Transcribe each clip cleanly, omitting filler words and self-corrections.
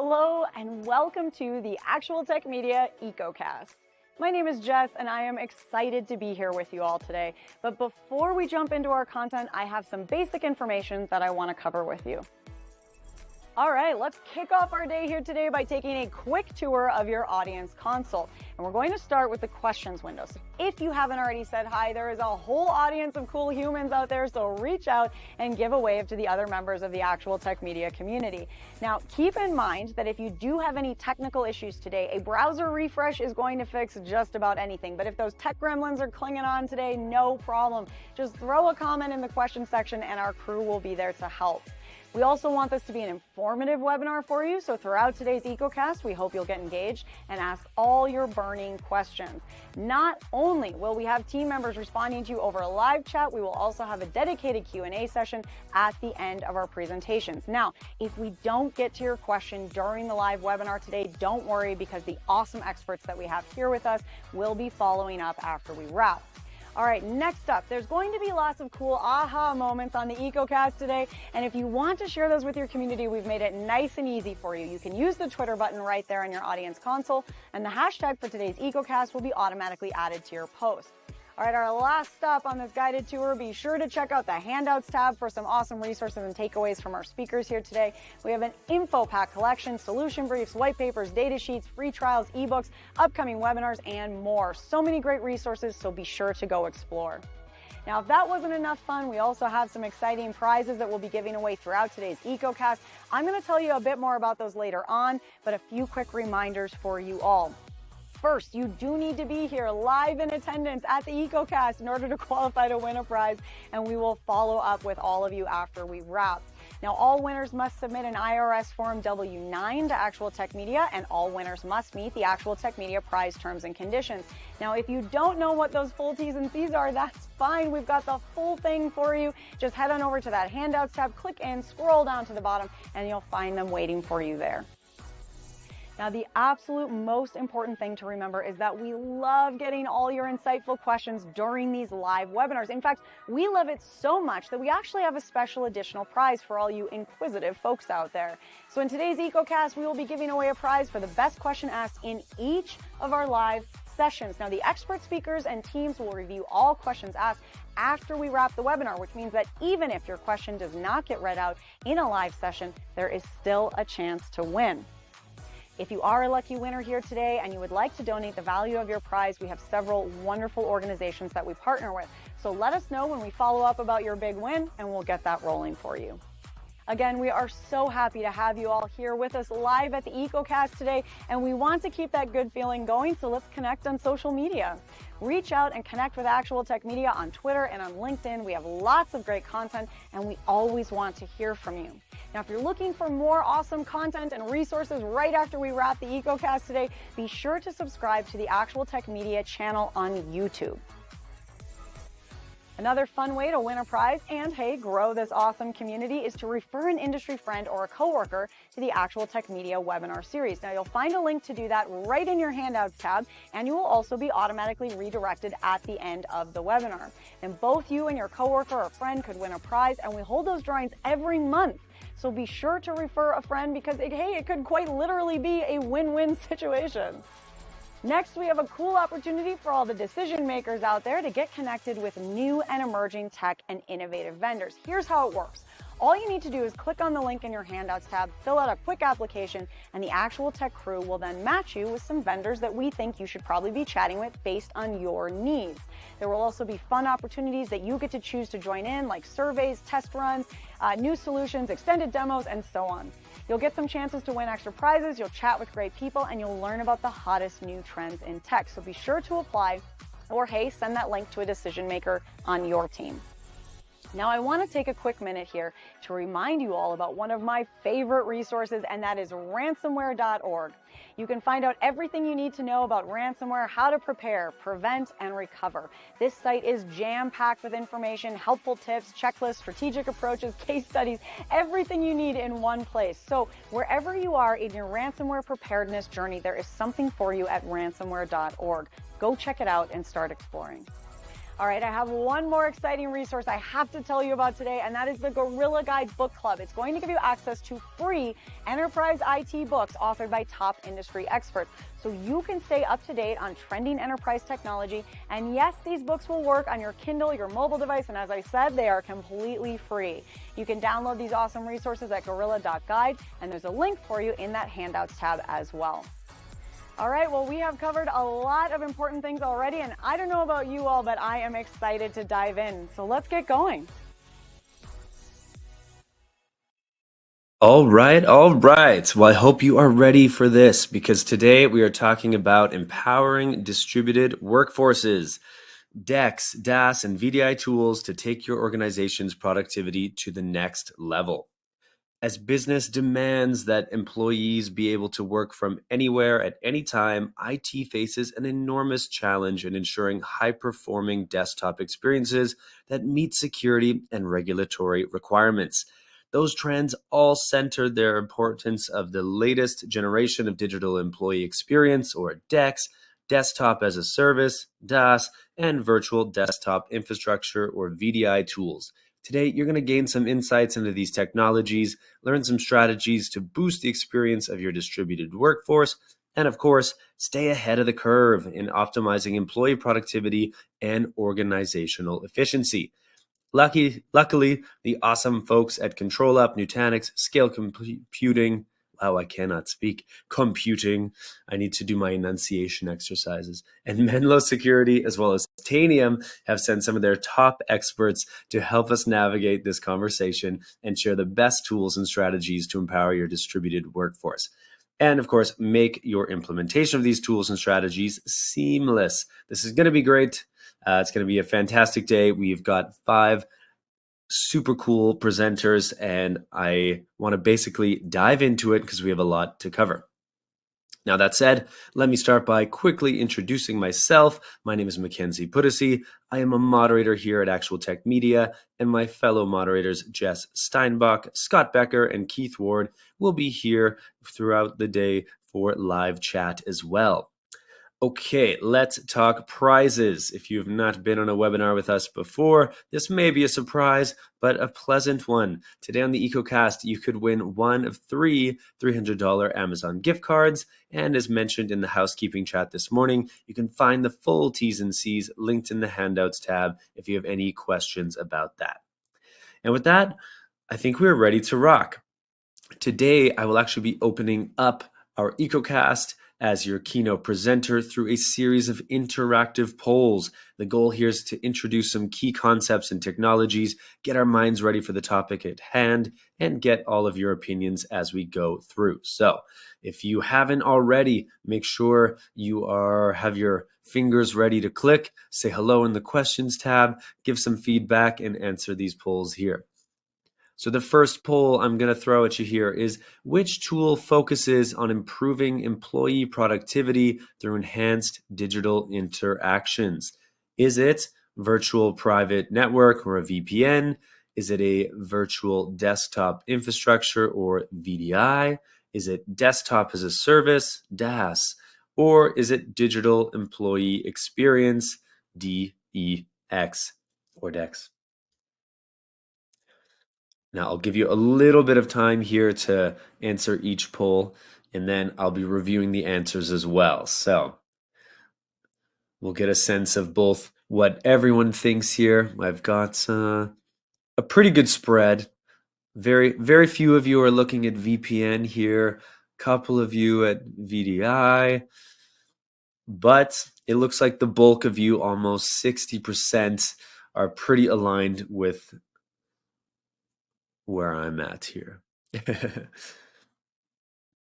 Hello and welcome to the Actual Tech Media EcoCast. My name is Jess and I am excited to be here with you all today. But before we jump into our content, I have some basic information that I want to cover with you. All right, let's kick off our day here today by taking a quick tour of your audience console. And we're going to start with the questions window. So if you haven't already said hi, there is a whole audience of cool humans out there, so reach out and give a wave to the other members of the Actual Tech Media community. Now, keep in mind that if you do have any technical issues today, a browser refresh is going to fix just about anything. But if those tech gremlins are clinging on today, no problem. Just throw a comment in the question section and our crew will be there to help. We also want this to be an informative webinar for you, so throughout today's EcoCast, we hope you'll get engaged and ask all your burning questions. Not only will we have team members responding to you over a live chat, we will also have a dedicated Q&A session at the end of our presentations. Now, if we don't get to your question during the live webinar today, don't worry, because the awesome experts that we have here with us will be following up after we wrap. All right, next up, there's going to be lots of cool aha moments on the EcoCast today. And if you want to share those with your community, we've made it nice and easy for you. You can use the Twitter button right there on your audience console, and the hashtag for today's EcoCast will be automatically added to your post. All right, our last stop on this guided tour, be sure to check out the handouts tab for some awesome resources and takeaways from our speakers here today. We have an info pack collection, solution briefs, white papers, data sheets, free trials, ebooks, upcoming webinars, and more. So many great resources, so be sure to go explore. Now, if that wasn't enough fun, we also have some exciting prizes that we'll be giving away throughout today's EcoCast. I'm going to tell you a bit more about those later on, but a few quick reminders for you all. First, you do need to be here live in attendance at the EcoCast in order to qualify to win a prize, and we will follow up with all of you after we wrap. Now, all winners must submit an IRS Form W-9 to Actual Tech Media, and all winners must meet the Actual Tech Media prize terms and conditions. Now, if you don't know what those full T's and C's are, that's fine. We've got the full thing for you. Just head on over to that handouts tab, click in, scroll down to the bottom, and you'll find them waiting for you there. Now, the absolute most important thing to remember is that we love getting all your insightful questions during these live webinars. In fact, we love it so much that we actually have a special additional prize for all you inquisitive folks out there. So in today's EcoCast, we will be giving away a prize for the best question asked in each of our live sessions. Now, the expert speakers and teams will review all questions asked after we wrap the webinar, which means that even if your question does not get read out in a live session, there is still a chance to win. If you are a lucky winner here today and you would like to donate the value of your prize, we have several wonderful organizations that we partner with. So let us know when we follow up about your big win, and we'll get that rolling for you. Again, we are so happy to have you all here with us live at the EcoCast today, and we want to keep that good feeling going, so let's connect on social media. Reach out and connect with Actual Tech Media on Twitter and on LinkedIn. We have lots of great content, and we always want to hear from you. Now, if you're looking for more awesome content and resources right after we wrap the EcoCast today, be sure to subscribe to the Actual Tech Media channel on YouTube. Another fun way to win a prize and, hey, grow this awesome community is to refer an industry friend or a coworker to the Actual Tech Media webinar series. Now, you'll find a link to do that right in your handouts tab, and you will also be automatically redirected at the end of the webinar. Then both you and your coworker or friend could win a prize, and we hold those drawings every month. So be sure to refer a friend because, hey, it could quite literally be a win-win situation. Next, we have a cool opportunity for all the decision makers out there to get connected with new and emerging tech and innovative vendors. Here's how it works. All you need to do is click on the link in your handouts tab, fill out a quick application, and the Actual Tech crew will then match you with some vendors that we think you should probably be chatting with based on your needs. There will also be fun opportunities that you get to choose to join in, like surveys, test runs, new solutions, extended demos, and so on. You'll get some chances to win extra prizes, you'll chat with great people, and you'll learn about the hottest new trends in tech. So be sure to apply, or hey, send that link to a decision maker on your team. Now, I want to take a quick minute here to remind you all about one of my favorite resources, and that is ransomware.org. You can find out everything you need to know about ransomware, how to prepare, prevent, and recover. This site is jam-packed with information, helpful tips, checklists, strategic approaches, case studies, everything you need in one place. So wherever you are in your ransomware preparedness journey, there is something for you at ransomware.org. Go check it out and start exploring. All right, I have one more exciting resource I have to tell you about today, and that is the Gorilla Guide Book Club. It's going to give you access to free enterprise IT books authored by top industry experts, so you can stay up to date on trending enterprise technology. And yes, these books will work on your Kindle, your mobile device, and as I said, they are completely free. You can download these awesome resources at gorilla.guide, and there's a link for you in that handouts tab as well. All right, well, we have covered a lot of important things already, and I don't know about you all, but I am excited to dive in. So let's get going. All right. Well, I hope you are ready for this because today we are talking about empowering distributed workforces, DEX, DaaS, and VDI tools to take your organization's productivity to the next level. As business demands that employees be able to work from anywhere at any time, IT faces an enormous challenge in ensuring high-performing desktop experiences that meet security and regulatory requirements. Those trends all center their importance of the latest generation of digital employee experience, or DEX, desktop as a service, DaaS, and virtual desktop infrastructure, or VDI tools. Today, you're going to gain some insights into these technologies, learn some strategies to boost the experience of your distributed workforce, and of course, stay ahead of the curve in optimizing employee productivity and organizational efficiency. Luckily, the awesome folks at ControlUp, Nutanix, Scale Computing, wow, I cannot speak, computing, I need to do my enunciation exercises, and Menlo Security, as well as Tanium, have sent some of their top experts to help us navigate this conversation and share the best tools and strategies to empower your distributed workforce. And of course, make your implementation of these tools and strategies seamless. This is going to be great. It's going to be a fantastic day. We've got 5 super cool presenters, and I want to basically dive into it because we have a lot to cover. Now, that said, let me start by quickly introducing myself. My name is Mackenzie Puddesy. I am a moderator here at Actual Tech Media, and my fellow moderators, Jess Steinbach, Scott Becker, and Keith Ward, will be here throughout the day for live chat as well. Okay, let's talk prizes. If you have not been on a webinar with us before, this may be a surprise, but a pleasant one. Today on the EcoCast, you could win one of 3 $300 Amazon gift cards. And as mentioned in the housekeeping chat this morning, you can find the full T's and C's linked in the handouts tab if you have any questions about that. And with that, I think we're ready to rock. Today, I will actually be opening up our EcoCast as your keynote presenter through a series of interactive polls. The goal here is to introduce some key concepts and technologies, get our minds ready for the topic at hand, and get all of your opinions as we go through. So if you haven't already, make sure you have your fingers ready to click, say hello in the questions tab, give some feedback, and answer these polls here. So the first poll I'm going to throw at you here is, which tool focuses on improving employee productivity through enhanced digital interactions? Is it virtual private network, or a VPN? Is it a virtual desktop infrastructure, or VDI? Is it desktop as a service, DaaS? Or is it digital employee experience, DEX or DEX? Now, I'll give you a little bit of time here to answer each poll, and then I'll be reviewing the answers as well. So we'll get a sense of both what everyone thinks here. I've got a pretty good spread. Very few of you are looking at VPN here, a couple of you at VDI, but it looks like the bulk of you, almost 60%, are pretty aligned with where I'm at here.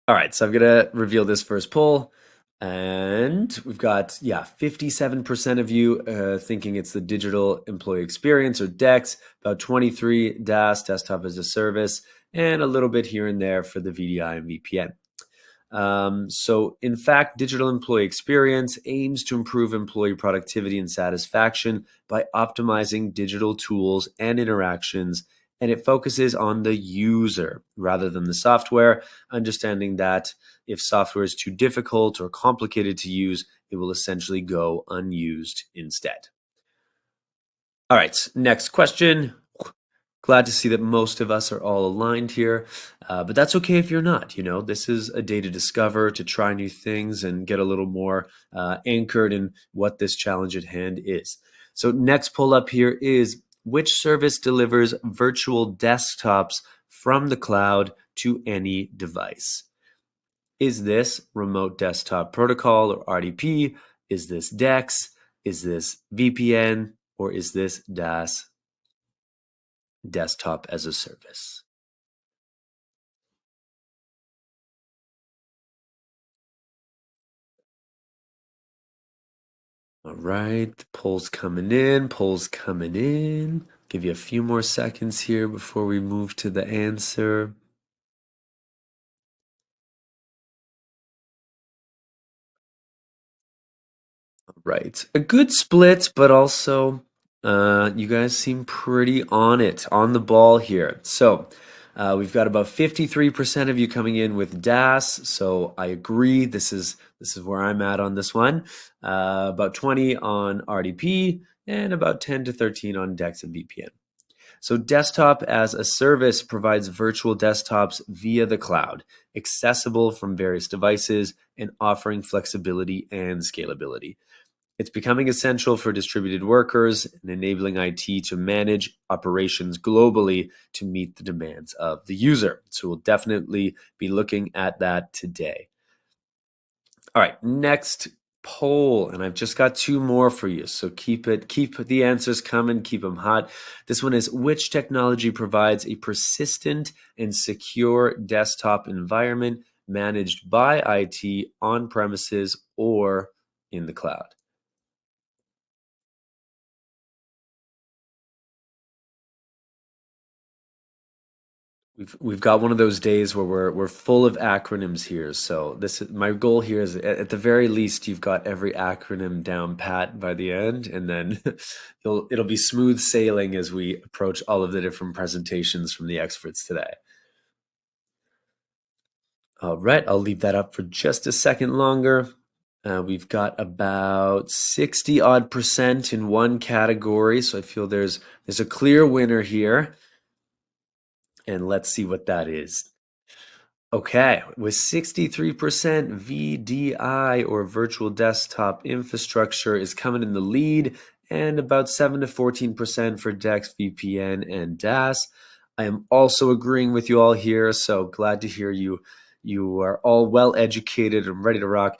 All right, so I'm gonna reveal this first poll, and we've got 57% of you thinking it's the digital employee experience, or DEX, about 23 DaaS, desktop as a service, and a little bit here and there for the VDI and VPN. So in fact, digital employee experience aims to improve employee productivity and satisfaction by optimizing digital tools and interactions, and it focuses on the user rather than the software, understanding that if software is too difficult or complicated to use, it will essentially go unused instead. All right, next question. Glad to see that most of us are all aligned here, but that's okay if you're not. This is a day to discover, to try new things, and get a little more anchored in what this challenge at hand is. So, next pull up here is which service delivers virtual desktops from the cloud to any device? Is this Remote Desktop Protocol or RDP? Is this DEX? Is this VPN? Or is this DaaS, Desktop as a Service? All right, polls coming in, polls coming in. Give you a few more seconds here before we move to the answer. Right. A good split, but also you guys seem pretty on it, on the ball here. So we've got about 53% of you coming in with DaaS. So I agree. This is where I'm at on this one. About 20 on RDP and about 10 to 13 on DEX and VPN. So desktop as a service provides virtual desktops via the cloud, accessible from various devices and offering flexibility and scalability. It's becoming essential for distributed workers and enabling IT to manage operations globally to meet the demands of the user. So we'll definitely be looking at that today. All right, next poll, and I've just got two more for you. So keep the answers coming, keep them hot. This one is which technology provides a persistent and secure desktop environment managed by IT on premises or in the cloud? We've got one of those days where we're full of acronyms here. So this is my goal here is at the very least you've got every acronym down pat by the end, and then it'll be smooth sailing as we approach all of the different presentations from the experts today. All right, I'll leave that up for just a second longer. We've got about 60 odd percent in one category, so I feel there's a clear winner here. And let's see what that is. Okay, with 63% VDI or virtual desktop infrastructure is coming in the lead, and about 7 to 14% for DEX, VPN, and DaaS. I am also agreeing with you all here, so glad to hear you. You are all well educated and ready to rock.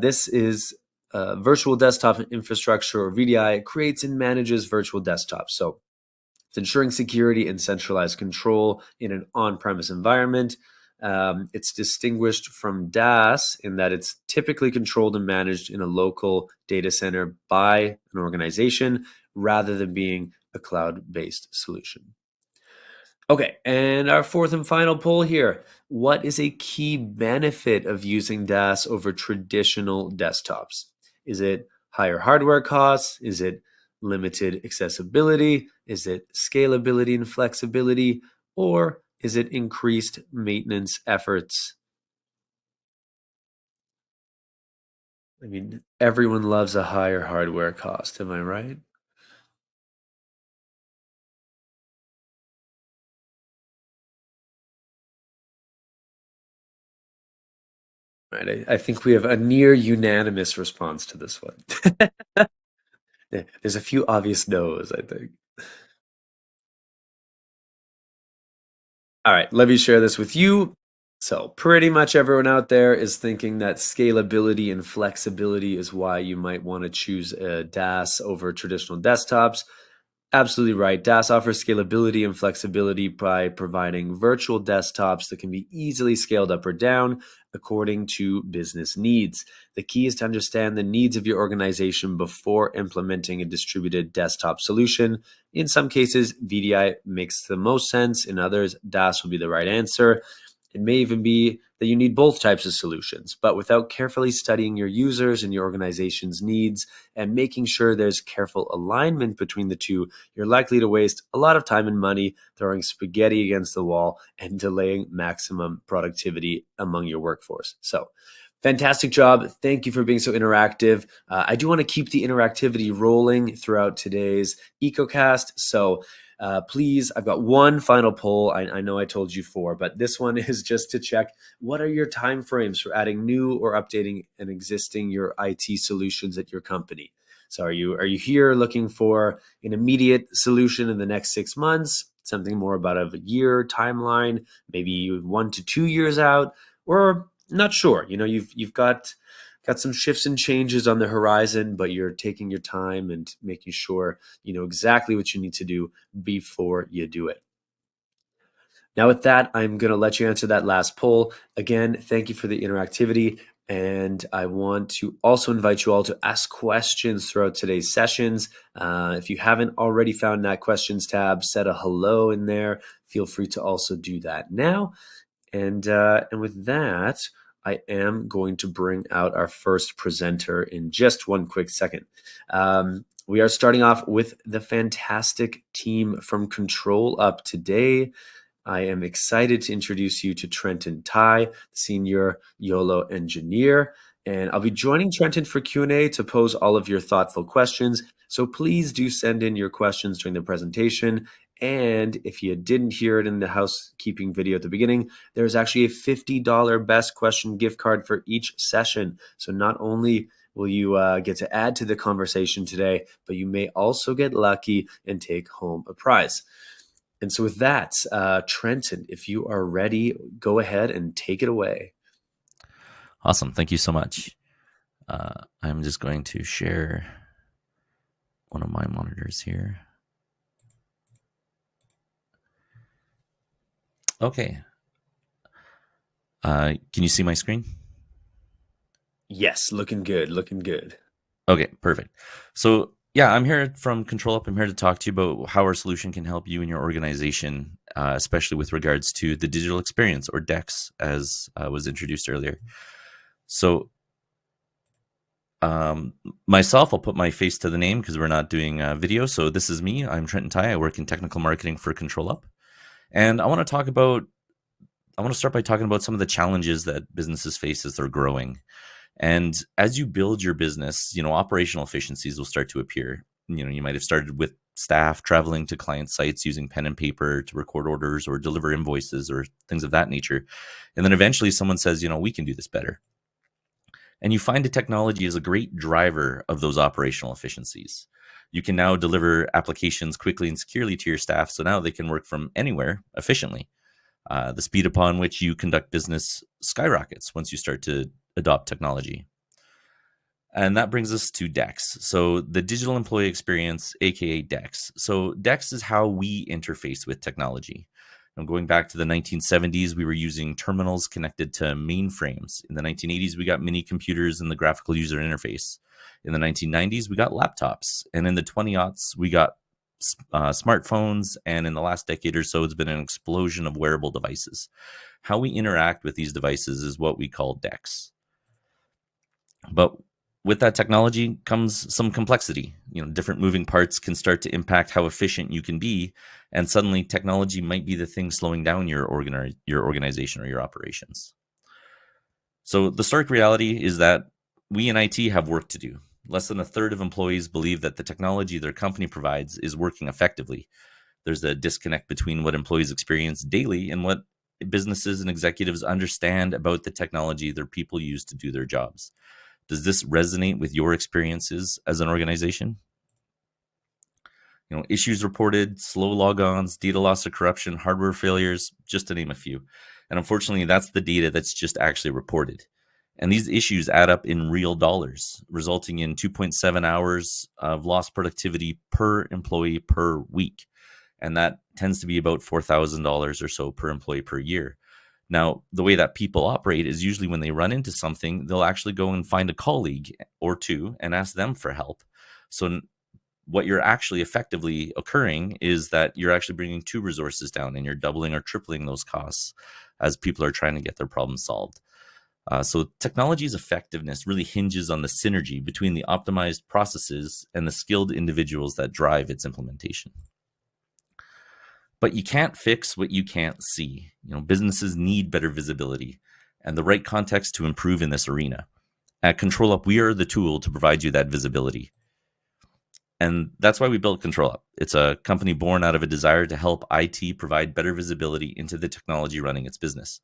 This is virtual desktop infrastructure or VDI. It creates and manages virtual desktops. So it's ensuring security and centralized control in an on-premise environment. It's distinguished from DaaS in that it's typically controlled and managed in a local data center by an organization rather than being a cloud-based solution. Okay, and our fourth and final poll here. What is a key benefit of using DaaS over traditional desktops? Is it higher hardware costs? Is it limited accessibility? Is it scalability and flexibility? Or is it increased maintenance efforts? I mean, everyone loves a higher hardware cost, am I right? Right. I think we have a near unanimous response to this one. There's a few obvious no's, I think. All right, let me share this with you. So, pretty much everyone out there is thinking that scalability and flexibility is why you might want to choose a DaaS over traditional desktops. Absolutely right. DaaS offers scalability and flexibility by providing virtual desktops that can be easily scaled up or down according to business needs. The key is to understand the needs of your organization before implementing a distributed desktop solution. In some cases, VDI makes the most sense. In others, DaaS will be the right answer. It may even be that you need both types of solutions, but without carefully studying your users and your organization's needs and making sure there's careful alignment between the two, you're likely to waste a lot of time and money throwing spaghetti against the wall and delaying maximum productivity among your workforce. So Fantastic job. Thank you for being so interactive. I do want to keep the interactivity rolling throughout today's EcoCast. So please, I've got one final poll. I know I told you four, but this one is just to check what are your timeframes for adding new or updating and existing your IT solutions at your company. So are you here looking for an immediate solution in the next 6 months, something more about a year timeline, maybe 1 to 2 years out, or not sure. You've got some shifts and changes on the horizon, but you're taking your time and making sure you know exactly what you need to do before you do it. Now, with that, I'm going to let you answer that last poll. Again, thank you for the interactivity. And I want to also invite you all to ask questions throughout today's sessions. If you haven't already found that questions tab, set a hello in there. Feel free to also do that now. And with that, I am going to bring out our first presenter in just one quick second. We are starting off with the fantastic team from Control Up today. I am excited to introduce you to Trenton Tai, Senior YOLO Engineer. And I'll be joining Trenton for Q&A to pose all of your thoughtful questions. So please do send in your questions during the presentation. And if you didn't hear it in the housekeeping video at the beginning, there's actually a $50 best question gift card for each session. So not only will you get to add to the conversation today, but you may also get lucky and take home a prize. And so with that, Trenton, if you are ready, go ahead and take it away. Awesome. Thank you so much. I'm just going to share one of my monitors here. Okay. Can you see my screen? Yes, looking good, looking good. Okay, perfect. So yeah, I'm here from Control Up. I'm here to talk to you about how our solution can help you in your organization, especially with regards to the digital experience, or DEX, as was introduced earlier. So myself, I'll put my face to the name because we're not doing video. So this is me. I'm Trenton Tai. I work in technical marketing for Control Up. And I want to start by talking about some of the challenges that businesses face as they're growing. And as you build your business, operational efficiencies will start to appear. You might have started with staff traveling to client sites using pen and paper to record orders or deliver invoices or things of that nature. And then eventually someone says, we can do this better. And you find that technology is a great driver of those operational efficiencies. You can now deliver applications quickly and securely to your staff, so now they can work from anywhere efficiently. The speed upon which you conduct business skyrockets once you start to adopt technology. And that brings us to DEX. So the digital employee experience, aka DEX. So DEX is how we interface with technology. And going back to the 1970s, we were using terminals connected to mainframes. In the 1980s, we got mini computers and the graphical user interface. In the 1990s, we got laptops. And in the 20aughts, we got smartphones. And in the last decade or so, it's been an explosion of wearable devices. How we interact with these devices is what we call DEX. But with that technology comes some complexity. Different moving parts can start to impact how efficient you can be. And suddenly technology might be the thing slowing down your organization or your operations. So the stark reality is that we in IT have work to do. Less than a third of employees believe that the technology their company provides is working effectively. There's a disconnect between what employees experience daily and what businesses and executives understand about the technology their people use to do their jobs. Does this resonate with your experiences as an organization? Issues reported, slow logons, data loss or corruption, hardware failures, just to name a few. And unfortunately, that's the data that's just actually reported. And these issues add up in real dollars, resulting in 2.7 hours of lost productivity per employee per week. And that tends to be about $4,000 or so per employee per year. Now, the way that people operate is usually when they run into something, they'll actually go and find a colleague or two and ask them for help. So what you're actually effectively occurring is that you're actually bringing two resources down and you're doubling or tripling those costs as people are trying to get their problem solved. So technology's effectiveness really hinges on the synergy between the optimized processes and the skilled individuals that drive its implementation. But you can't fix what you can't see. Businesses need better visibility. and the right context to improve in this arena. At ControlUp, we are the tool to provide you that visibility. And that's why we built ControlUp. It's a company born out of a desire to help IT provide better visibility into the technology running its business.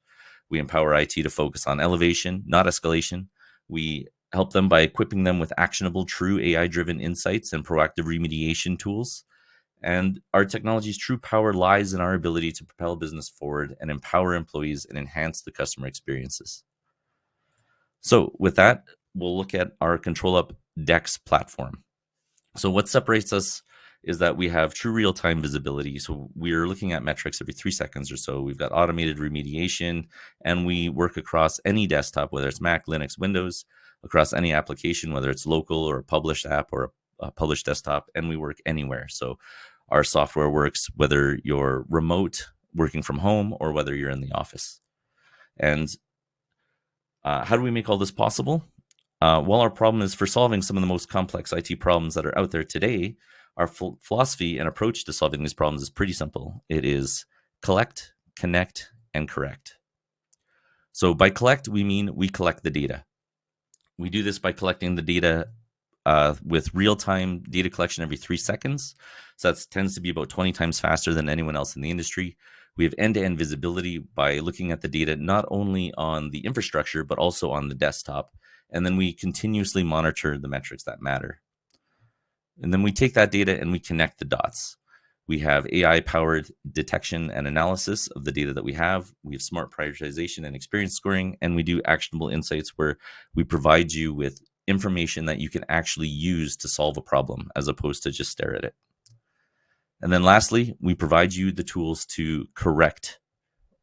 We empower IT to focus on elevation, not escalation. We help them by equipping them with actionable, true AI-driven insights and proactive remediation tools. And our technology's true power lies in our ability to propel business forward and empower employees and enhance the customer experiences. So with that, we'll look at our ControlUp DEX platform. So what separates us is that we have true real-time visibility. So we're looking at metrics every 3 seconds or so. We've got automated remediation, and we work across any desktop, whether it's Mac, Linux, Windows, across any application, whether it's local or a published app or a published desktop, and we work anywhere. So our software works whether you're remote, working from home, or whether you're in the office. And how do we make all this possible? Well, our problem is for solving some of the most complex IT problems that are out there today. Our philosophy and approach to solving these problems is pretty simple. It is collect, connect, and correct. So by collect, we mean we collect the data. We do this by collecting the data with real-time data collection every 3 seconds. So that tends to be about 20 times faster than anyone else in the industry. We have end-to-end visibility by looking at the data not only on the infrastructure, but also on the desktop. And then we continuously monitor the metrics that matter. And then we take that data and we connect the dots. We have AI-powered detection and analysis of the data that we have. We have smart prioritization and experience scoring, and we do actionable insights where we provide you with information that you can actually use to solve a problem as opposed to just stare at it. And then lastly, we provide you the tools to correct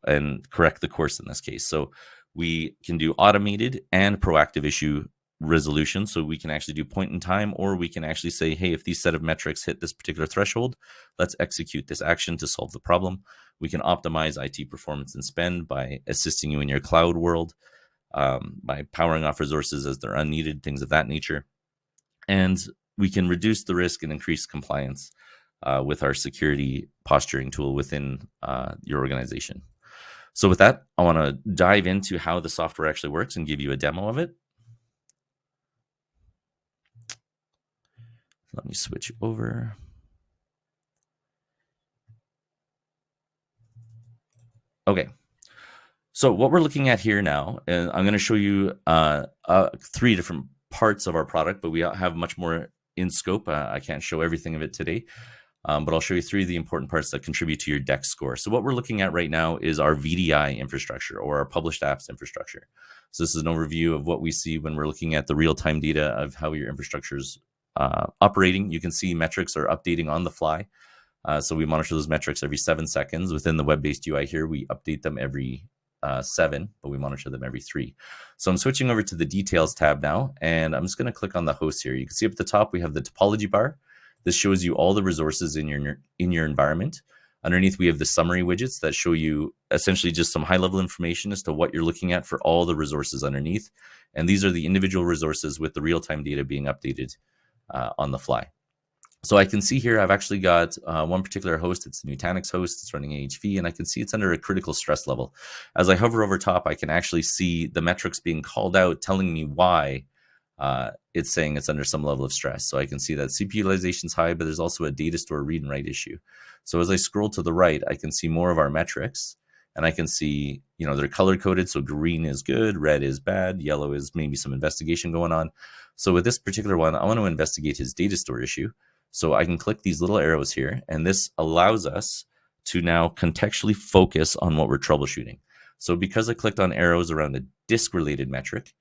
the course in this case. So we can do automated and proactive issue resolution. So we can actually do point in time, or we can actually say, hey, if these set of metrics hit this particular threshold, let's execute this action to solve the problem. We can optimize IT performance and spend by assisting you in your cloud world, by powering off resources as they're unneeded, things of that nature. And we can reduce the risk and increase compliance with our security posturing tool within your organization. So with that, I want to dive into how the software actually works and give you a demo of it. Let me switch over. Okay. So what we're looking at here now, and I'm going to show you 3 different parts of our product, but we have much more in scope. I can't show everything of it today, but I'll show you 3 of the important parts that contribute to your DEX score. So what we're looking at right now is our VDI infrastructure, or our published apps infrastructure. So this is an overview of what we see when we're looking at the real-time data of how your infrastructure is operating. You can see metrics are updating on the fly. So we monitor those metrics every 7 seconds. Within the web-based UI here, we update them every 7, but we monitor them every 3. So I'm switching over to the details tab now, and I'm just going to click on the host here. You can see up at the top, we have the topology bar. This shows you all the resources in your environment. Underneath, we have the summary widgets that show you essentially just some high-level information as to what you're looking at for all the resources underneath. And these are the individual resources with the real-time data being updated on the fly. So I can see here I've actually got one particular host. It's a Nutanix host. It's running AHV, and I can see it's under a critical stress level. As I hover over top, I can actually see the metrics being called out, telling me why it's saying it's under some level of stress. So I can see that CPU utilization is high, but there's also a data store read and write issue. So as I scroll to the right, I can see more of our metrics, and I can see, they're color coded. So green is good, red is bad, yellow is maybe some investigation going on. So with this particular one, I want to investigate his data store issue. So I can click these little arrows here, and this allows us to now contextually focus on what we're troubleshooting. So because I clicked on arrows around a disk-related metric,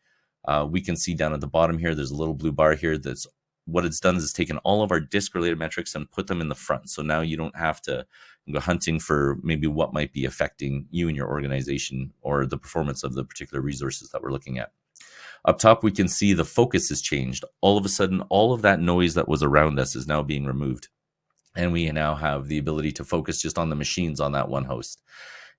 we can see down at the bottom here, there's a little blue bar here. That's what it's done is it's taken all of our disk-related metrics and put them in the front. So now you don't have to go hunting for maybe what might be affecting you and your organization or the performance of the particular resources that we're looking at. Up top, we can see the focus has changed. All of a sudden, all of that noise that was around us is now being removed. And we now have the ability to focus just on the machines on that one host.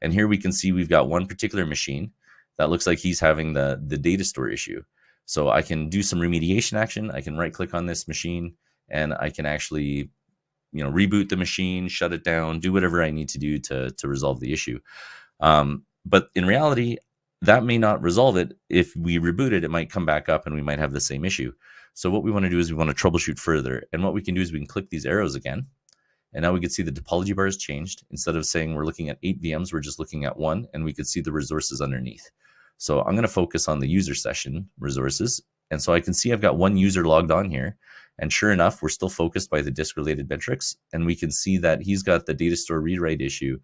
And here we can see we've got one particular machine that looks like he's having the data store issue. So I can do some remediation action. I can right click on this machine, and I can actually reboot the machine, shut it down, do whatever I need to do to resolve the issue. But in reality, that may not resolve it. If we reboot it, it might come back up and we might have the same issue. So what we want to do is we want to troubleshoot further. And what we can do is we can click these arrows again. And now we can see the topology bar has changed. Instead of saying we're looking at 8 VMs, we're just looking at 1, and we could see the resources underneath. So I'm going to focus on the user session resources. And so I can see I've got 1 user logged on here. And sure enough, we're still focused by the disk-related metrics. And we can see that he's got the data store read-write issue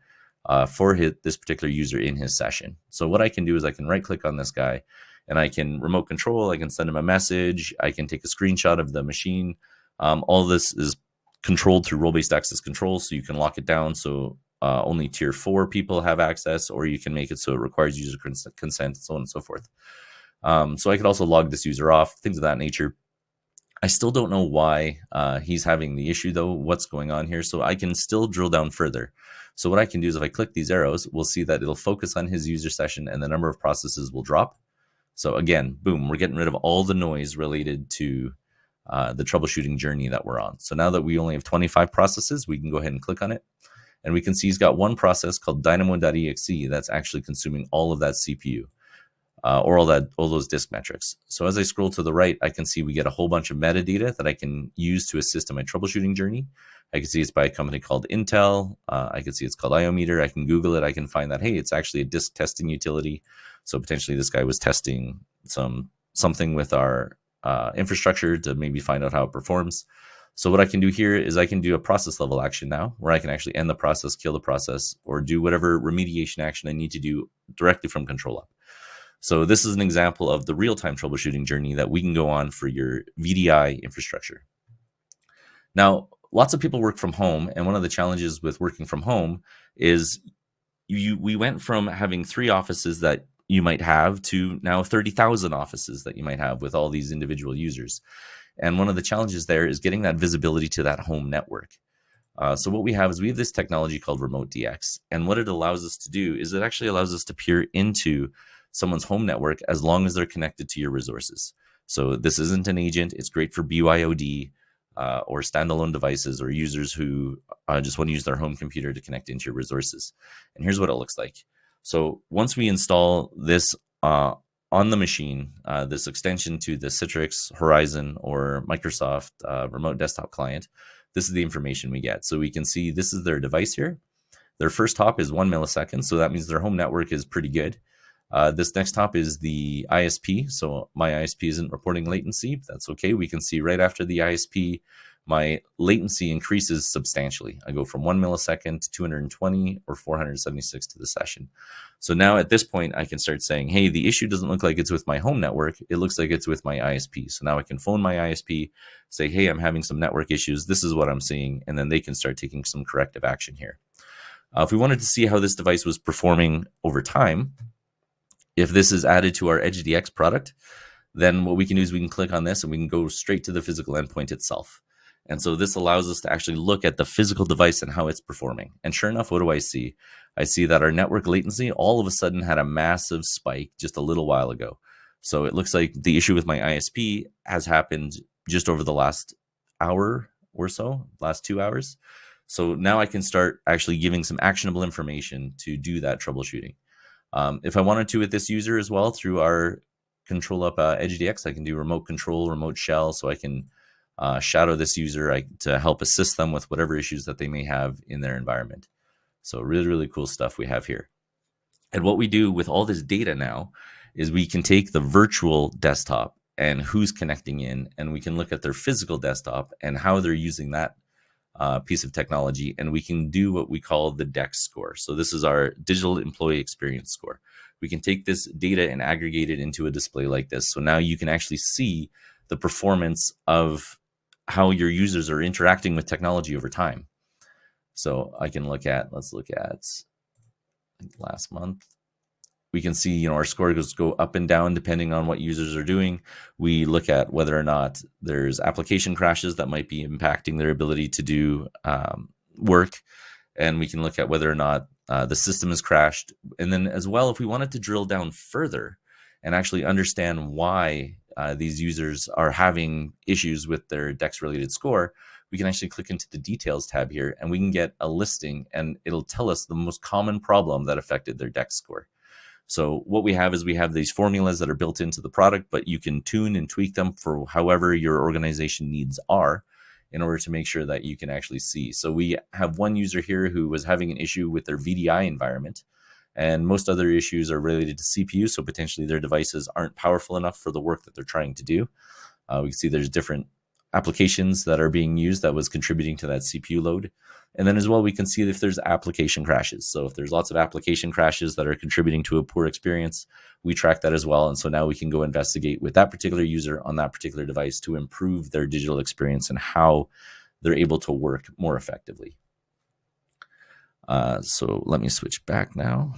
for this particular user in his session. So what I can do is I can right-click on this guy, and I can remote control. I can send him a message. I can take a screenshot of the machine. All this is controlled through role-based access control, so you can lock it down so only tier 4 people have access, or you can make it so it requires user consent, so on and so forth. So I could also log this user off, things of that nature. I still don't know why he's having the issue, though, what's going on here. So I can still drill down further. So what I can do is if I click these arrows, we'll see that it'll focus on his user session and the number of processes will drop. So again, boom, we're getting rid of all the noise related to the troubleshooting journey that we're on. So now that we only have 25 processes, we can go ahead and click on it. And we can see he's got one process called dynamo.exe that's actually consuming all of that CPU. Or all those disk metrics. So as I scroll to the right, I can see we get a whole bunch of metadata that I can use to assist in my troubleshooting journey. I can see it's by a company called Intel. I can see it's called IOmeter. I can Google it. I can find that, hey, it's actually a disk testing utility. So potentially this guy was testing something with our infrastructure to maybe find out how it performs. So what I can do here is I can do a process level action now, where I can actually end the process, kill the process, or do whatever remediation action I need to do directly from ControlUp. So this is an example of the real-time troubleshooting journey that we can go on for your VDI infrastructure. Now, lots of people work from home, and one of the challenges with working from home is we went from having 3 offices that you might have to now 30,000 offices that you might have with all these individual users. And one of the challenges there is getting that visibility to that home network. So what we have is we have this technology called Remote DX, and what it allows us to do is it actually allows us to peer into someone's home network as long as they're connected to your resources. So this isn't an agent. It's great for BYOD or standalone devices or users who just want to use their home computer to connect into your resources. And here's what it looks like. So once we install this on the machine, this extension to the Citrix, Horizon, or Microsoft remote desktop client, this is the information we get. So we can see this is their device here. Their first hop is 1 millisecond. So that means their home network is pretty good. This next hop is the ISP. So my ISP isn't reporting latency. That's okay. We can see right after the ISP, my latency increases substantially. I go from 1 millisecond to 220 or 476 to the session. So now at this point, I can start saying, hey, the issue doesn't look like it's with my home network. It looks like it's with my ISP. So now I can phone my ISP, say, hey, I'm having some network issues. This is what I'm seeing. And then they can start taking some corrective action here. If we wanted to see how this device was performing over time, if this is added to our Edge DX product, then what we can do is we can click on this and we can go straight to the physical endpoint itself. And so this allows us to actually look at the physical device and how it's performing. And sure enough, what do I see? I see that our network latency all of a sudden had a massive spike just a little while ago. So it looks like the issue with my ISP has happened just over the last hour or so, last 2 hours. So now I can start actually giving some actionable information to do that troubleshooting. If I wanted to with this user as well, through our ControlUp Edge DX, I can do remote control, remote shell, so I can shadow this user to help assist them with whatever issues that they may have in their environment. So really, really cool stuff we have here. And what we do with all this data now is we can take the virtual desktop and who's connecting in, and we can look at their physical desktop and how they're using that piece of technology, and we can do what we call the DEX score. So this is our digital employee experience score. We can take this data and aggregate it into a display like this. So now you can actually see the performance of how your users are interacting with technology over time. So I can look at, let's look at last month. We can see, our score go up and down depending on what users are doing. We look at whether or not there's application crashes that might be impacting their ability to do work. And we can look at whether or not the system has crashed. And then as well, if we wanted to drill down further and actually understand why these users are having issues with their DEX related score, we can actually click into the details tab here and we can get a listing and it'll tell us the most common problem that affected their DEX score. So what we have is we have these formulas that are built into the product, but you can tune and tweak them for however your organization needs are in order to make sure that you can actually see. So we have one user here who was having an issue with their VDI environment, and most other issues are related to CPU. So potentially their devices aren't powerful enough for the work that they're trying to do. We can see there's different applications that are being used that was contributing to that CPU load. And then as well, we can see if there's application crashes. So if there's lots of application crashes that are contributing to a poor experience, we track that as well. And so now we can go investigate with that particular user on that particular device to improve their digital experience and how they're able to work more effectively. So let me switch back now.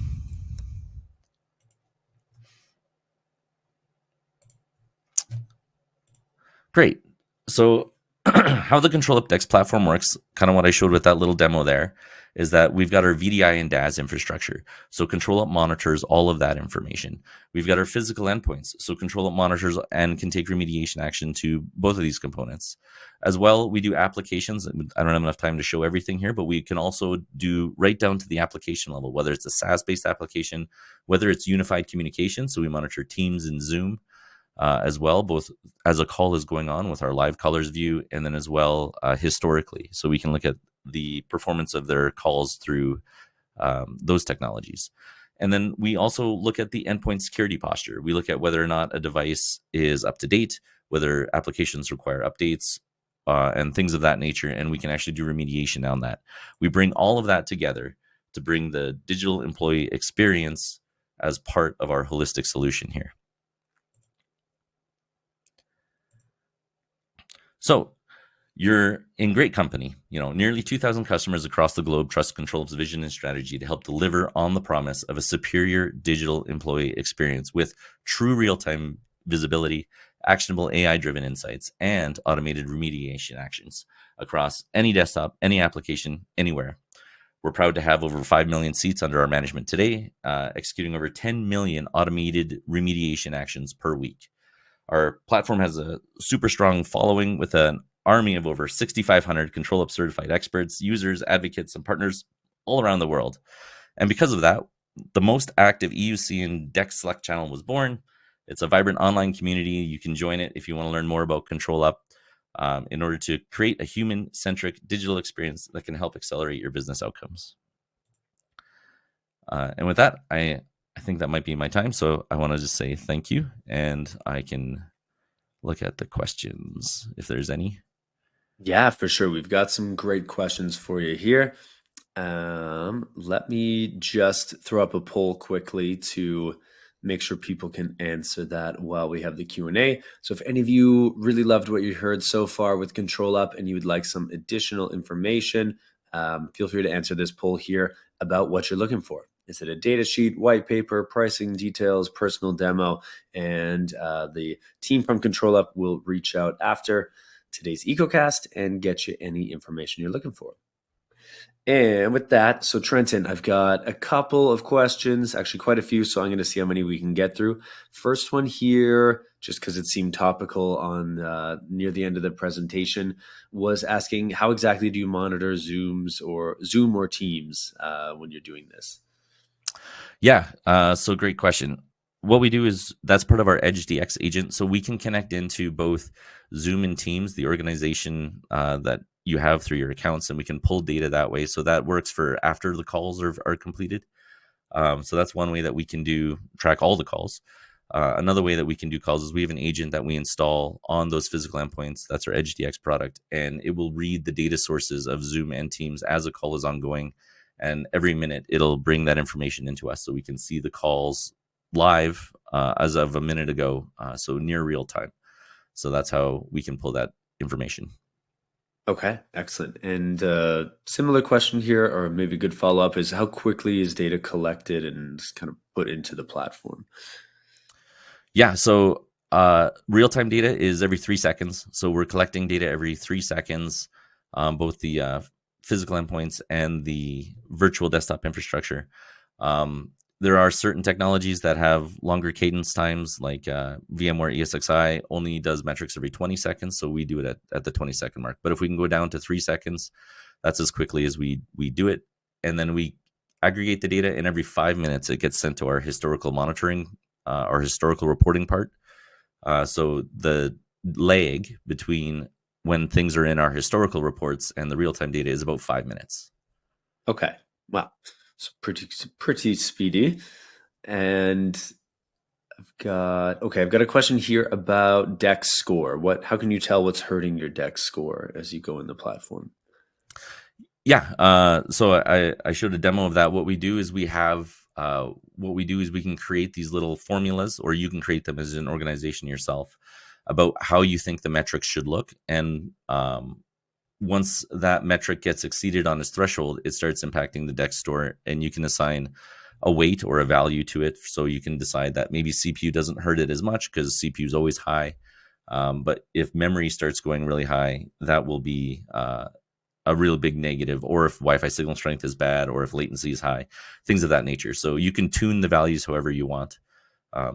Great. So how the ControlUp DEX platform works, kind of what I showed with that little demo there, is that we've got our VDI and DaaS infrastructure. So ControlUp monitors all of that information. We've got our physical endpoints. So ControlUp monitors and can take remediation action to both of these components. As well, we do applications. I don't have enough time to show everything here, but we can also do right down to the application level, whether it's a SaaS-based application, whether it's unified communication. So we monitor Teams and Zoom. As well, both as a call is going on with our live callers view, and then as well historically. So we can look at the performance of their calls through those technologies. And then we also look at the endpoint security posture. We look at whether or not a device is up to date, whether applications require updates, and things of that nature. And we can actually do remediation on that. We bring all of that together to bring the digital employee experience as part of our holistic solution here. So you're in great company. Nearly 2,000 customers across the globe trust ControlUp's vision and strategy to help deliver on the promise of a superior digital employee experience with true real-time visibility, actionable AI-driven insights, and automated remediation actions across any desktop, any application, anywhere. We're proud to have over 5 million seats under our management today, executing over 10 million automated remediation actions per week. Our platform has a super strong following with an army of over 6,500 ControlUp certified experts, users, advocates, and partners all around the world. And because of that, the most active EUC and DEX Select channel was born. It's a vibrant online community. You can join it if you want to learn more about ControlUp in order to create a human-centric digital experience that can help accelerate your business outcomes. And with that, I think that might be my time. So I want to just say thank you, and I can look at the questions if there's any. Yeah, for sure. We've got some great questions for you here. Let me just throw up a poll quickly to make sure people can answer that while we have the Q&A. So if any of you really loved what you heard so far with ControlUp and you would like some additional information, feel free to answer this poll here about what you're looking for. Is it a data sheet, white paper, pricing details, personal demo? And the team from ControlUp will reach out after today's EcoCast and get you any information you're looking for. And with that, so Trenton, I've got a couple of questions, actually quite a few, so I'm going to see how many we can get through. First one here, just because it seemed topical on near the end of the presentation, was asking how exactly do you monitor Zoom or Teams when you're doing this? Yeah, so great question. What we do is that's part of our Edge DX agent, so we can connect into both Zoom and Teams, the organization that you have through your accounts, and we can pull data that way. So that works for after the calls are completed. So that's one way that we can track all the calls. Another way that we can do calls is we have an agent that we install on those physical endpoints. That's our Edge DX product, and it will read the data sources of Zoom and Teams as a call is ongoing. And every minute it'll bring that information into us so we can see the calls live as of a minute ago, so near real time. So that's how we can pull that information. Okay, excellent. And similar question here, or maybe a good follow-up, is how quickly is data collected and kind of put into the platform? Yeah, so real-time data is every 3 seconds. So we're collecting data every 3 seconds, both the physical endpoints and the virtual desktop infrastructure. There are certain technologies that have longer cadence times, like VMware ESXi only does metrics every 20 seconds, so we do it at the 20-second mark. But if we can go down to 3 seconds, that's as quickly as we do it. And then we aggregate the data, and every 5 minutes it gets sent to our historical monitoring, our historical reporting part. So the lag between when things are in our historical reports and the real-time data is about 5 minutes. Okay. Wow. It's pretty speedy. And I've got a question here about DEX score. How can you tell what's hurting your DEX score as you go in the platform? Yeah. So I showed a demo of that. What we do is we can create these little formulas, or you can create them as an organization yourself, about how you think the metrics should look. And once that metric gets exceeded on its threshold, it starts impacting the DEX score, and you can assign a weight or a value to it. So you can decide that maybe CPU doesn't hurt it as much because CPU is always high. But if memory starts going really high, that will be a real big negative, or if Wi-Fi signal strength is bad, or if latency is high, things of that nature. So you can tune the values however you want.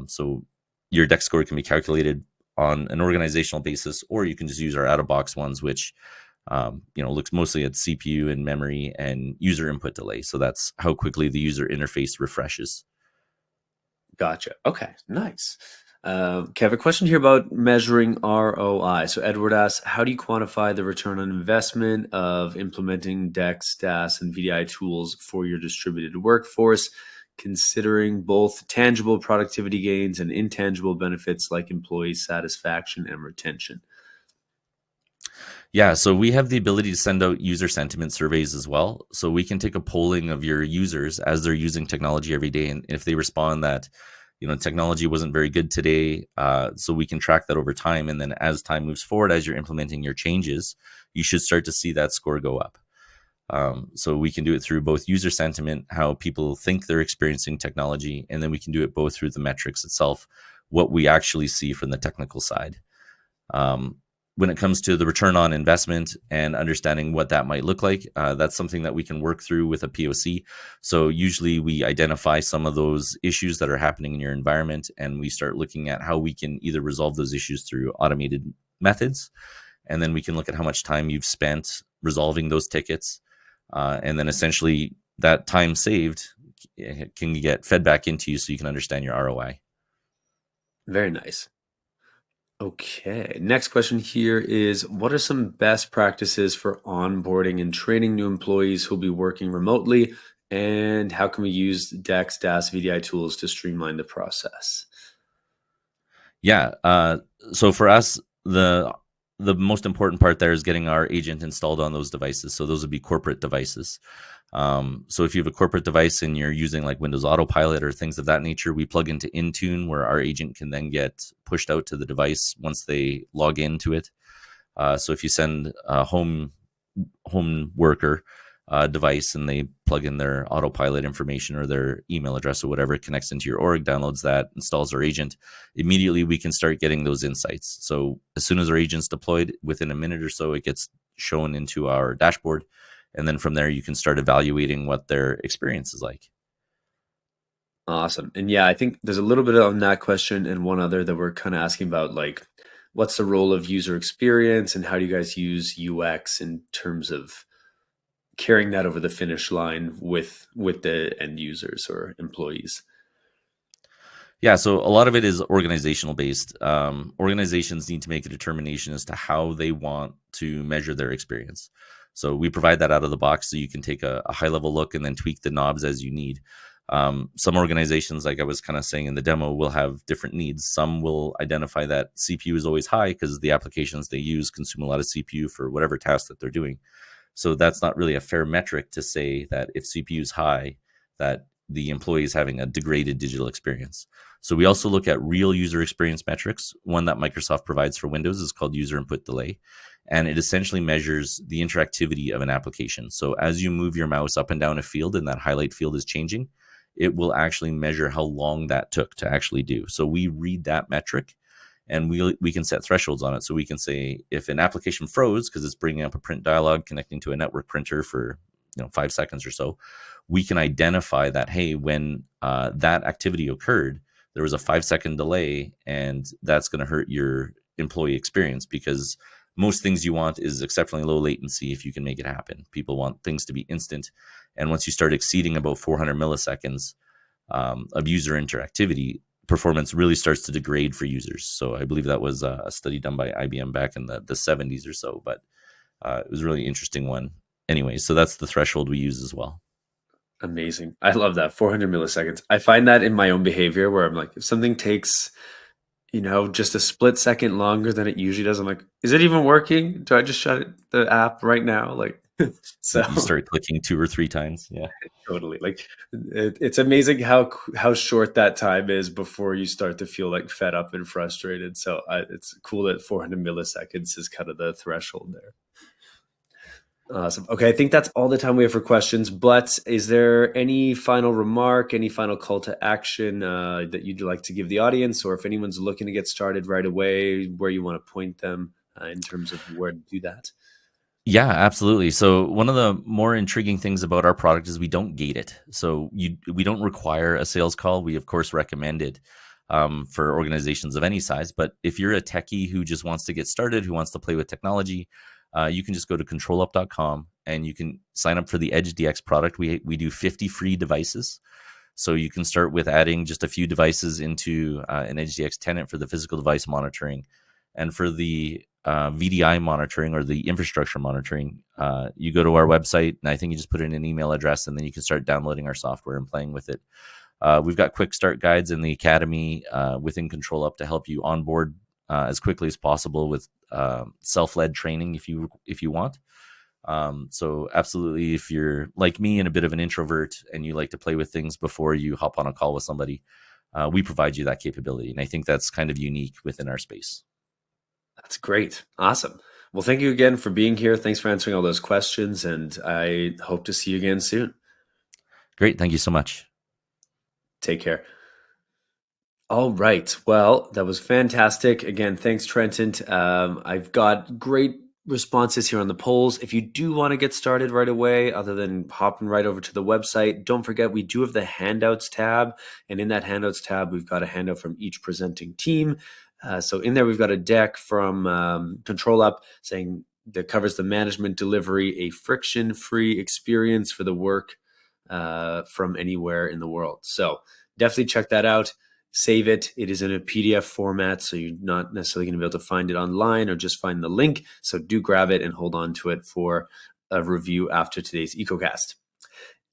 So your DEX score can be calculated on an organizational basis, or you can just use our out-of-box ones, which looks mostly at CPU and memory and user input delay. So that's how quickly the user interface refreshes. Gotcha. Okay, nice. Okay, I have a question here about measuring ROI. So Edward asks, how do you quantify the return on investment of implementing DEX, DaaS, and VDI tools for your distributed workforce, considering both tangible productivity gains and intangible benefits like employee satisfaction and retention? Yeah, so we have the ability to send out user sentiment surveys as well. So we can take a polling of your users as they're using technology every day. And if they respond that, technology wasn't very good today, so we can track that over time. And then as time moves forward, as you're implementing your changes, you should start to see that score go up. So we can do it through both user sentiment, how people think they're experiencing technology, and then we can do it both through the metrics itself, what we actually see from the technical side. When it comes to the return on investment and understanding what that might look like, that's something that we can work through with a POC. So usually we identify some of those issues that are happening in your environment, and we start looking at how we can either resolve those issues through automated methods, and then we can look at how much time you've spent resolving those tickets. And then essentially that time saved can get fed back into you so you can understand your ROI. Very nice. Okay, next question here is, what are some best practices for onboarding and training new employees who'll be working remotely, and how can we use DEX, DaaS, VDI tools to streamline the process? Yeah, so for us, the most important part there is getting our agent installed on those devices. So those would be corporate devices. So if you have a corporate device and you're using like Windows Autopilot or things of that nature, we plug into Intune, where our agent can then get pushed out to the device once they log into it. So if you send a home worker device and they plug in their Autopilot information or their email address or whatever, it connects into your org, downloads that, installs our agent, immediately we can start getting those insights. So as soon as our agent's deployed, within a minute or so, it gets shown into our dashboard. And then from there, you can start evaluating what their experience is like. Awesome. And yeah, I think there's a little bit on that question and one other that we're kind of asking about, like, what's the role of user experience and how do you guys use UX in terms of carrying that over the finish line with the end users or employees? Yeah, so a lot of it is organizational based. Organizations need to make a determination as to how they want to measure their experience. So we provide that out of the box so you can take a high level look and then tweak the knobs as you need. Some organizations, like I was kind of saying in the demo, will have different needs. Some will identify that CPU is always high because the applications they use consume a lot of CPU for whatever task that they're doing. So that's not really a fair metric to say that if CPU is high, that the employee is having a degraded digital experience. So we also look at real user experience metrics. One that Microsoft provides for Windows is called user input delay. And it essentially measures the interactivity of an application. So as you move your mouse up and down a field and that highlight field is changing, it will actually measure how long that took to actually do. So we read that metric and we can set thresholds on it. So we can say if an application froze because it's bringing up a print dialog connecting to a network printer for 5 seconds or so, we can identify that, hey, when that activity occurred, there was a 5-second delay, and that's going to hurt your employee experience because most things you want is exceptionally low latency if you can make it happen. People want things to be instant. And once you start exceeding about 400 milliseconds of user interactivity, performance really starts to degrade for users. So I believe that was a study done by IBM back in the 70s or so, but it was a really interesting one. Anyway, so that's the threshold we use as well. Amazing. I love that. 400 milliseconds. I find that in my own behavior where I'm like, if something takes, just a split second longer than it usually does, I'm like, is it even working? Do I just the app right now? Like, so you start clicking 2 or 3 times. Yeah, totally. Like, it's amazing how short that time is before you start to feel like fed up and frustrated. So it's cool that 400 milliseconds is kind of the threshold there. Awesome. Okay, I think that's all the time we have for questions, but is there any final remark, any final call to action that you'd like to give the audience, or if anyone's looking to get started right away, where you want to point them in terms of where to do that? Yeah, absolutely. So one of the more intriguing things about our product is we don't gate it. So we don't require a sales call. We, of course, recommend it for organizations of any size. But if you're a techie who just wants to get started, who wants to play with technology, you can just go to controlup.com and you can sign up for the Edge DX product. We do 50 free devices. So you can start with adding just a few devices into an Edge DX tenant for the physical device monitoring. And for the VDI monitoring or the infrastructure monitoring, you go to our website and I think you just put in an email address and then you can start downloading our software and playing with it. We've got quick start guides in the academy within ControlUp to help you onboard as quickly as possible with self-led training if you want. So absolutely, if you're like me and a bit of an introvert and you like to play with things before you hop on a call with somebody, we provide you that capability. And I think that's kind of unique within our space. That's great. Awesome. Well, thank you again for being here. Thanks for answering all those questions. And I hope to see you again soon. Great. Thank you so much. Take care. All right. Well, that was fantastic. Again, thanks, Trenton. I've got great responses here on the polls. If you do want to get started right away, other than hopping right over to the website, don't forget we do have the handouts tab. And in that handouts tab, we've got a handout from each presenting team. So in there, we've got a deck from ControlUp saying that covers the management delivery, a friction-free experience for the work from anywhere in the world. So definitely check that out. Save it. It is in a PDF format, so you're not necessarily going to be able to find it online or just find the link. So do grab it and hold on to it for a review after today's EcoCast.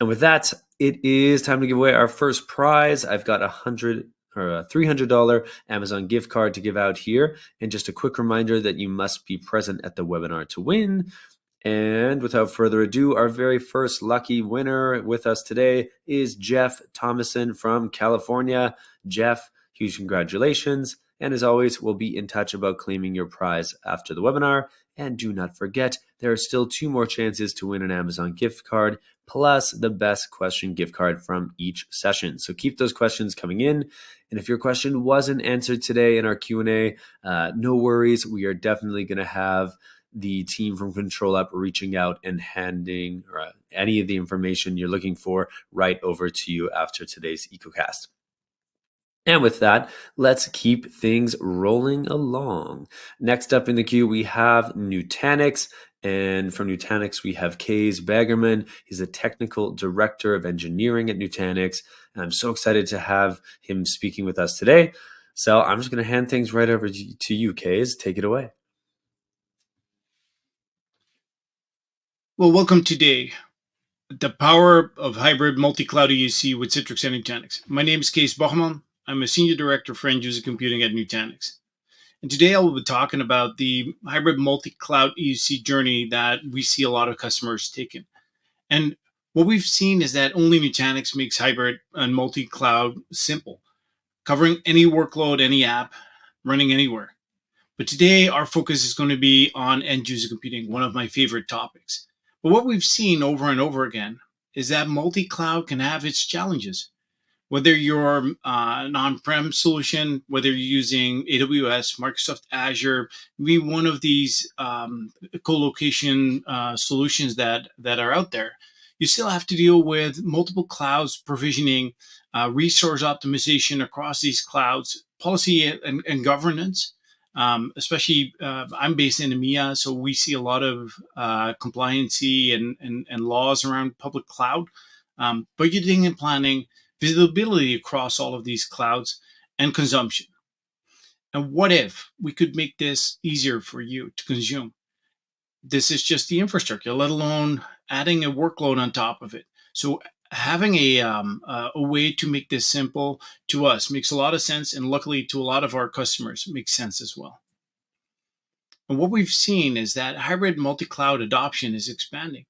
And with that, it is time to give away our first prize. I've got a $300 Amazon gift card to give out here. And just a quick reminder that you must be present at the webinar to win. And without further ado, our very first lucky winner with us today is Jeff Thomason from California. Jeff, huge congratulations. And as always, we'll be in touch about claiming your prize after the webinar. And do not forget, there are still 2 more chances to win an Amazon gift card, plus the best question gift card from each session. So keep those questions coming in. And if your question wasn't answered today in our Q&A, no worries. We are definitely going to have the team from ControlUp reaching out and handing any of the information you're looking for right over to you after today's EcoCast. And with that, let's keep things rolling along. Next up in the queue, we have Nutanix. And from Nutanix, we have Kays Baggerman. He's a technical director of engineering at Nutanix. And I'm so excited to have him speaking with us today. So I'm just going to hand things right over to you, Kays. Take it away. Well, welcome today. The power of hybrid multi-cloud EUC with Citrix and Nutanix. My name is Kays Baggerman. I'm a Senior Director for End User Computing at Nutanix. And today I will be talking about the hybrid multi-cloud EUC journey that we see a lot of customers taking. And what we've seen is that only Nutanix makes hybrid and multi-cloud simple, covering any workload, any app, running anywhere. But today our focus is going to be on end user computing, one of my favorite topics. But what we've seen over and over again is that multi-cloud can have its challenges. Whether you're an on-prem solution, whether you're using AWS, Microsoft Azure, maybe one of these co-location solutions that are out there, you still have to deal with multiple clouds, provisioning, resource optimization across these clouds, policy and governance, Especially I'm based in EMEA, so we see a lot of compliancy and laws around public cloud, budgeting and planning, visibility across all of these clouds, and consumption. And what if we could make this easier for you to consume? This is just the infrastructure, let alone adding a workload on top of it. So having a way to make this simple to us makes a lot of sense, and luckily to a lot of our customers makes sense as well. And what we've seen is that hybrid multi-cloud adoption is expanding.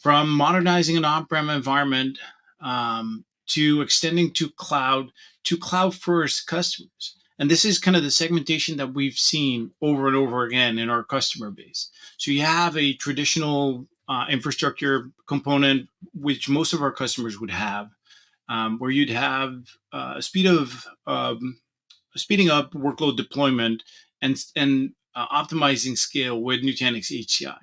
From modernizing an on-prem environment to extending to cloud-first customers. And this is kind of the segmentation that we've seen over and over again in our customer base. So you have a traditional infrastructure component, which most of our customers would have, where you'd have speeding up workload deployment and optimizing scale with Nutanix HCI.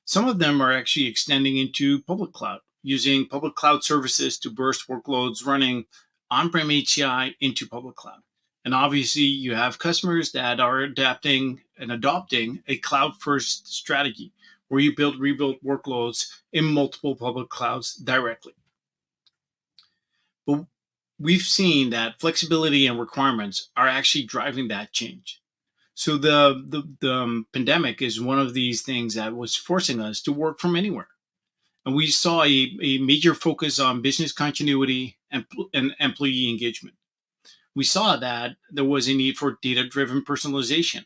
Some of them are actually extending into public cloud, using public cloud services to burst workloads running on-prem HCI into public cloud. And obviously, you have customers that are adapting and adopting a cloud-first strategy, where you rebuild workloads in multiple public clouds directly. But we've seen that flexibility and requirements are actually driving that change. So the pandemic is one of these things that was forcing us to work from anywhere. And we saw a major focus on business continuity and employee engagement. We saw that there was a need for data-driven personalization.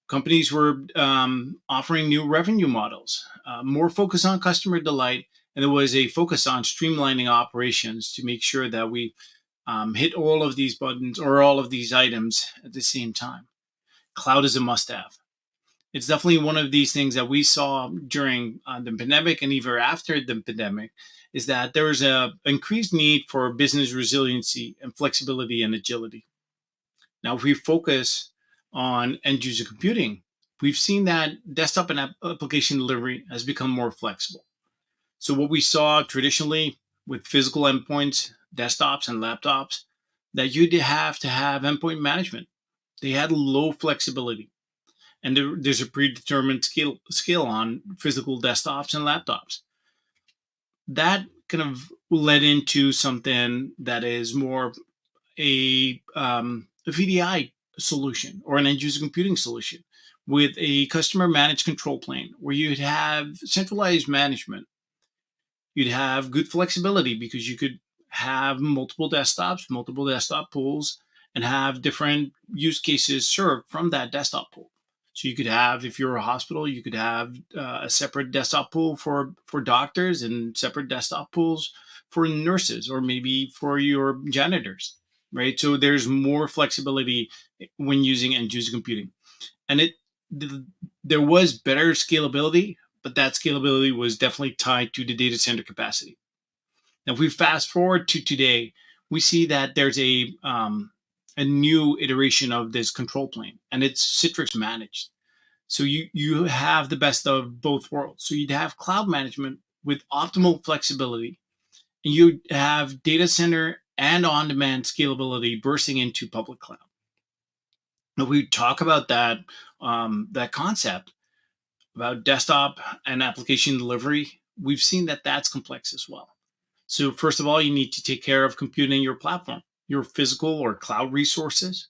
Companies were offering new revenue models, more focus on customer delight, and there was a focus on streamlining operations to make sure that we hit all of these buttons or all of these items at the same time. Cloud is a must-have. It's definitely one of these things that we saw during the pandemic and even after the pandemic, is that there is an increased need for business resiliency and flexibility and agility. Now, if we focus on end-user computing, we've seen that desktop and application delivery has become more flexible. So what we saw traditionally with physical endpoints, desktops and laptops, that you'd have to have endpoint management. They had low flexibility. And there's a predetermined scale on physical desktops and laptops. That kind of led into something that is more a VDI solution or an end-user computing solution with a customer managed control plane, where you'd have centralized management. You'd have good flexibility because you could have multiple desktops, multiple desktop pools, and have different use cases served from that desktop pool. So you could have, if you're a hospital, you could have a separate desktop pool for doctors and separate desktop pools for nurses or maybe for your janitors, right? So there's more flexibility when using end-user computing. And there was better scalability, but that scalability was definitely tied to the data center capacity. Now, if we fast forward to today, we see that there's a new iteration of this control plane, and it's Citrix managed. So you have the best of both worlds. So you'd have cloud management with optimal flexibility, and you'd have data center and on-demand scalability bursting into public cloud. Now, we talk about that concept about desktop and application delivery. We've seen that that's complex as well. So first of all, you need to take care of computing your platform, your physical or cloud resources.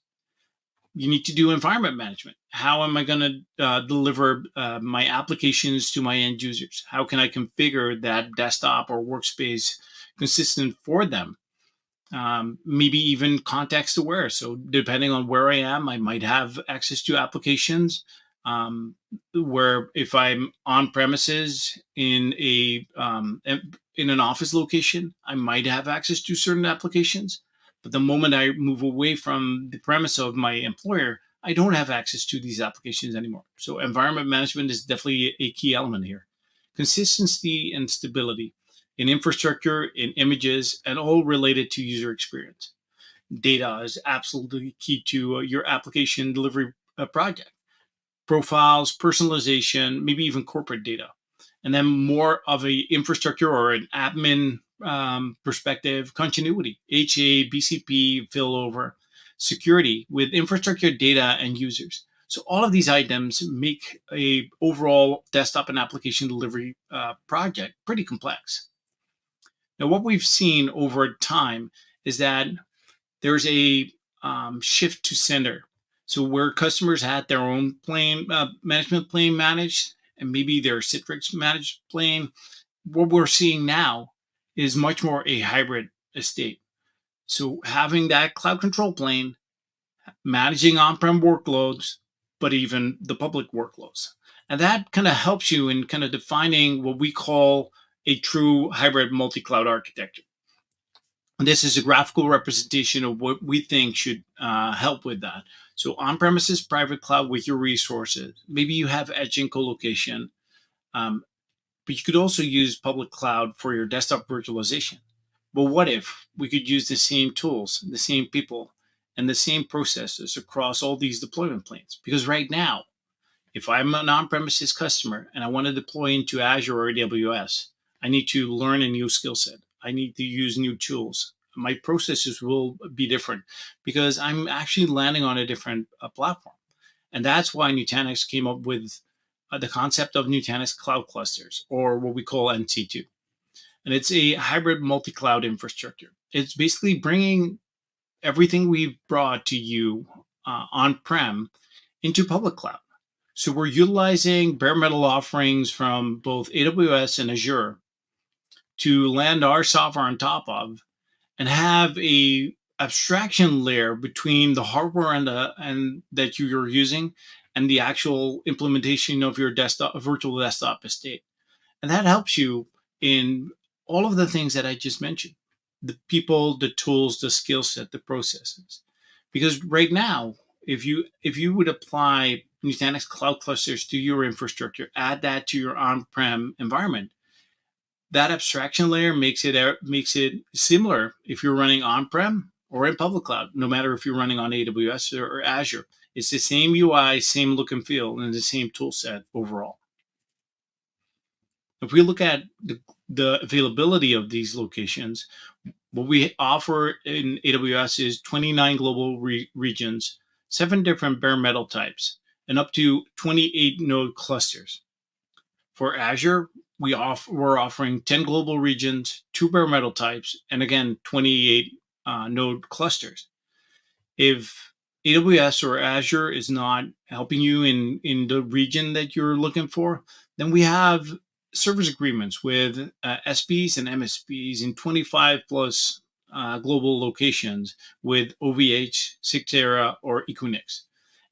You need to do environment management. How am I going to deliver my applications to my end users? How can I configure that desktop or workspace consistent for them? Maybe even context aware. So depending on where I am, I might have access to applications where if I'm on premises in an office location, I might have access to certain applications. But the moment I move away from the premise of my employer, I don't have access to these applications anymore. So environment management is definitely a key element here. Consistency and stability in infrastructure, in images, and all related to user experience. Data is absolutely key to your application delivery project. Profiles, personalization, maybe even corporate data. And then more of a infrastructure or an admin perspective, continuity, HA, BCP, failover. security with infrastructure, data, and users. So all of these items make a overall desktop and application delivery project pretty complex. Now, what we've seen over time is that there's a shift to center. So where customers had their own plane management plane managed, and maybe their Citrix managed plane, what we're seeing now is much more a hybrid estate. So having that cloud control plane, managing on-prem workloads, but even the public workloads. And that kind of helps you in kind of defining what we call a true hybrid multi-cloud architecture. And this is a graphical representation of what we think should help with that. So on-premises private cloud with your resources. Maybe you have edge and co-location, but you could also use public cloud for your desktop virtualization. But what if we could use the same tools, the same people, and the same processes across all these deployment planes? Because right now, if I'm an on-premises customer and I want to deploy into Azure or AWS, I need to learn a new skill set. I need to use new tools. My processes will be different because I'm actually landing on a different platform. And that's why Nutanix came up with the concept of Nutanix Cloud Clusters, or what we call NC2. And it's a hybrid multi-cloud infrastructure. It's basically bringing everything we've brought to you on-prem into public cloud. So we're utilizing bare metal offerings from both AWS and Azure to land our software on top of and have a abstraction layer between the hardware and that you're using and the actual implementation of your desktop, virtual desktop estate. And that helps you in all of the things that I just mentioned: the people, the tools, the skill set, the processes. Because right now, if you would apply Nutanix Cloud Clusters to your infrastructure, add that to your on-prem environment, that abstraction layer makes it similar if you're running on-prem or in public cloud, no matter if you're running on AWS or Azure. It's the same UI, same look and feel, and the same tool set overall. If we look at the availability of these locations, what we offer in AWS is 29 global regions, 7 different bare metal types, and up to 28 node clusters. For Azure, we're offering 10 global regions, 2 bare metal types, and again, 28 node clusters. If AWS or Azure is not helping you in the region that you're looking for, then we have service agreements with SPs and MSPs in 25 plus global locations with OVH, Cyxtera, or Equinix.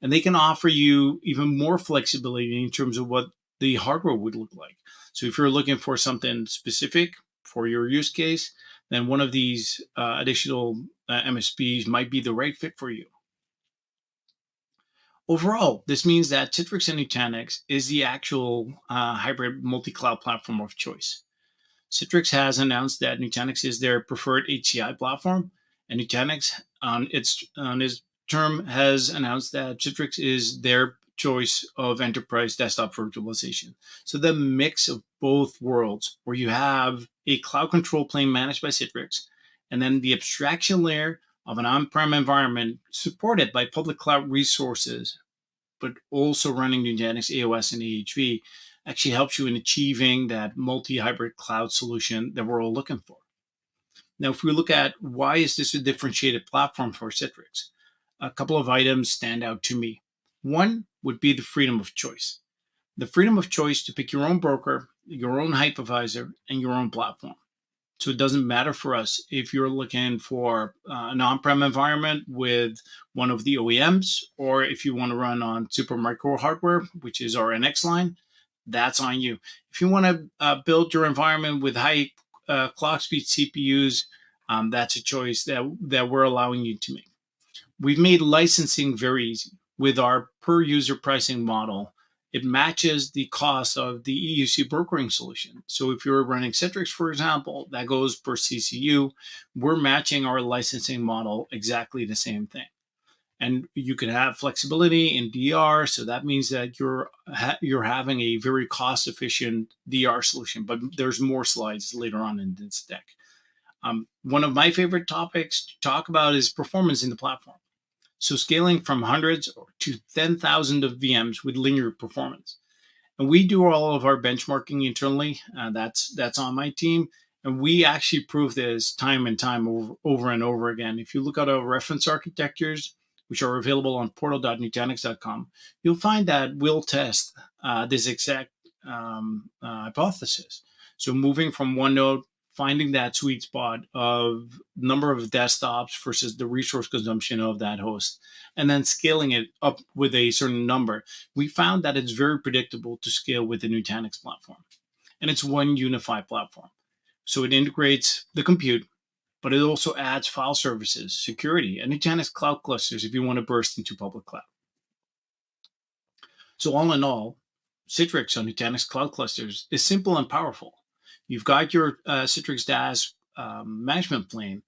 And they can offer you even more flexibility in terms of what the hardware would look like. So if you're looking for something specific for your use case, then one of these additional MSPs might be the right fit for you. Overall, this means that Citrix and Nutanix is the actual hybrid multi-cloud platform of choice. Citrix has announced that Nutanix is their preferred HCI platform, and Nutanix on its term has announced that Citrix is their choice of enterprise desktop virtualization. So the mix of both worlds, where you have a cloud control plane managed by Citrix, and then the abstraction layer of an on-prem environment supported by public cloud resources, but also running Nutanix AOS and AHV, actually helps you in achieving that multi-hybrid cloud solution that we're all looking for. Now, if we look at why is this a differentiated platform for Citrix, a couple of items stand out to me. One would be the freedom of choice. The freedom of choice to pick your own broker, your own hypervisor, and your own platform. So it doesn't matter for us if you're looking for an on-prem environment with one of the OEMs, or if you want to run on Supermicro hardware, which is our NX line, that's on you. If you want to build your environment with high clock speed CPUs, that's a choice that we're allowing you to make. We've made licensing very easy with our per user pricing model. It matches the cost of the EUC brokering solution. So if you're running Citrix, for example, that goes per CCU. We're matching our licensing model exactly the same thing. And you can have flexibility in DR. So that means that you're having a very cost efficient DR solution, but there's more slides later on in this deck. One of my favorite topics to talk about is performance in the platform. So scaling from hundreds to 10,000 of VMs with linear performance. And we do all of our benchmarking internally. That's on my team. And we actually prove this time and time over and over again. If you look at our reference architectures, which are available on portal.nutanix.com, you'll find that we'll test this exact hypothesis. So moving from one node, finding that sweet spot of number of desktops versus the resource consumption of that host, and then scaling it up with a certain number, we found that it's very predictable to scale with the Nutanix platform. And it's one unified platform. So it integrates the compute, but it also adds file services, security, and Nutanix cloud clusters if you want to burst into public cloud. So all in all, Citrix on Nutanix cloud clusters is simple and powerful. You've got your Citrix DaaS management plane,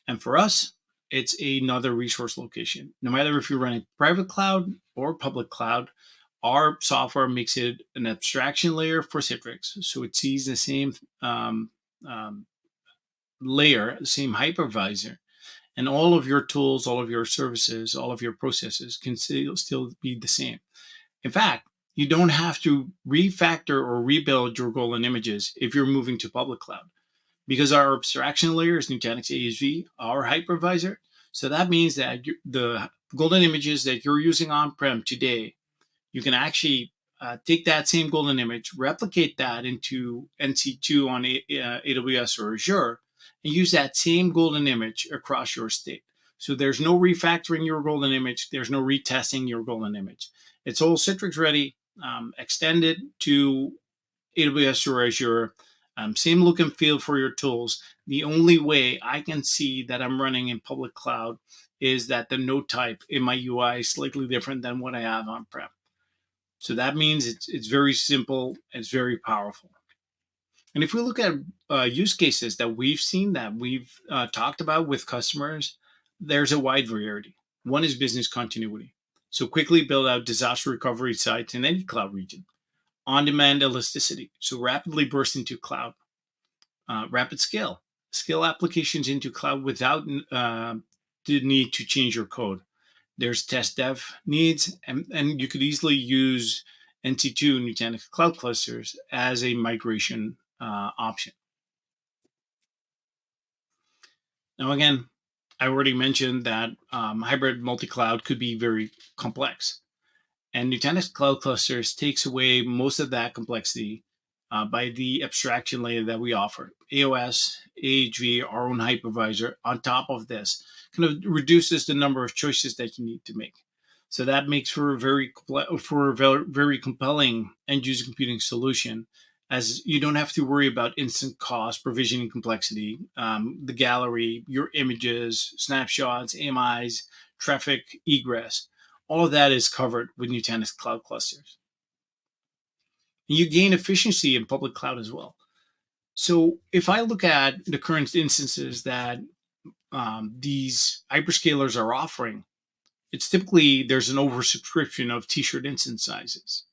and for us, it's another resource location. No matter if you're running private cloud or public cloud, our software makes it an abstraction layer for Citrix. So it sees the same layer, the same hypervisor, and all of your tools, all of your services, all of your processes can still be the same. In fact, you don't have to refactor or rebuild your golden images if you're moving to public cloud, because our abstraction layer is Nutanix ASV, our hypervisor. So that means that the golden images that you're using on-prem today, you can actually take that same golden image, replicate that into NC2 on AWS or Azure, and use that same golden image across your estate. So there's no refactoring your golden image. There's no retesting your golden image. It's all Citrix ready, extended to AWS or Azure. Same look and feel for your tools. The only way I can see that I'm running in public cloud is that the node type in my UI is slightly different than what I have on-prem. So that means it's very simple. It's very powerful. And if we look at use cases that we've seen, that we've talked about with customers, there's a wide variety. One is business continuity. So quickly build out disaster recovery sites in any cloud region. On-demand elasticity. So rapidly burst into cloud. Rapid scale. Scale applications into cloud without the need to change your code. There's test dev needs, and you could easily use NC2 Nutanix cloud clusters as a migration option. Now, again, I already mentioned that hybrid multi-cloud could be very complex. And Nutanix cloud clusters takes away most of that complexity by the abstraction layer that we offer. AOS, AHV, our own hypervisor, on top of this, kind of reduces the number of choices that you need to make. So that makes for a very compelling end-user computing solution, as you don't have to worry about instant cost, provisioning complexity, the gallery, your images, snapshots, AMIs, traffic egress. All of that is covered with Nutanix cloud clusters. And you gain efficiency in public cloud as well. So if I look at the current instances that these hyperscalers are offering, it's typically there's an oversubscription of t-shirt instance sizes.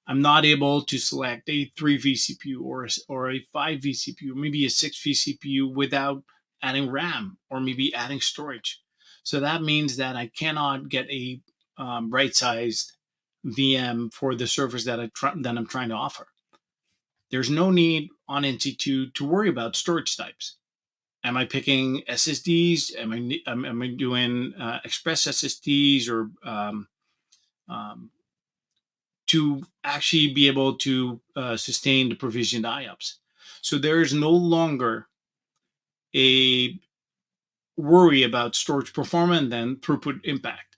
I'm not able to select a 3 vCPU or a 5 vCPU, maybe a 6 vCPU without adding RAM or maybe adding storage. So that means that I cannot get a right-sized VM for the service that I'm trying to offer. There's no need on NC2 to worry about storage types. Am I picking SSDs? Am I doing Express SSDs or to actually be able to sustain the provisioned IOPS? So there is no longer a worry about storage performance and throughput impact.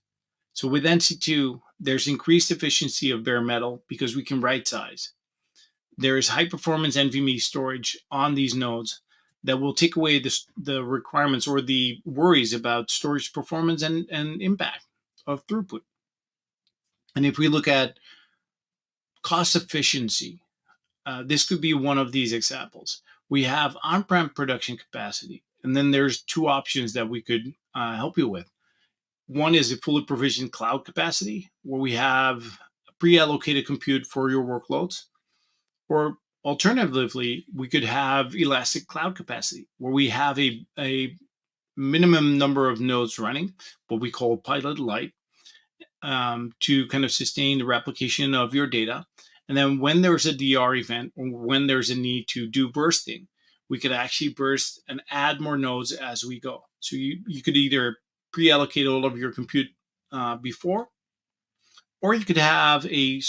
So with NC2, there's increased efficiency of bare metal because we can right size. There is high performance NVMe storage on these nodes that will take away the requirements or the worries about storage performance and impact of throughput. And if we look at cost efficiency, this could be one of these examples. We have on-prem production capacity, and then there's two options that we could help you with. One is a fully provisioned cloud capacity, where we have pre-allocated compute for your workloads. Or alternatively, we could have elastic cloud capacity, where we have a minimum number of nodes running, what we call pilot light, to kind of sustain the replication of your data. And then when there's a DR event or when there's a need to do bursting, we could actually burst and add more nodes as we go. So you could either pre-allocate all of your compute before, or you could have a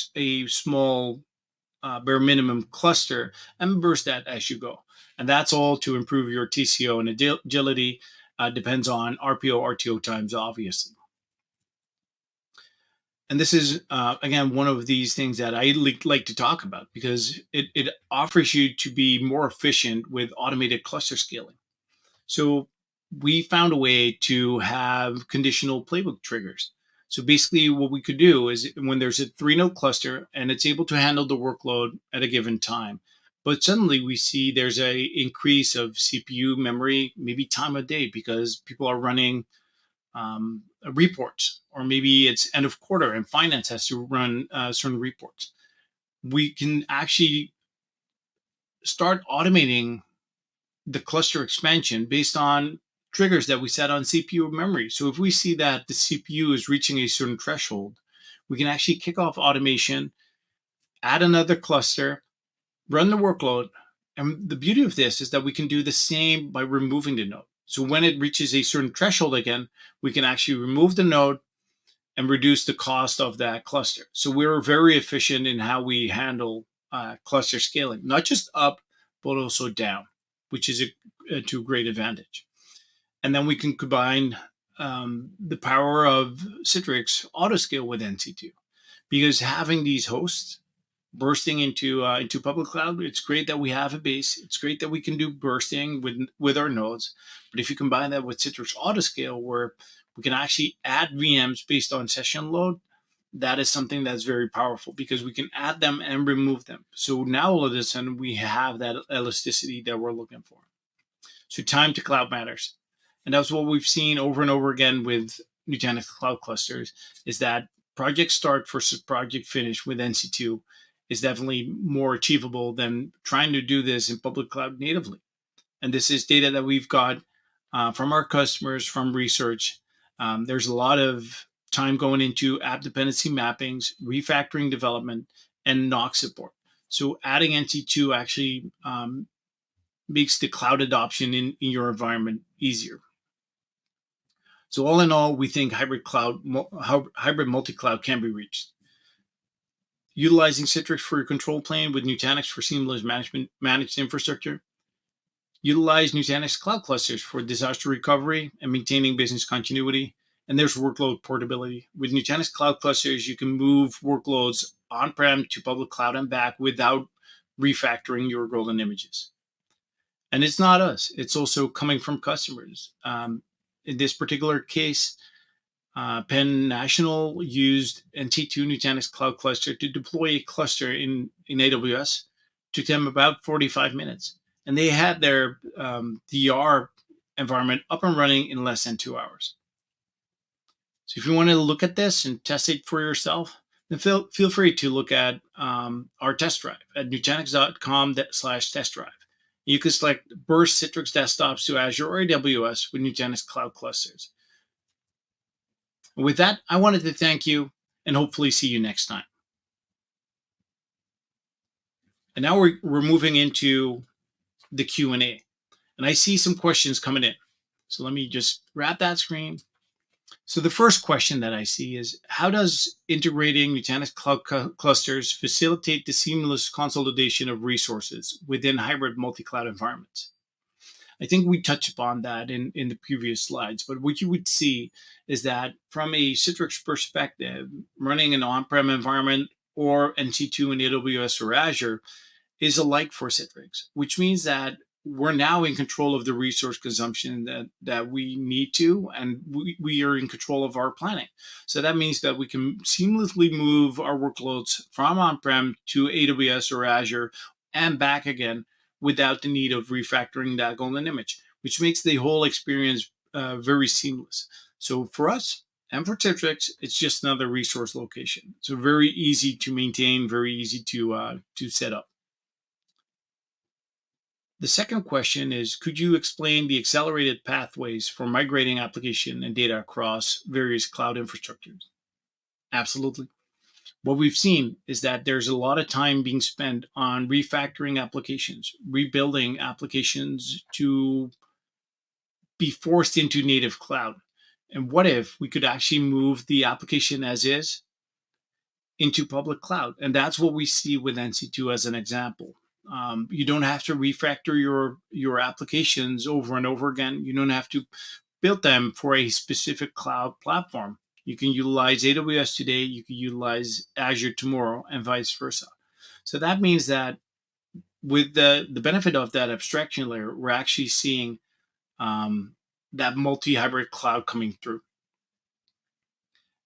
small bare minimum cluster and burst that as you go. And that's all to improve your TCO and agility. Depends on RPO, RTO times, obviously. And this is, again, one of these things that I like to talk about because it offers you to be more efficient with automated cluster scaling. So we found a way to have conditional playbook triggers. So basically what we could do is when there's a 3-node cluster and it's able to handle the workload at a given time, but suddenly we see there's a increase of CPU memory, maybe time of day, because people are running reports, or maybe it's end of quarter and finance has to run certain reports. We can actually start automating the cluster expansion based on triggers that we set on CPU memory. So if we see that the CPU is reaching a certain threshold, we can actually kick off automation, add another cluster, run the workload. And the beauty of this is that we can do the same by removing the node. So when it reaches a certain threshold again, we can actually remove the node and reduce the cost of that cluster. So we're very efficient in how we handle cluster scaling, not just up, but also down, which is to a great advantage. And then we can combine the power of Citrix Autoscale with NC2, because having these hosts bursting into public cloud, it's great that we have a base. It's great that we can do bursting with our nodes. But if you combine that with Citrix Autoscale, where we can actually add VMs based on session load, that is something that's very powerful because we can add them and remove them. So now all of a sudden we have that elasticity that we're looking for. So time to cloud matters. And that's what we've seen over and over again with Nutanix Cloud Clusters, is that project start versus project finish with NC2 is definitely more achievable than trying to do this in public cloud natively. And this is data that we've got from our customers, from research. There's a lot of time going into app dependency mappings, refactoring development, and NOC support. So adding NC2 actually makes the cloud adoption in your environment easier. So all in all, we think hybrid multi-cloud can be reached. Utilizing Citrix for your control plane with Nutanix for seamless managed infrastructure. Utilize Nutanix Cloud Clusters for disaster recovery and maintaining business continuity. And there's workload portability. With Nutanix Cloud Clusters, you can move workloads on-prem to public cloud and back without refactoring your golden images. And it's not us. It's also coming from customers. In this particular case, Penn National used NC2 Nutanix Cloud Cluster to deploy a cluster in AWS. Took them about 45 minutes. And they had their DR environment up and running in less than 2 hours. So if you want to look at this and test it for yourself, then feel free to look at our test drive at nutanix.com/test drive. You can select burst Citrix desktops to Azure or AWS with Nutanix Cloud Clusters. And with that, I wanted to thank you and hopefully see you next time. And now we're moving into the Q&A. And I see some questions coming in. So let me just wrap that screen. So the first question that I see is, how does integrating Nutanix Cloud Clusters facilitate the seamless consolidation of resources within hybrid multi-cloud environments? I think we touched upon that in the previous slides, but what you would see is that from a Citrix perspective, running an on-prem environment or NC2 in AWS or Azure is alike for Citrix, which means that we're now in control of the resource consumption that we need to, and we are in control of our planning. So that means that we can seamlessly move our workloads from on-prem to AWS or Azure and back again without the need of refactoring that golden image, which makes the whole experience very seamless. So for us and for Citrix, it's just another resource location. So very easy to maintain, very easy to set up. The second question is, could you explain the accelerated pathways for migrating application and data across various cloud infrastructures? Absolutely. What we've seen is that there's a lot of time being spent on refactoring applications, rebuilding applications to be forced into native cloud. And what if we could actually move the application as is into public cloud? And that's what we see with NC2 as an example. You don't have to refactor your applications over and over again. You don't have to build them for a specific cloud platform. You can utilize AWS today, you can utilize Azure tomorrow, and vice versa. So that means that with the benefit of that abstraction layer, we're actually seeing that multi-hybrid cloud coming through.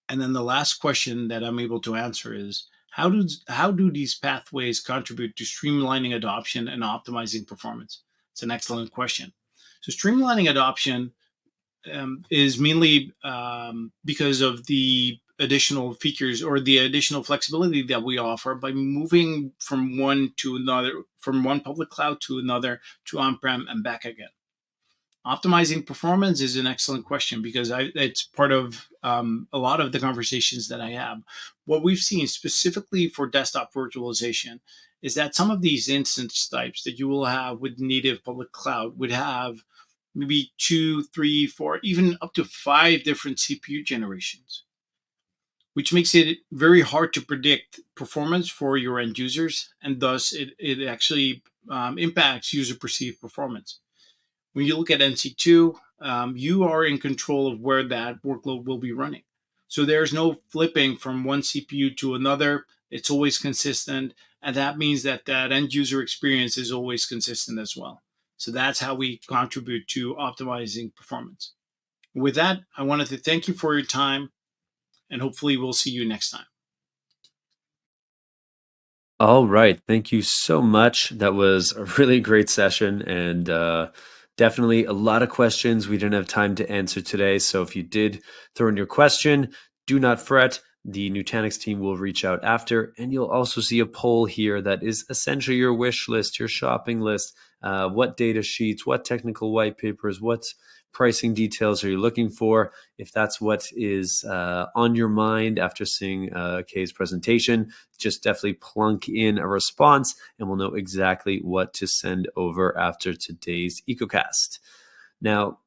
And then the last question that I'm able to answer is, how do these pathways contribute to streamlining adoption and optimizing performance? It's an excellent question. So streamlining adoption is mainly because of the additional features or the additional flexibility that we offer by moving from one to another, from one public cloud to another, to on-prem and back again. Optimizing performance is an excellent question because it's part of a lot of the conversations that I have. What we've seen specifically for desktop virtualization is that some of these instance types that you will have with native public cloud would have maybe 2, 3, 4, even up to 5 different CPU generations, which makes it very hard to predict performance for your end users, and thus it actually impacts user perceived performance. When you look at NC2, you are in control of where that workload will be running. So there's no flipping from one CPU to another. It's always consistent. And that means that that end user experience is always consistent as well. So that's how we contribute to optimizing performance. With that, I wanted to thank you for your time, and hopefully we'll see you next time. All right. Thank you so much. That was a really great session, and definitely a lot of questions we didn't have time to answer today. So if you did throw in your question, do not fret. The Nutanix team will reach out after, and you'll also see a poll here that is essentially your wish list, your shopping list. What data sheets, what technical white papers, what pricing details are you looking for? If that's what is on your mind after seeing Kay's presentation, just definitely plunk in a response and we'll know exactly what to send over after today's EcoCast. Now,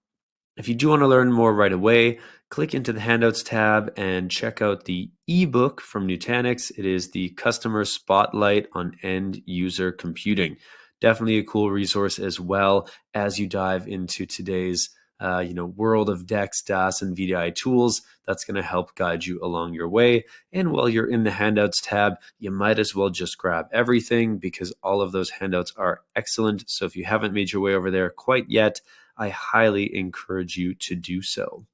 if you do want to learn more right away, click into the Handouts tab and check out the ebook from Nutanix. It is the Customer Spotlight on End User Computing. Definitely a cool resource as well as you dive into today's world of DEX, DaaS, and VDI tools. That's going to help guide you along your way. And while you're in the Handouts tab, you might as well just grab everything because all of those handouts are excellent. So if you haven't made your way over there quite yet, I highly encourage you to do so.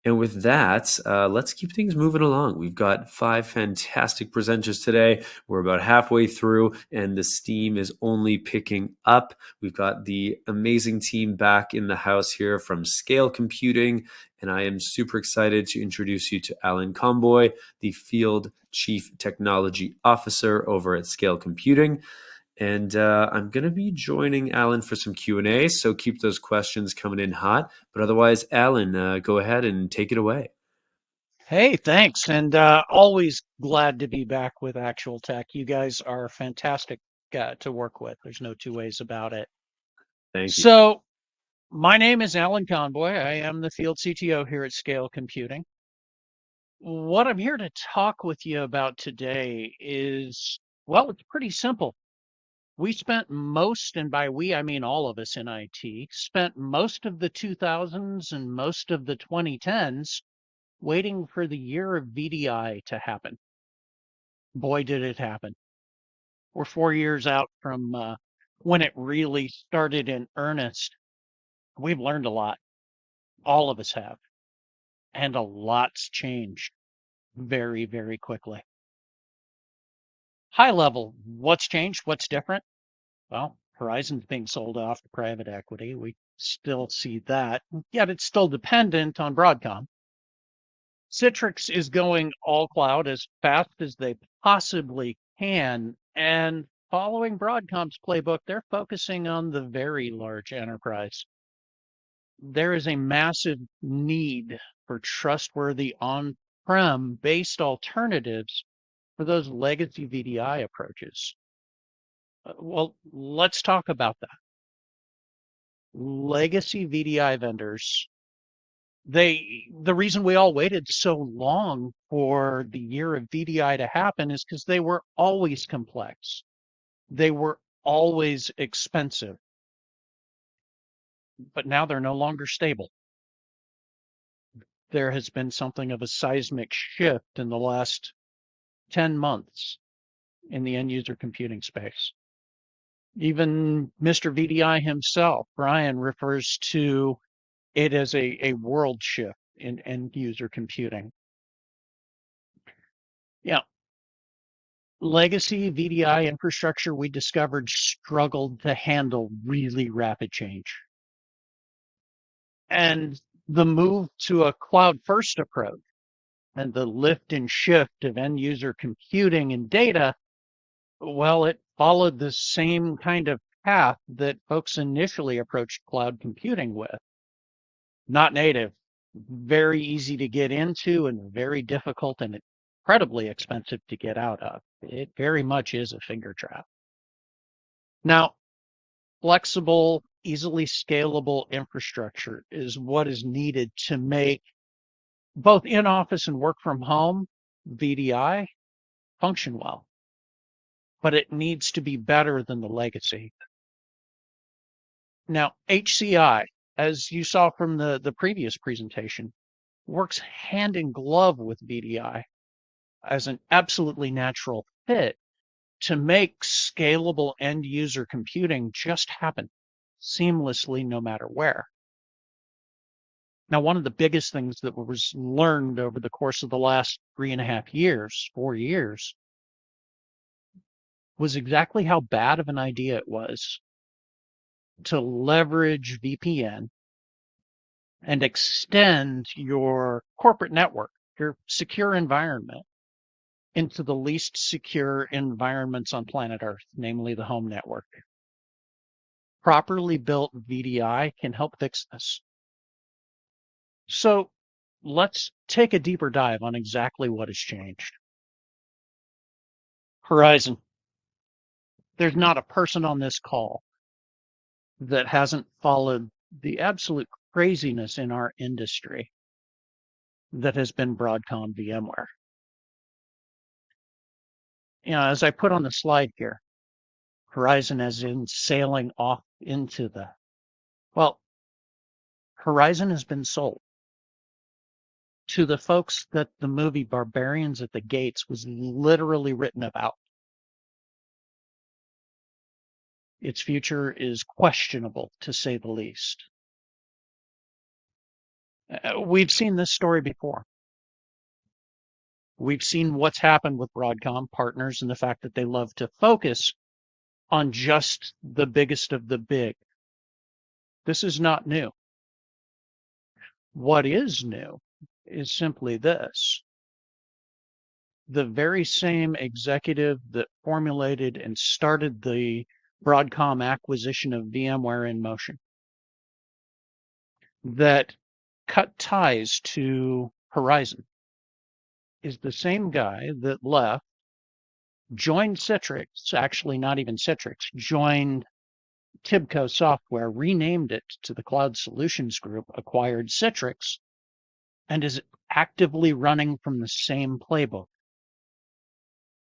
And with that, let's keep things moving along. We've got 5 fantastic presenters today. We're about halfway through, and the steam is only picking up. We've got the amazing team back in the house here from Scale Computing, and I am super excited to introduce you to Alan Comboy, the Field Chief Technology Officer over at Scale Computing. And I'm going to be joining Alan for some Q&A, so keep those questions coming in hot. But otherwise, Alan, go ahead and take it away. Hey, thanks. And always glad to be back with Actual Tech. You guys are fantastic to work with. There's no two ways about it. Thank you. So my name is Alan Conboy. I am the field CTO here at Scale Computing. What I'm here to talk with you about today is, well, it's pretty simple. We spent most, and by we, I mean all of us in IT, spent most of the 2000s and most of the 2010s waiting for the year of VDI to happen. Boy, did it happen. We're 4 years out from when it really started in earnest. We've learned a lot. All of us have. And a lot's changed very, very quickly. High level, what's changed? What's different? Well, Horizon's being sold off to private equity. We still see that, yet it's still dependent on Broadcom. Citrix is going all cloud as fast as they possibly can. And following Broadcom's playbook, they're focusing on the very large enterprise. There is a massive need for trustworthy on-prem based alternatives for those legacy VDI approaches. Well, let's talk about that. Legacy VDI vendors, the reason we all waited so long for the year of VDI to happen is because they were always complex. They were always expensive, but now they're no longer stable. There has been something of a seismic shift in the last 10 months in the end user computing space. Even Mr. VDI himself, Brian, refers to it as a world shift in end user computing. Yeah. Legacy VDI infrastructure, we discovered, struggled to handle really rapid change. And the move to a cloud-first approach and the lift and shift of end user computing and data, well, it followed the same kind of path that folks initially approached cloud computing with. Not native, very easy to get into and very difficult and incredibly expensive to get out of. It very much is a finger trap. Now, flexible, easily scalable infrastructure is what is needed to make both in-office and work from home VDI function well. But it needs to be better than the legacy. Now, HCI, as you saw from the previous presentation, works hand in glove with VDI as an absolutely natural fit to make scalable end user computing just happen seamlessly no matter where. Now, one of the biggest things that was learned over the course of the last 3.5 years, 4 years, was exactly how bad of an idea it was to leverage VPN and extend your corporate network, your secure environment, into the least secure environments on planet Earth, namely the home network. Properly built VDI can help fix this. So let's take a deeper dive on exactly what has changed. Horizon. There's not a person on this call that hasn't followed the absolute craziness in our industry that has been Broadcom VMware. You know, as I put on the slide here, Horizon as in sailing off into the, well, Horizon has been sold to the folks that the movie Barbarians at the Gates was literally written about. Its future is questionable, to say the least. We've seen this story before. We've seen what's happened with Broadcom partners and the fact that they love to focus on just the biggest of the big. This is not new. What is new is simply this. The very same executive that formulated and started the Broadcom acquisition of VMware in motion, that cut ties to Horizon, is the same guy that left, joined Citrix, actually not even Citrix, joined Tibco Software, renamed it to the Cloud Solutions Group, acquired Citrix, and is actively running from the same playbook.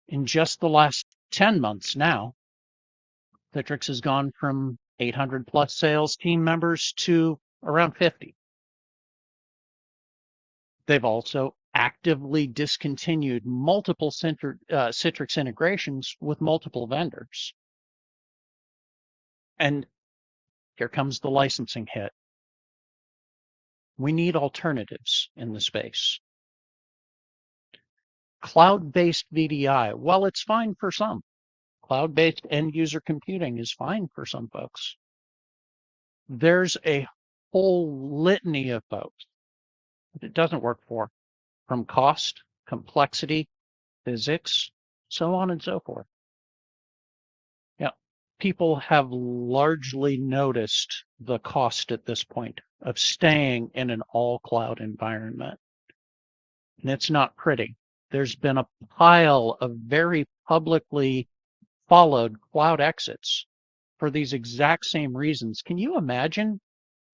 In just the last 10 months now, Citrix has gone from 800 plus sales team members to around 50. They've also actively discontinued multiple Citrix integrations with multiple vendors. And here comes the licensing hit. We need alternatives in the space. Cloud-based VDI, well, it's fine for some. Cloud-based end-user computing is fine for some folks. There's a whole litany of folks that it doesn't work for, from cost, complexity, physics, so on and so forth. people have largely noticed the cost at this point of staying in an all cloud environment. And it's not pretty. There's been a pile of very publicly followed cloud exits for these exact same reasons. Can you imagine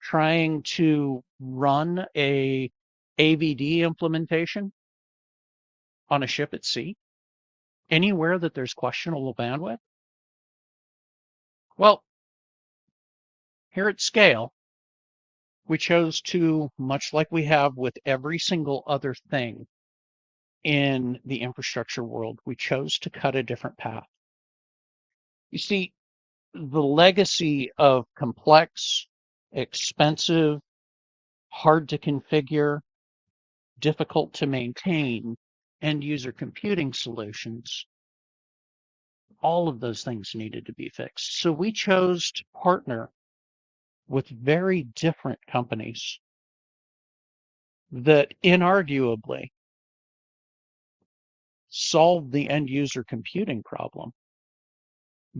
trying to run a AVD implementation on a ship at sea anywhere that there's questionable bandwidth? Well, here at Scale, we chose to, much like we have with every single other thing in the infrastructure world, we chose to cut a different path. You see, the legacy of complex, expensive, hard to configure, difficult to maintain end user computing solutions, all of those things needed to be fixed. So we chose to partner with very different companies that inarguably solve the end user computing problem,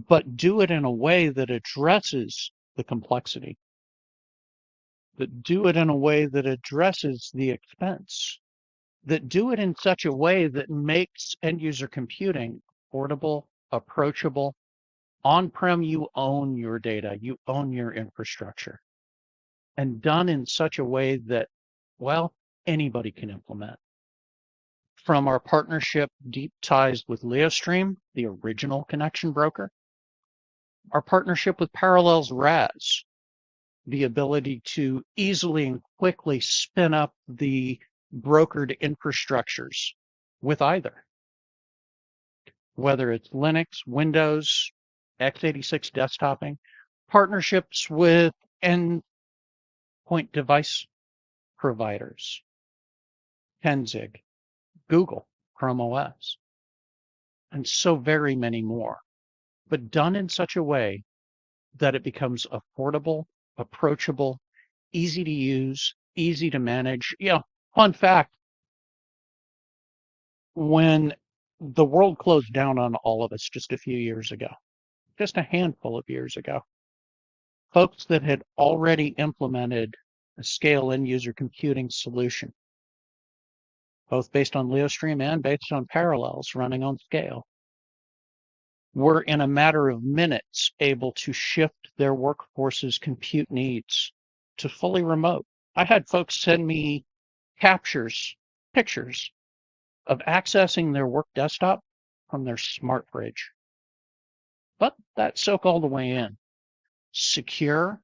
but do it in a way that addresses the complexity, that do it in a way that addresses the expense, that do it in such a way that makes end user computing affordable, approachable. On-prem, you own your data, you own your infrastructure, and done in such a way that, well, anybody can implement. From our partnership deep ties with Leostream, the original connection broker, our partnership with Parallels RAS, the ability to easily and quickly spin up the brokered infrastructures with either, whether it's Linux, Windows, x86 desktoping, partnerships with endpoint device providers, Tenzig, Google, Chrome OS, and so very many more, but done in such a way that it becomes affordable, approachable, easy to use, easy to manage. Fun fact, when the world closed down on all of us just a few years ago, just a handful of years ago, folks that had already implemented a Scale end user computing solution, both based on Leostream and based on Parallels running on Scale, were in a matter of minutes able to shift their workforce's compute needs to fully remote. I had folks send me pictures of accessing their work desktop from their smart fridge. But that soak all the way in. Secure,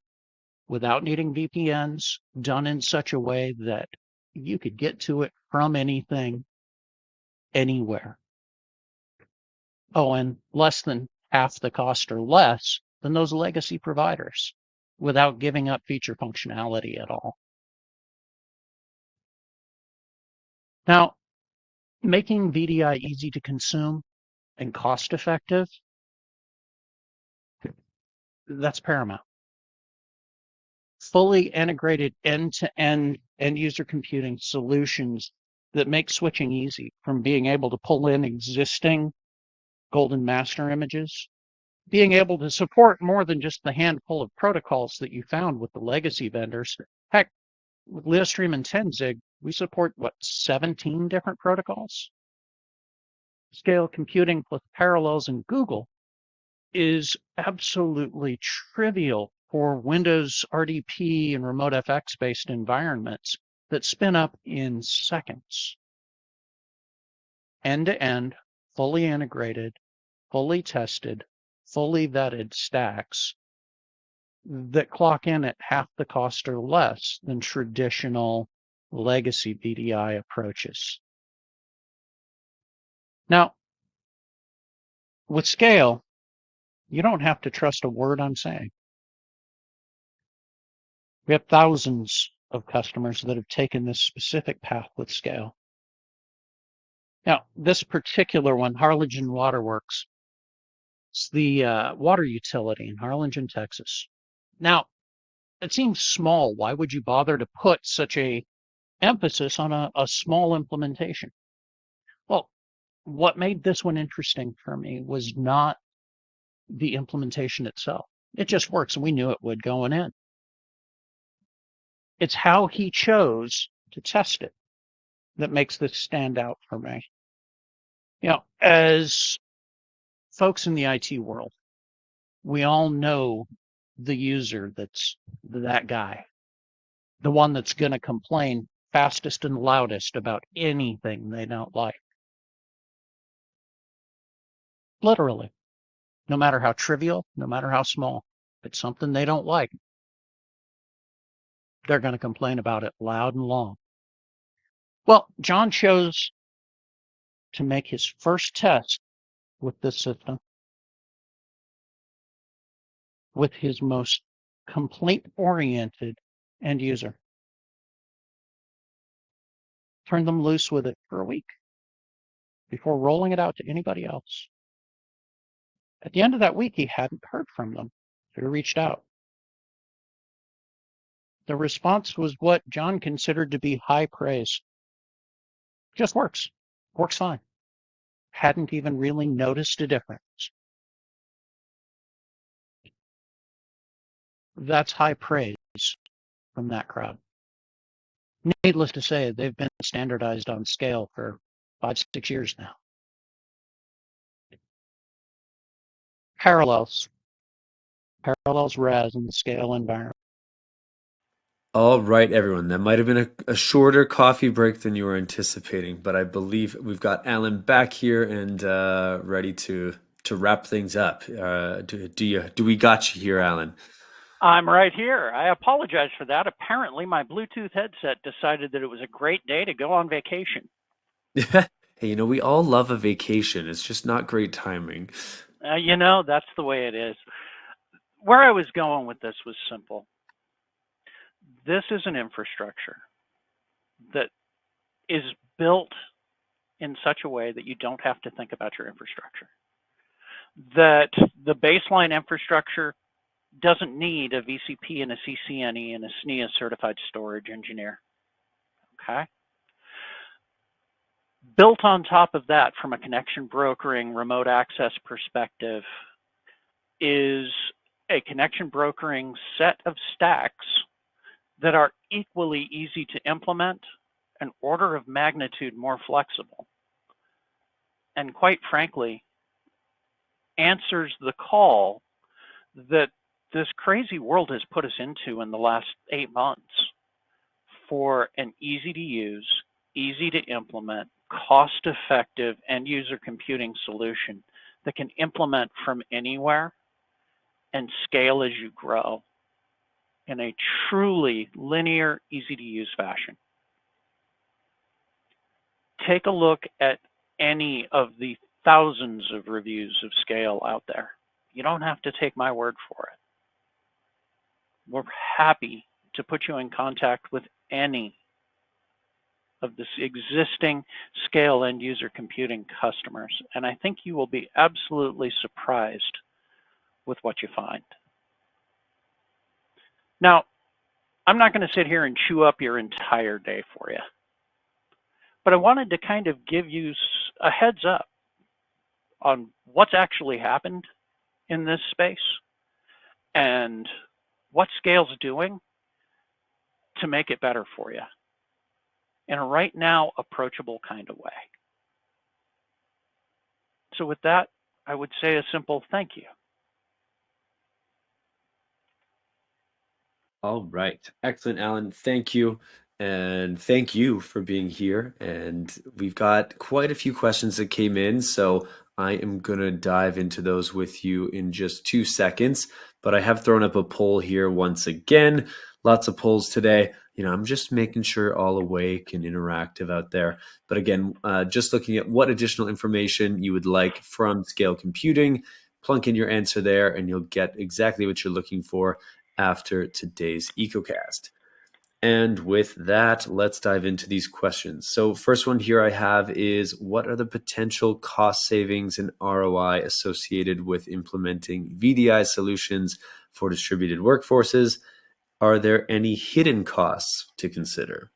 without needing VPNs, done in such a way that you could get to it from anything, anywhere. Oh, and less than half the cost or less than those legacy providers without giving up feature functionality at all. Now, making VDI easy to consume and cost effective, that's paramount. Fully integrated end-to-end end user computing solutions that make switching easy, from being able to pull in existing golden master images, being able to support more than just the handful of protocols that you found with the legacy vendors. Heck, with Leostream and Tenzig, we support, 17 different protocols? Scale computing plus Parallels and Google is absolutely trivial for Windows RDP and remote FX based environments that spin up in seconds. End-to-end, fully integrated, fully tested, fully vetted stacks that clock in at half the cost or less than traditional legacy VDI approaches. Now, with Scale, you don't have to trust a word I'm saying. We have thousands of customers that have taken this specific path with Scale. Now, this particular one, Harlingen Waterworks, it's the water utility in Harlingen, Texas. Now, it seems small. Why would you bother to put such a emphasis on a small implementation? Well, what made this one interesting for me was not the implementation itself. It just works, and we knew it would going in. It's how he chose to test it that makes this stand out for me. As folks in the IT world, we all know the user that's that guy, the one that's going to complain fastest and loudest about anything they don't like. Literally, no matter how trivial, no matter how small, if it's something they don't like, they're going to complain about it loud and long. Well, John chose to make his first test with this system with his most complaint-oriented end user. Turned them loose with it for a week before rolling it out to anybody else. At the end of that week, he hadn't heard from them. He reached out. The response was what John considered to be high praise. Just works. Works fine. Hadn't even really noticed a difference. That's high praise from that crowd. Needless to say, they've been standardized on scale for 5-6 years now. Parallels RAS in the scale environment. All right, everyone. That might have been a shorter coffee break than you were anticipating, but I believe we've got Alan back here and ready to wrap things up. Do we got you here, Alan? I'm right here. I apologize for that. Apparently, my Bluetooth headset decided that it was a great day to go on vacation. Hey, we all love a vacation. It's just not great timing. That's the way it is. Where I was going with this was simple. This is an infrastructure that is built in such a way that you don't have to think about your infrastructure. That the baseline infrastructure doesn't need a VCP and a CCNE and a SNIA certified storage engineer. Okay? Built on top of that from a connection brokering, remote access perspective is a connection brokering set of stacks that are equally easy to implement, an order of magnitude more flexible, and quite frankly, answers the call that this crazy world has put us into in the last 8 months for an easy to use, easy to implement, cost-effective end user computing solution that can implement from anywhere and scale as you grow in a truly linear, easy to use fashion. Take a look at any of the thousands of reviews of Scale out there. You don't have to take my word for it. We're happy to put you in contact with any of the existing Scale end user computing customers, and I think you will be absolutely surprised with what you find. Now, I'm not going to sit here and chew up your entire day for you, but I wanted to kind of give you a heads up on what's actually happened in this space and what Scale's doing to make it better for you in a right now approachable kind of way. So with that, I would say a simple thank you. All right. Excellent, Alan. Thank you. And thank you for being here. And we've got quite a few questions that came in. So I am going to dive into those with you in just 2 seconds. But I have thrown up a poll here once again. Lots of polls today. I'm just making sure all awake and interactive out there. But again, just looking at what additional information you would like from Scale Computing, plunk in your answer there, and you'll get exactly what you're looking for after today's EcoCast. And with that, let's dive into these questions. So first one here I have is, what are the potential cost savings and ROI associated with implementing VDI solutions for distributed workforces? Are there any hidden costs to consider?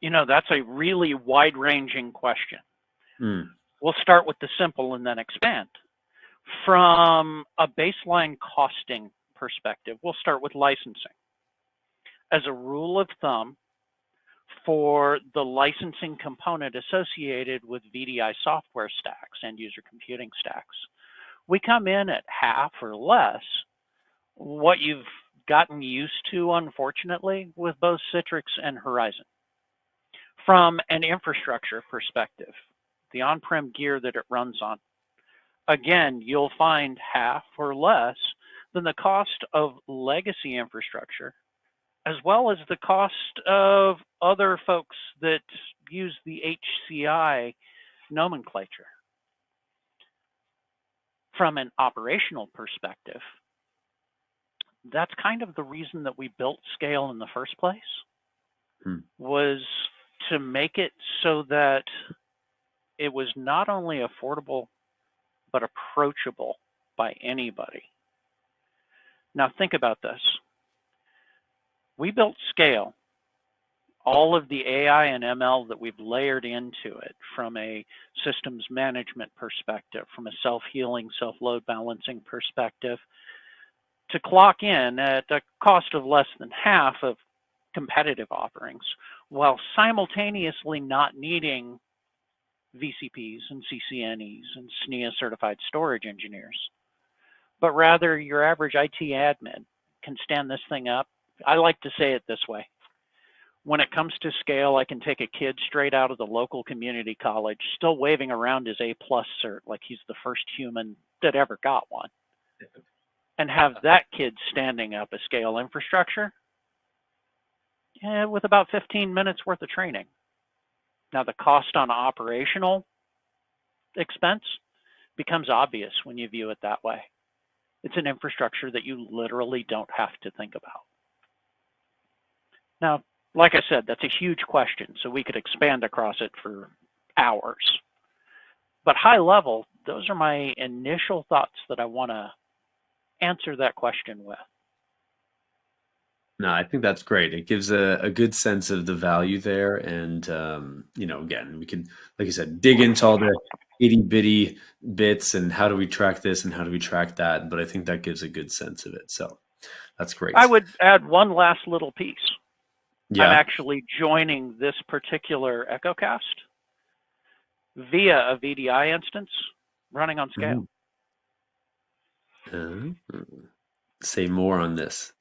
That's a really wide-ranging question. We'll start with the simple and then expand. From a baseline costing perspective, we'll start with licensing. As a rule of thumb, for the licensing component associated with VDI software stacks, end user computing stacks, we come in at half or less what you've gotten used to, unfortunately, with both Citrix and Horizon. From an infrastructure perspective, the on-prem gear that it runs on, again, you'll find half or less than the cost of legacy infrastructure, as well as the cost of other folks that use the HCI nomenclature. From an operational perspective, that's kind of the reason that we built Scale in the first place, was to make it so that it was not only affordable, but approachable by anybody. Now think about this. We built Scale, all of the AI and ML that we've layered into it from a systems management perspective, from a self-healing, self-load balancing perspective, to clock in at a cost of less than half of competitive offerings, while simultaneously not needing VCPs and CCNEs and SNIA certified storage engineers, but rather your average IT admin can stand this thing up. I like to say it this way. When it comes to Scale, I can take a kid straight out of the local community college, still waving around his A+ cert like he's the first human that ever got one, and have that kid standing up a Scale infrastructure with about 15 minutes worth of training. Now, the cost on operational expense becomes obvious when you view it that way. It's an infrastructure that you literally don't have to think about. Now, like I said, that's a huge question, so we could expand across it for hours. But high level, those are my initial thoughts that I want to answer that question with. No, I think that's great. It gives a good sense of the value there. And, again, we can, like you said, dig into all the itty bitty bits and how do we track this and how do we track that. But I think that gives a good sense of it. So that's great. I would add one last little piece. Yeah. I'm actually joining this particular EcoCast via a VDI instance running on Scale. Say more on this.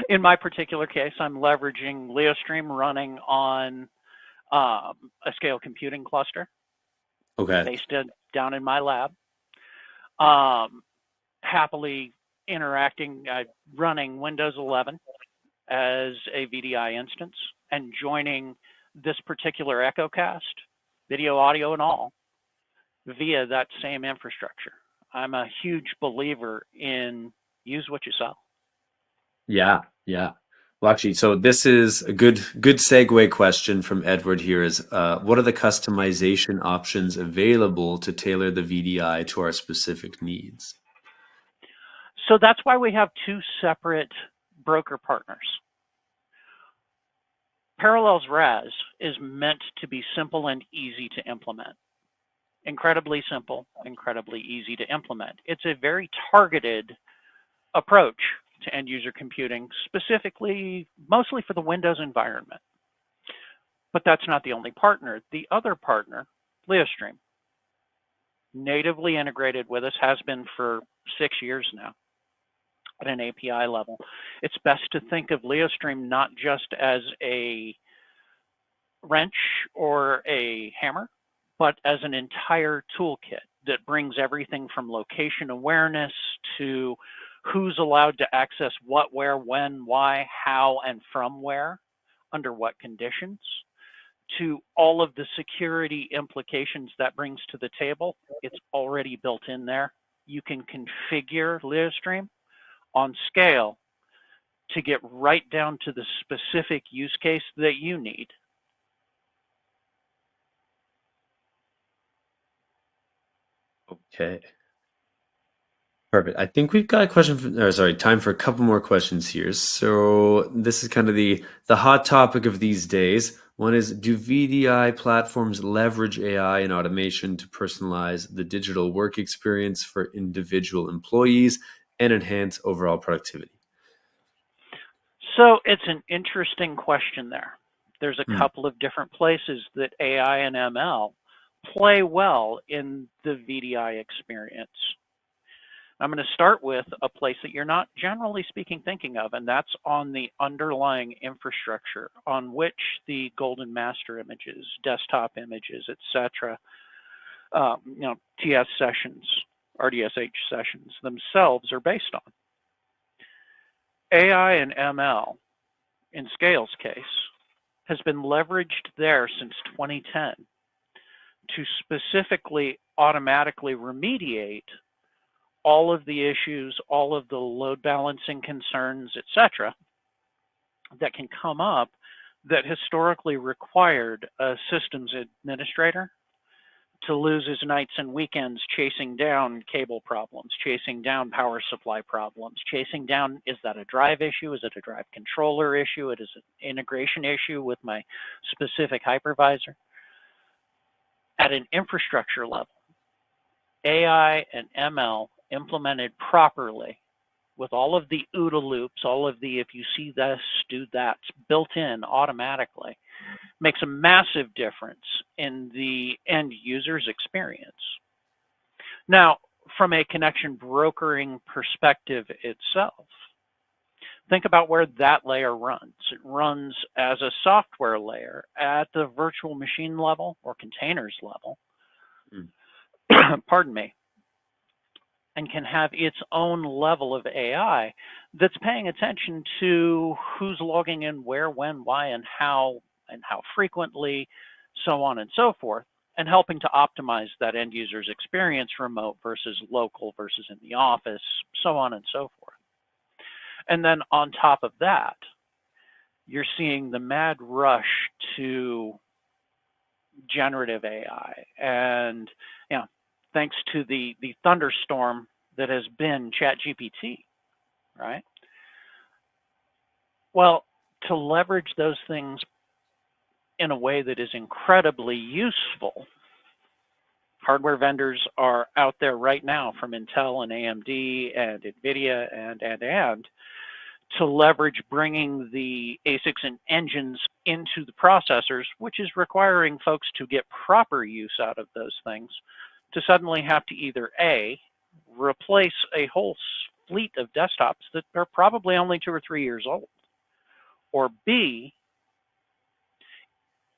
In my particular case, I'm leveraging LeoStream running on a Scale computing cluster. Okay. Based down in my lab. Happily interacting, running Windows 11 as a VDI instance and joining this particular EcoCast, video, audio, and all, via that same infrastructure. I'm a huge believer in use what you sell. Yeah. Well, actually, so this is a good segue question from Edward here is, what are the customization options available to tailor the VDI to our specific needs? So that's why we have two separate broker partners. Parallels RAS is meant to be simple and easy to implement. Incredibly simple, incredibly easy to implement. It's a very targeted approach to end user computing, specifically, mostly for the Windows environment. But that's not the only partner. The other partner, LeoStream, natively integrated with us, has been for 6 years now at an API level. It's best to think of LeoStream not just as a wrench or a hammer, but as an entire toolkit that brings everything from location awareness to who's allowed to access what, where, when, why, how, and from where, under what conditions, to all of the security implications that brings to the table. It's already built in there. You can configure LeoStream on Scale to get right down to the specific use case that you need. Okay. Perfect. I think we've got a time for a couple more questions here. So this is kind of the hot topic of these days, One is, do VDI platforms leverage AI and automation to personalize the digital work experience for individual employees and enhance overall productivity? So it's an interesting question there. There's a Hmm. couple of different places that AI and ML play well in the VDI experience. I'm going to start with a place that you're not generally speaking thinking of, and that's on the underlying infrastructure on which the golden master images, desktop images, etc., TS sessions, RDSH sessions themselves are based on. AI and ML, in Scale's case, has been leveraged there since 2010 to specifically automatically remediate all of the issues, all of the load balancing concerns, etc., that can come up that historically required a systems administrator to lose his nights and weekends chasing down cable problems, chasing down power supply problems, chasing down, is that a drive issue? Is it a drive controller issue? It is an integration issue with my specific hypervisor. At an infrastructure level, AI and ML implemented properly with all of the OODA loops, all of the if you see this, do that, built in automatically, makes a massive difference in the end user's experience. Now, from a connection brokering perspective itself, think about where that layer runs. It runs as a software layer at the virtual machine level or containers level, pardon me, and can have its own level of AI that's paying attention to who's logging in where, when, why, and how frequently, so on and so forth, and helping to optimize that end user's experience, remote versus local versus in the office, so on and so forth. And then on top of that, you're seeing the mad rush to generative AI. And thanks to the thunderstorm that has been ChatGPT, right? Well, to leverage those things in a way that is incredibly useful, hardware vendors are out there right now from Intel and AMD and NVIDIA and to leverage bringing the ASICs and engines into the processors, which is requiring folks to get proper use out of those things, to suddenly have to either A, replace a whole fleet of desktops that are probably only 2 or 3 years old, or B,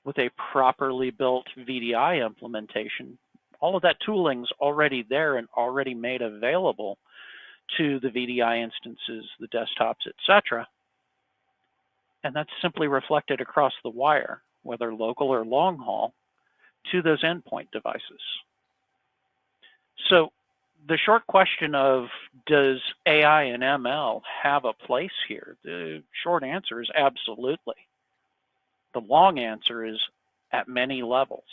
with a properly built VDI implementation, all of that tooling's already there and already made available to the VDI instances, the desktops, etc. And that's simply reflected across the wire, whether local or long haul, to those endpoint devices. So the short question of, does AI and ML have a place here? The short answer is absolutely. The long answer is at many levels.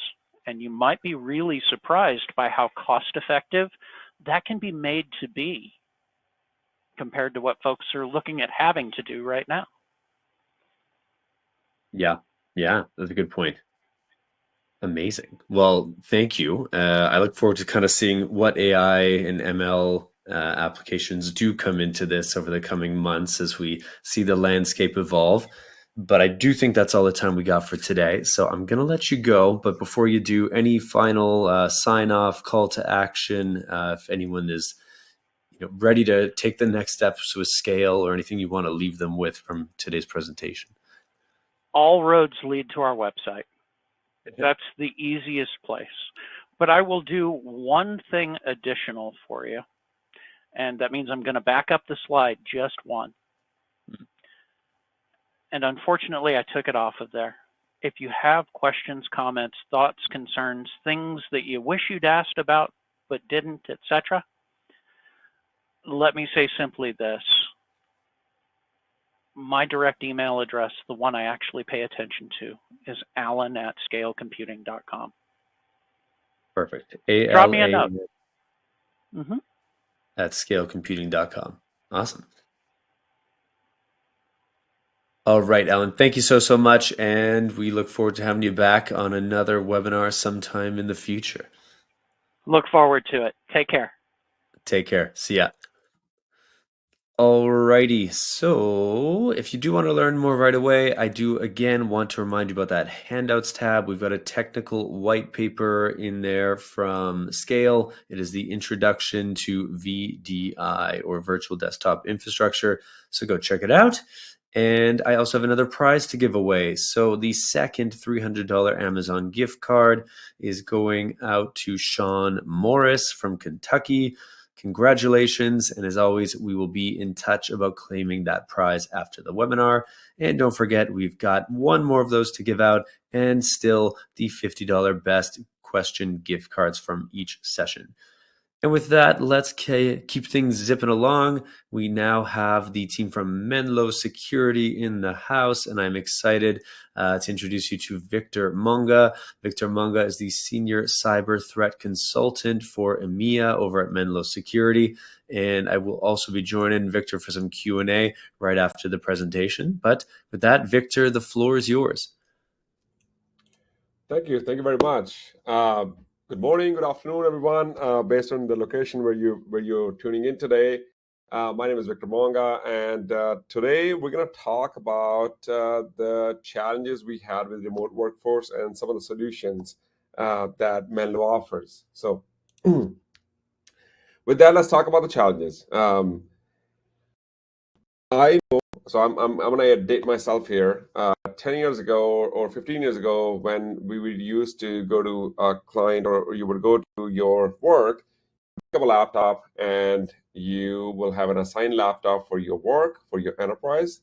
And you might be really surprised by how cost effective that can be made to be compared to what folks are looking at having to do right now. Yeah, that's a good point. Amazing. Well, thank you. I look forward to kind of seeing what AI and ML applications do come into this over the coming months as we see the landscape evolve. But I do think that's all the time we got for today. So I'm going to let you go. But before you do, any final sign off, call to action, if anyone is ready to take the next steps with Scale, or anything you want to leave them with from today's presentation? All roads lead to our website. That's the easiest place. But I will do one thing additional for you. And that means I'm going to back up the slide just one. And unfortunately, I took it off of there. If you have questions, comments, thoughts, concerns, things that you wish you'd asked about but didn't, etc., let me say simply this. My direct email address, the one I actually pay attention to, is alan@scalecomputing.com. Perfect. Drop me a note. At scalecomputing.com. Awesome. All right, Ellen, thank you so much. And we look forward to having you back on another webinar sometime in the future. Look forward to it. Take care. Take care. See ya. Alrighty, so if you do want to learn more right away, I do again want to remind you about that handouts tab. We've got a technical white paper in there from Scale. It is the introduction to VDI, or virtual desktop infrastructure. So go check it out. And I also have another prize to give away. So the second $300 Amazon gift card is going out to Sean Morris from Kentucky. Congratulations. And as always, we will be in touch about claiming that prize after the webinar. And don't forget, we've got one more of those to give out, and still the $50 best question gift cards from each session. And with that, let's keep things zipping along. We now have the team from Menlo Security in the house, and I'm excited to introduce you to Victor Munga. Victor Munga is the Senior Cyber Threat Consultant for EMEA over at Menlo Security, and I will also be joining Victor for some Q&A right after the presentation. But with that, Victor, the floor is yours. Thank you very much. Good morning, good afternoon, everyone. Based on the location where you're tuning in today, my name is Victor Monga, and today we're going to talk about the challenges we had with remote workforce and some of the solutions that Menlo offers. So, with that, let's talk about the challenges. I know, so I'm going to date myself here. 10 years ago or 15 years ago, when we would used to go to a client, or you would go to your work, pick up a laptop, and you will have an assigned laptop for your work, for your enterprise,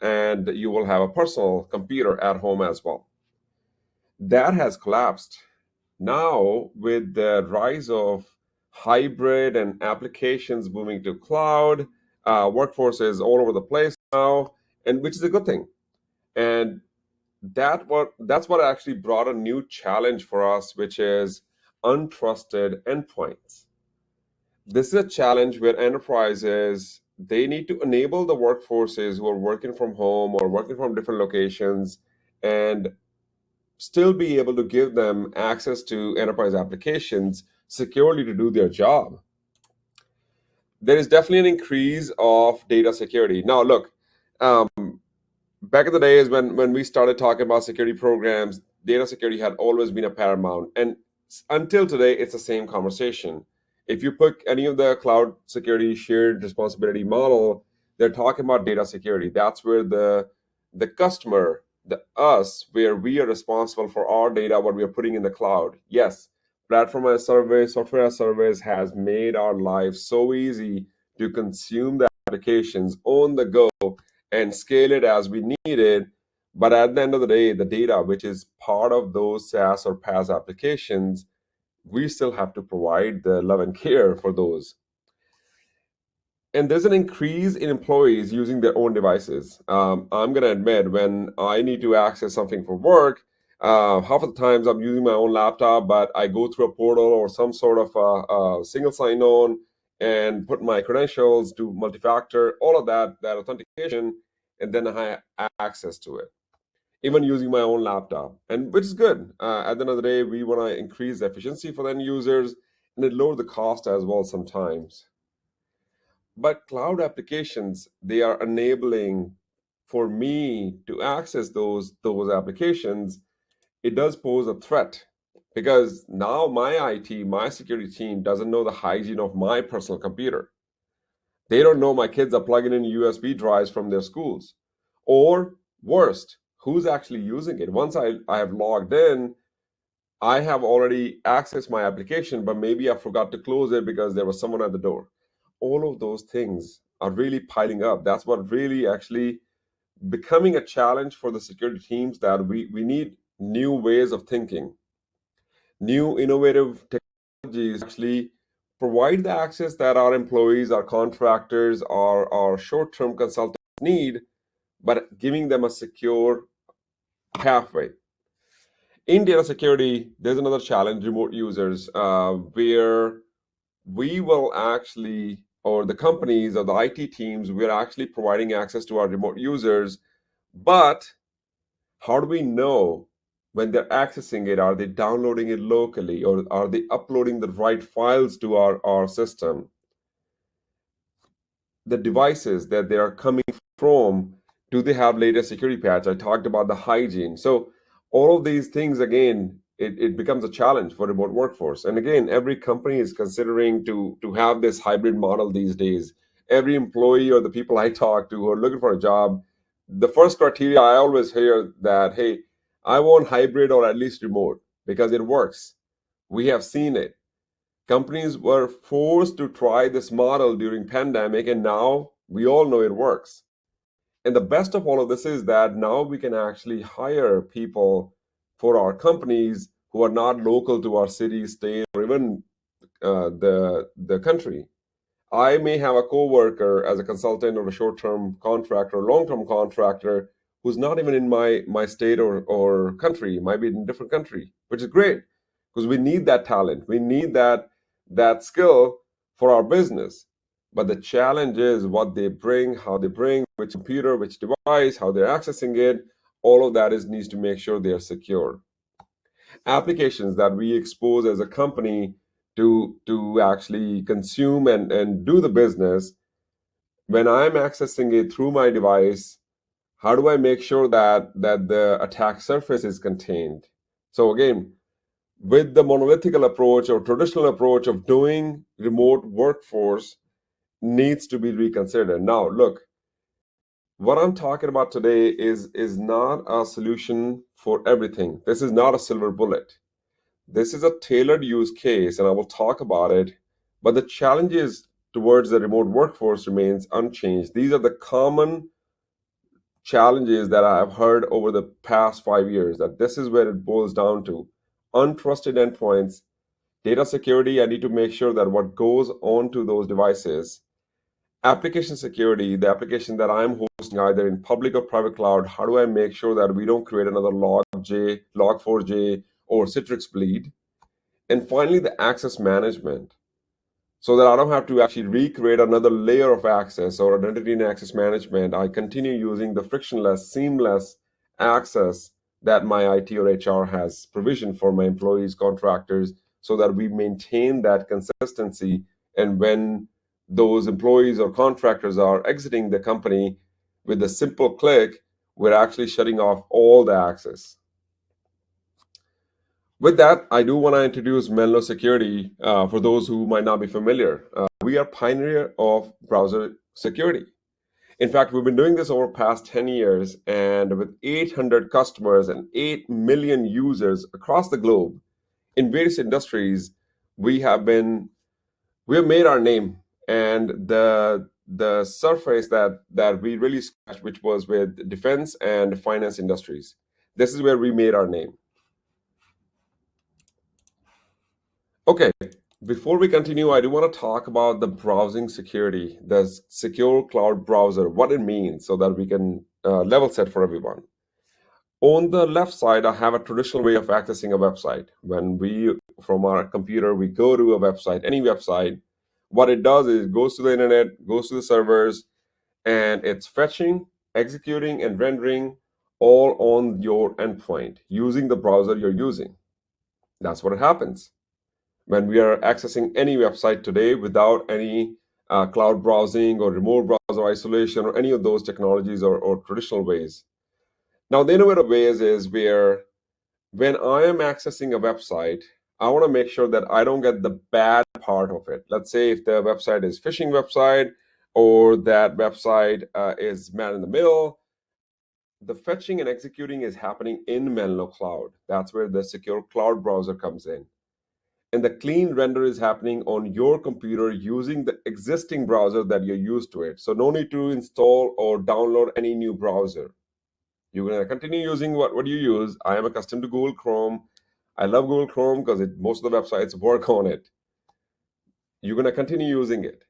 and you will have a personal computer at home as well. That has collapsed. Now, with the rise of hybrid and applications moving to cloud, workforce is all over the place now, and which is a good thing. And that's what actually brought a new challenge for us, which is untrusted endpoints. This is a challenge where enterprises, they need to enable the workforces who are working from home or working from different locations, and still be able to give them access to enterprise applications securely to do their job. There is definitely an increase of data security. Now, look, back in the days when we started talking about security programs, data security had always been a paramount. And until today, it's the same conversation. If you pick any of the cloud security shared responsibility model, they're talking about data security. That's where the customer, us, where we are responsible for our data, what we are putting in the cloud. Yes, platform as a service, software as a service has made our lives so easy to consume the applications on the go and scale it as we need it. But at the end of the day, the data, which is part of those SaaS or PaaS applications, we still have to provide the love and care for those. And there's an increase in employees using their own devices. I'm going to admit, when I need to access something for work, half of the times I'm using my own laptop, but I go through a portal or some sort of a single sign-on and put my credentials, do multi-factor, all of that authentication, and then I have access to it, even using my own laptop, and which is good. At the end of the day, we want to increase the efficiency for the end users, and it lower the cost as well sometimes. But cloud applications, they are enabling for me to access those applications. It does pose a threat, because now my IT, my security team doesn't know the hygiene of my personal computer. They don't know my kids are plugging in USB drives from their schools. Or worst, who's actually using it? Once I have logged in, I have already accessed my application, but maybe I forgot to close it because there was someone at the door. All of those things are really piling up. That's what really actually becoming a challenge for the security teams, that we need new ways of thinking, new innovative technologies actually provide the access that our employees, our contractors, our short-term consultants need, but giving them a secure pathway. In data security, there's another challenge, remote users, where we will actually, or the companies or the IT teams, we're actually providing access to our remote users, But how do we know when they're accessing it? Are they downloading it locally, or are they uploading the right files to our system? The devices that they are coming from, do they have latest security patch? I talked about the hygiene. So all of these things, again, it becomes a challenge for remote workforce. And again, every company is considering to have this hybrid model these days. Every employee or the people I talk to who are looking for a job, the first criteria I always hear that, hey, I want hybrid or at least remote because it works. We have seen it. Companies were forced to try this model during pandemic, and now we all know it works. And the best of all of this is that now we can actually hire people for our companies who are not local to our city, state, or even the country. I may have a coworker as a consultant or a short-term contractor or long-term contractor who's not even in my state or country, might be in a different country, which is great because we need that talent. We need that skill for our business. But the challenge is what they bring, how they bring, which computer, which device, how they're accessing it. All of that needs to make sure they are secure. Applications that we expose as a company to actually consume and do the business, when I'm accessing it through my device, how do I make sure that the attack surface is contained? So again, with the monolithical approach or traditional approach of doing remote workforce needs to be reconsidered. Now, look, what I'm talking about today is not a solution for everything. This is not a silver bullet. This is a tailored use case, and I will talk about it. But the challenges towards the remote workforce remains unchanged. These are the common challenges that I have heard over the past 5 years, that this is where it boils down to. Untrusted endpoints, data security. I need to make sure that what goes onto those devices. Application security, the application that I'm hosting either in public or private cloud, how do I make sure that we don't create another Log4j, or Citrix bleed? And finally, the access management, so that I don't have to actually recreate another layer of access or identity and access management. I continue using the frictionless, seamless access that my IT or HR has provisioned for my employees, contractors, so that we maintain that consistency. And when those employees or contractors are exiting the company, with a simple click, we're actually shutting off all the access. With that, I do want to introduce Menlo Security for those who might not be familiar. We are pioneer of browser security. In fact, we've been doing this over the past 10 years, and with 800 customers and 8 million users across the globe in various industries, we have made our name. And the surface that we really scratched, which was with defense and finance industries. This is where we made our name. Okay, before we continue, I do want to talk about the browsing security, the secure cloud browser, what it means, so that we can level set for everyone. On the left side, I have a traditional way of accessing a website. When from our computer, we go to a website, any website, what it does is it goes to the internet, goes to the servers, and it's fetching, executing, and rendering all on your endpoint using the browser you're using. That's what happens when we are accessing any website today without any cloud browsing or remote browser isolation or any of those technologies or traditional ways. Now, the innovative ways is where when I am accessing a website, I want to make sure that I don't get the bad part of it. Let's say if the website is phishing website, or that website is man in the middle, the fetching and executing is happening in Menlo Cloud. That's where the secure cloud browser comes in. And the clean render is happening on your computer using the existing browser that you're used to it. So no need to install or download any new browser. You're going to continue using what you use. I am accustomed to Google Chrome. I love Google Chrome because most of the websites work on it. You're going to continue using it.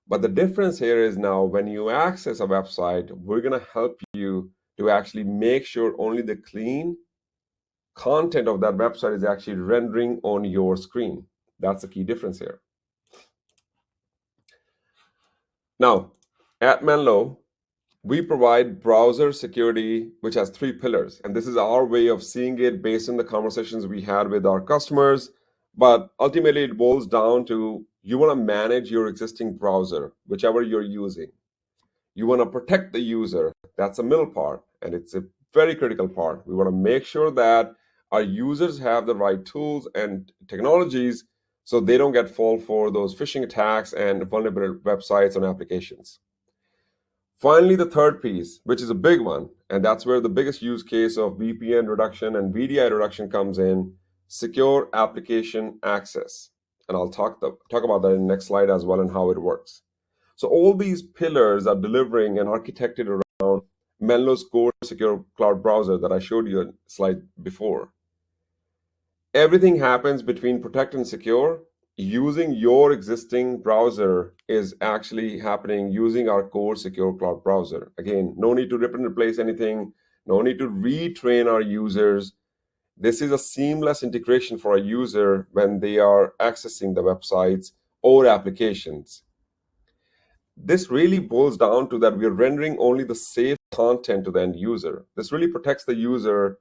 But the difference here is now when you access a website, we're going to help you to actually make sure only the clean content of that website is actually rendering on your screen. That's the key difference here. Now, at Menlo, We provide browser security, which has 3 pillars. And this is our way of seeing it based on the conversations we had with our customers. But ultimately, it boils down to you want to manage your existing browser, whichever you're using. You want to protect the user. That's a middle part, and it's a very critical part. We want to make sure that our users have the right tools and technologies so they don't get fall for those phishing attacks and vulnerable websites and applications. Finally, the third piece, which is a big one, and that's where the biggest use case of VPN reduction and VDI reduction comes in, secure application access. And I'll talk about that in the next slide as well and how it works. So all these pillars are delivering and architected around Menlo's core secure cloud browser that I showed you a slide before. Everything happens between protect and secure. Using your existing browser is actually happening using our core secure cloud browser. Again, no need to rip and replace anything, no need to retrain our users. This is a seamless integration for a user when they are accessing the websites or applications. This really boils down to that we're rendering only the safe content to the end user. This really protects the user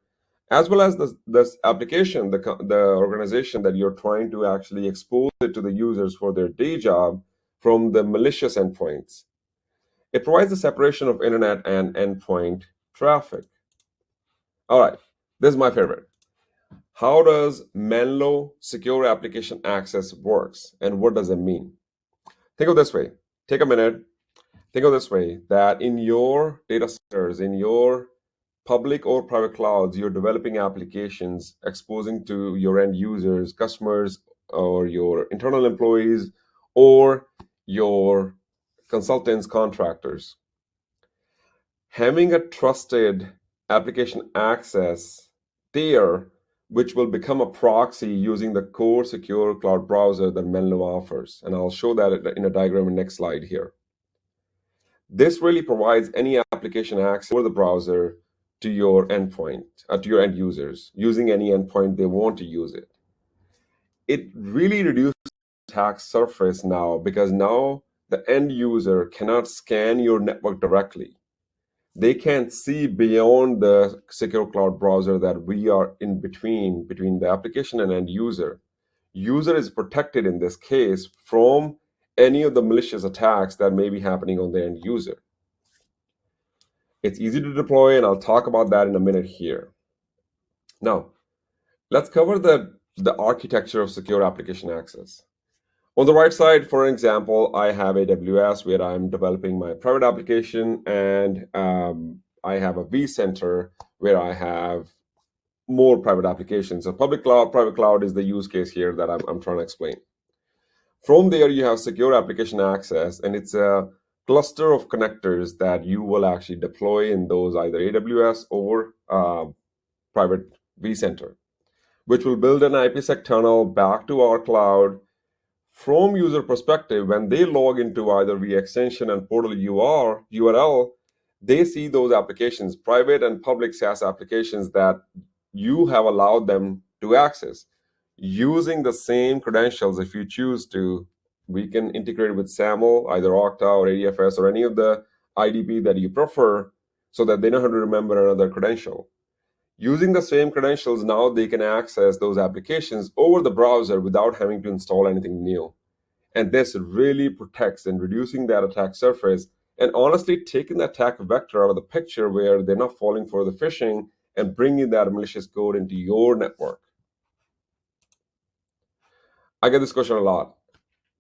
as well as this application, the organization that you're trying to actually expose it to the users for their day job from the malicious endpoints. It provides the separation of internet and endpoint traffic. All right, this is my favorite. How does Menlo Secure Application Access works, and what does it mean? Think of this way. Take a minute. Think of this way, that in your data centers, in your public or private clouds, you're developing applications exposing to your end users, customers, or your internal employees, or your consultants, contractors. Having a trusted application access there, which will become a proxy using the core secure cloud browser that Menlo offers. And I'll show that in a diagram in the next slide here. This really provides any application access for the browser to your endpoint, to your end users, using any endpoint they want to use it. It really reduces the attack surface now, because now the end user cannot scan your network directly. They can't see beyond the secure cloud browser that we are in between the application and end user. User is protected in this case from any of the malicious attacks that may be happening on the end user. It's easy to deploy, and I'll talk about that in a minute here. Now, let's cover the architecture of secure application access. On the right side, for example, I have AWS where I'm developing my private application, and I have a vCenter where I have more private applications. So public cloud, private cloud is the use case here that I'm trying to explain. From there, you have secure application access, and it's a cluster of connectors that you will actually deploy in those either AWS or private vCenter, which will build an IPsec tunnel back to our cloud. From user perspective, when they log into either via extension and portal URL, they see those applications, private and public SaaS applications that you have allowed them to access. Using the same credentials, if you choose to, we can integrate with SAML, either Okta or ADFS or any of the IDP that you prefer, so that they know how to remember another credential. Using the same credentials, now they can access those applications over the browser without having to install anything new. And this really protects and reducing that attack surface, and honestly taking the attack vector out of the picture where they're not falling for the phishing and bringing that malicious code into your network. I get this question a lot.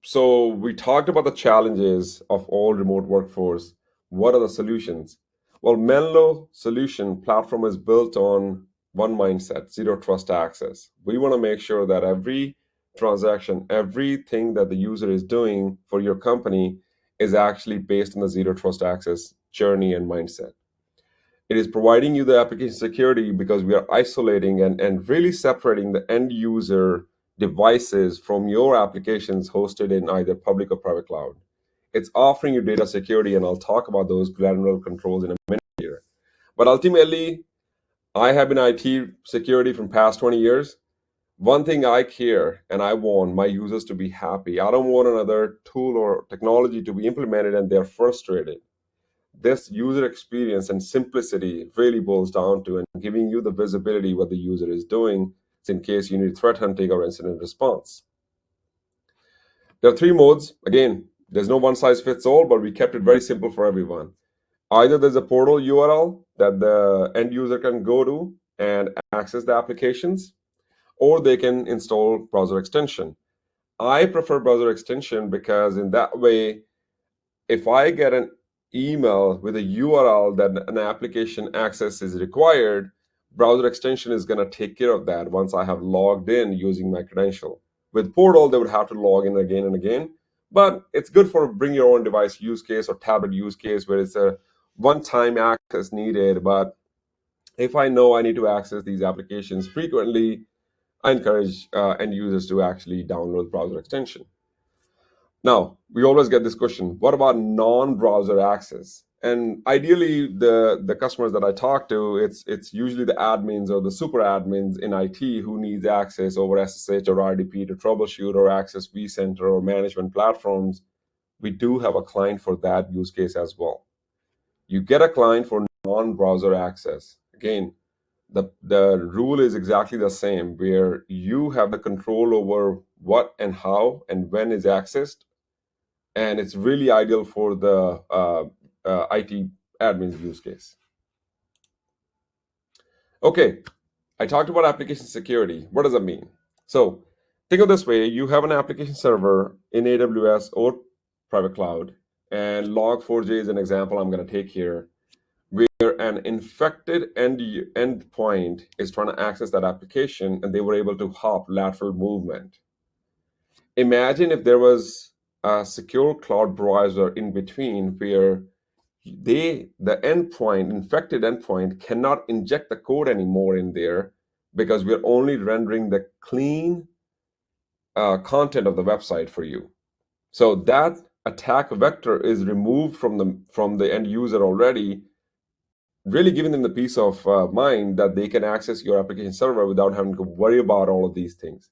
So we talked about the challenges of all remote workforce. What are the solutions? Well, Menlo solution platform is built on one mindset, zero trust access. We want to make sure that every transaction, everything that the user is doing for your company is actually based on the zero trust access journey and mindset. It is providing you the application security because we are isolating and really separating the end user devices from your applications hosted in either public or private cloud. It's offering you data security, and I'll talk about those granular controls in a minute here. But ultimately, I have been IT security from past 20 years. One thing I care, and I want my users to be happy. I don't want another tool or technology to be implemented and they're frustrated. this user experience and simplicity really boils down to, and giving you the visibility what the user is doing in case you need threat hunting or incident response. There are 3 modes. Again, there's no one size fits all, but we kept it very simple for everyone. Either there's a portal URL that the end user can go to and access the applications, or they can install browser extension. I prefer browser extension because in that way, if I get an email with a URL that an application access is required, browser extension is going to take care of that once I have logged in using my credential. With portal, they would have to log in again and again, but it's good for bring your own device use case or tablet use case where it's a one-time access needed. But if I know I need to access these applications frequently, I encourage end users to actually download browser extension. Now, we always get this question, what about non-browser access? And ideally, the customers that I talk to, it's usually the admins or the super admins in IT who needs access over SSH or RDP to troubleshoot or access vCenter or management platforms. We do have a client for that use case as well. You get a client for non-browser access. Again, the rule is exactly the same, where you have the control over what and how and when is accessed. And it's really ideal for the IT admins use case. Okay, I talked about application security. What does that mean? So think of this way. You have an application server in AWS or private cloud, and Log4j is an example I'm going to take here, where an infected endpoint is trying to access that application, and they were able to hop lateral movement. Imagine if there was a secure cloud browser in between where the infected endpoint cannot inject the code anymore in there because we're only rendering the clean content of the website for you. So that attack vector is removed from the end user already, really giving them the peace of mind that they can access your application server without having to worry about all of these things.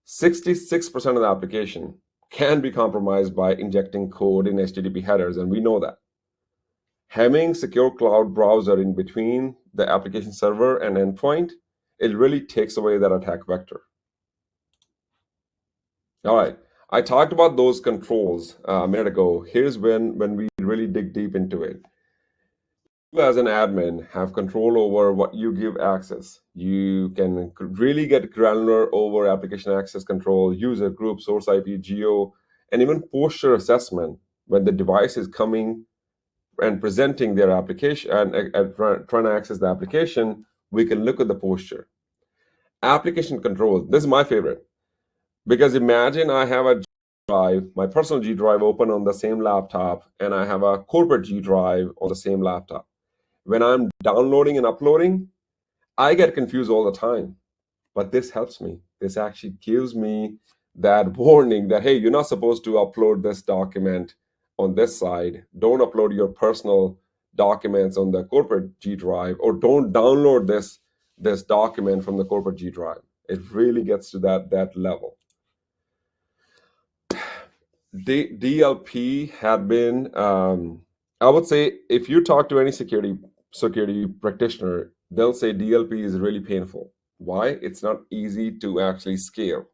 66% of the application can be compromised by injecting code in HTTP headers, and we know that. Having secure cloud browser in between the application server and endpoint, it really takes away that attack vector. All right, I talked about those controls a minute ago. Here's when we really dig deep into it. You as an admin have control over what you give access. You can really get granular over application access control, user group, source IP, geo, and even posture assessment when the device is coming and presenting their application and trying to access the application. We can look at the posture. Application control, this is my favorite, because imagine I have a G drive, my personal G drive open on the same laptop, and I have a corporate G drive on the same laptop. When I'm downloading and uploading, I get confused all the time, but this helps me. This actually gives me that warning that, hey, you're not supposed to upload this document on this side. Don't upload your personal documents on the corporate G drive, or don't download this document from the corporate G drive. It really gets to that level. DLP had been, I would say, if you talk to any security practitioner, they'll say DLP is really painful. Why? It's not easy to actually scale.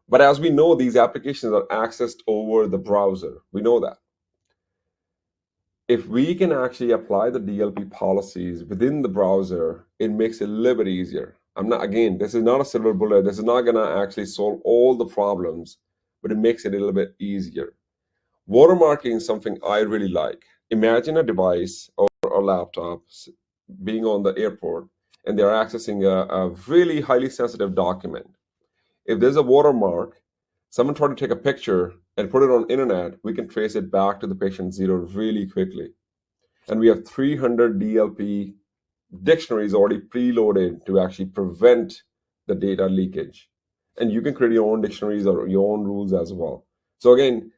But as we know, these applications are accessed over the browser. We know that. If we can actually apply the DLP policies within the browser, it makes it a little bit easier. This is not a silver bullet. This is not going to actually solve all the problems, but it makes it a little bit easier. Watermarking is something I really like. Imagine a device or a laptop being on the airport, and they're accessing a really highly sensitive document. If there's a watermark, someone tried to take a picture and put it on internet, we can trace it back to the patient zero really quickly. And we have 300 DLP dictionaries already preloaded to actually prevent the data leakage. And you can create your own dictionaries or your own rules as well. So again,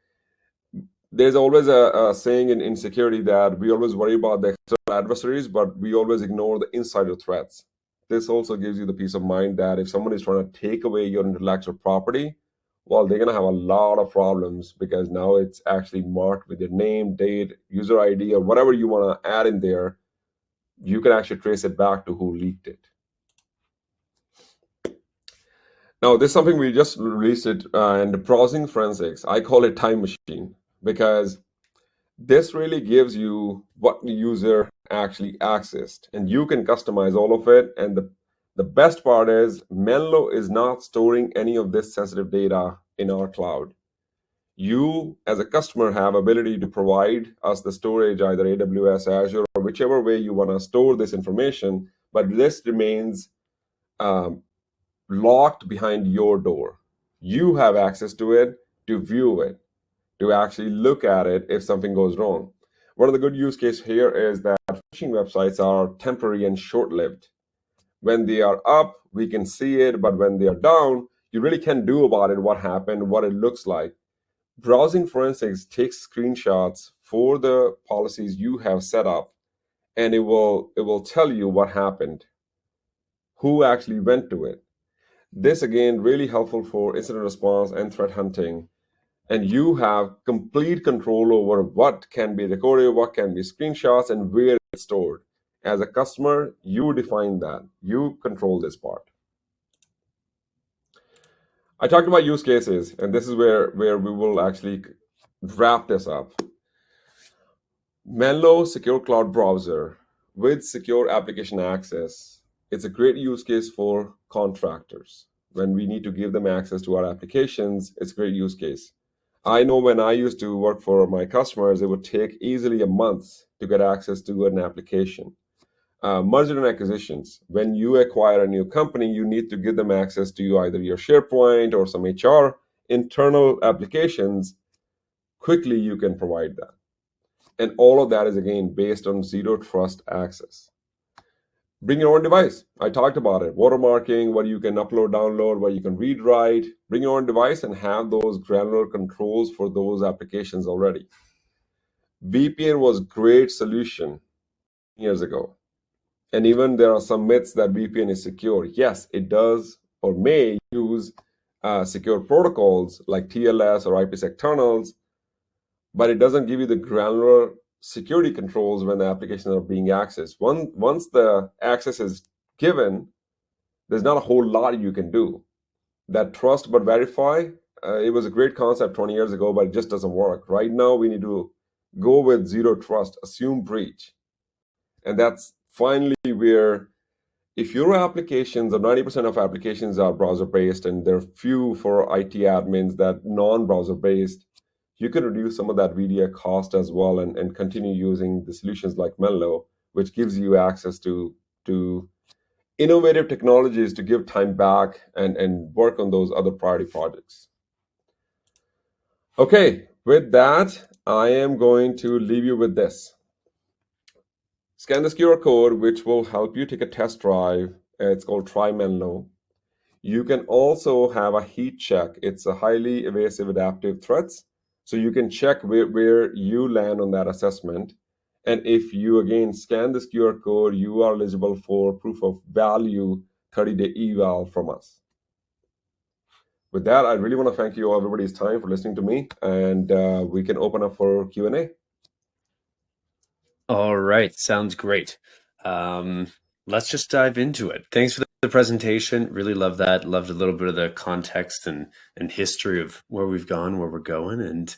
there's always a saying in security that we always worry about the external adversaries, but we always ignore the insider threats. This also gives you the peace of mind that if someone is trying to take away your intellectual property, well, they're going to have a lot of problems because now it's actually marked with your name, date, user ID, or whatever you want to add in there. You can actually trace it back to who leaked it. Now, this is something we just released it in the browsing forensics. I call it time machine because this really gives you what the user actually accessed, and you can customize all of it. And the best part is Menlo is not storing any of this sensitive data in our cloud. You, as a customer, have ability to provide us the storage, either AWS, Azure, or whichever way you want to store this information, but this remains locked behind your door. You have access to it, to view it, to actually look at it if something goes wrong. One of the good use cases here is that phishing websites are temporary and short-lived. When they are up, we can see it, but when they are down, you really can't do about it what happened, what it looks like. Browsing forensics takes screenshots for the policies you have set up, and it will tell you what happened, who actually went to it. This, again, really helpful for incident response and threat hunting. And you have complete control over what can be recorded, what can be screenshots, and where it's stored. As a customer, you define that. You control this part. I talked about use cases, and this is where we will actually wrap this up. Menlo Secure Cloud Browser with secure application access. It's a great use case for contractors. When we need to give them access to our applications, it's a great use case. I know when I used to work for my customers, it would take easily a month to get access to an application. Merger and acquisitions. When you acquire a new company, you need to give them access to either your SharePoint or some HR internal applications. Quickly, you can provide that. And all of that is, again, based on zero trust access. Bring your own device. I talked about it. Watermarking, what you can upload, download, what you can read, write. Bring your own device and have those granular controls for those applications already. VPN was a great solution years ago. And even there are some myths that VPN is secure. Yes, it does or may use secure protocols like TLS or IPsec tunnels, but it doesn't give you the granular security controls when the applications are being accessed. Once the access is given, there's not a whole lot you can do. That trust but verify, it was a great concept 20 years ago, but it just doesn't work. Right now, we need to go with zero trust, assume breach. And that's finally where if your applications, or 90% of applications are browser-based, and there are few for IT admins that non-browser-based, you can reduce some of that VDI cost as well and continue using the solutions like Menlo, which gives you access to innovative technologies to give time back and work on those other priority projects. Okay, with that, I am going to leave you with this. Scan this QR code, which will help you take a test drive. It's called Try Menlo. You can also have a heat check. It's a highly evasive adaptive threats. So you can check where you land on that assessment. And if you, again, scan this QR code, you are eligible for proof of value 30-day eval from us. With that, I really want to thank you all, everybody's time for listening to me. And we can open up for Q&A. All right, sounds great. Let's just dive into it. Thanks for the presentation. Really love that. Loved a little bit of the context and history of where we've gone, where we're going, and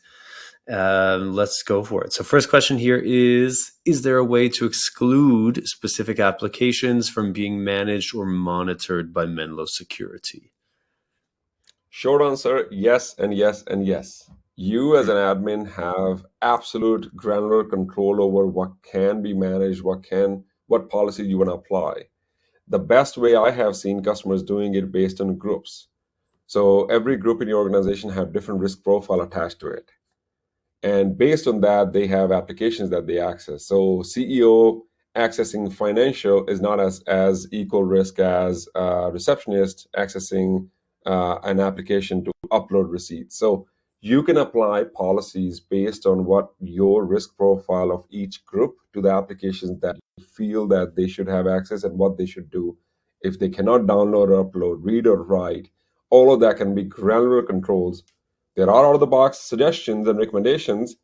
let's go for it. So first question here is there a way to exclude specific applications from being managed or monitored by Menlo Security? Short answer, yes and yes and yes. You as an admin have absolute granular control over what can be managed, what policy you want to apply. The best way I have seen customers doing it based on groups. So every group in your organization have different risk profile attached to it. And based on that, they have applications that they access. So CEO accessing financial is not as equal risk as a receptionist accessing an application to upload receipts. So you can apply policies based on what your risk profile of each group to the applications that you feel that they should have access and what they should do. If they cannot download or upload, read or write, all of that can be granular controls. There are out-of-the-box suggestions and recommendations,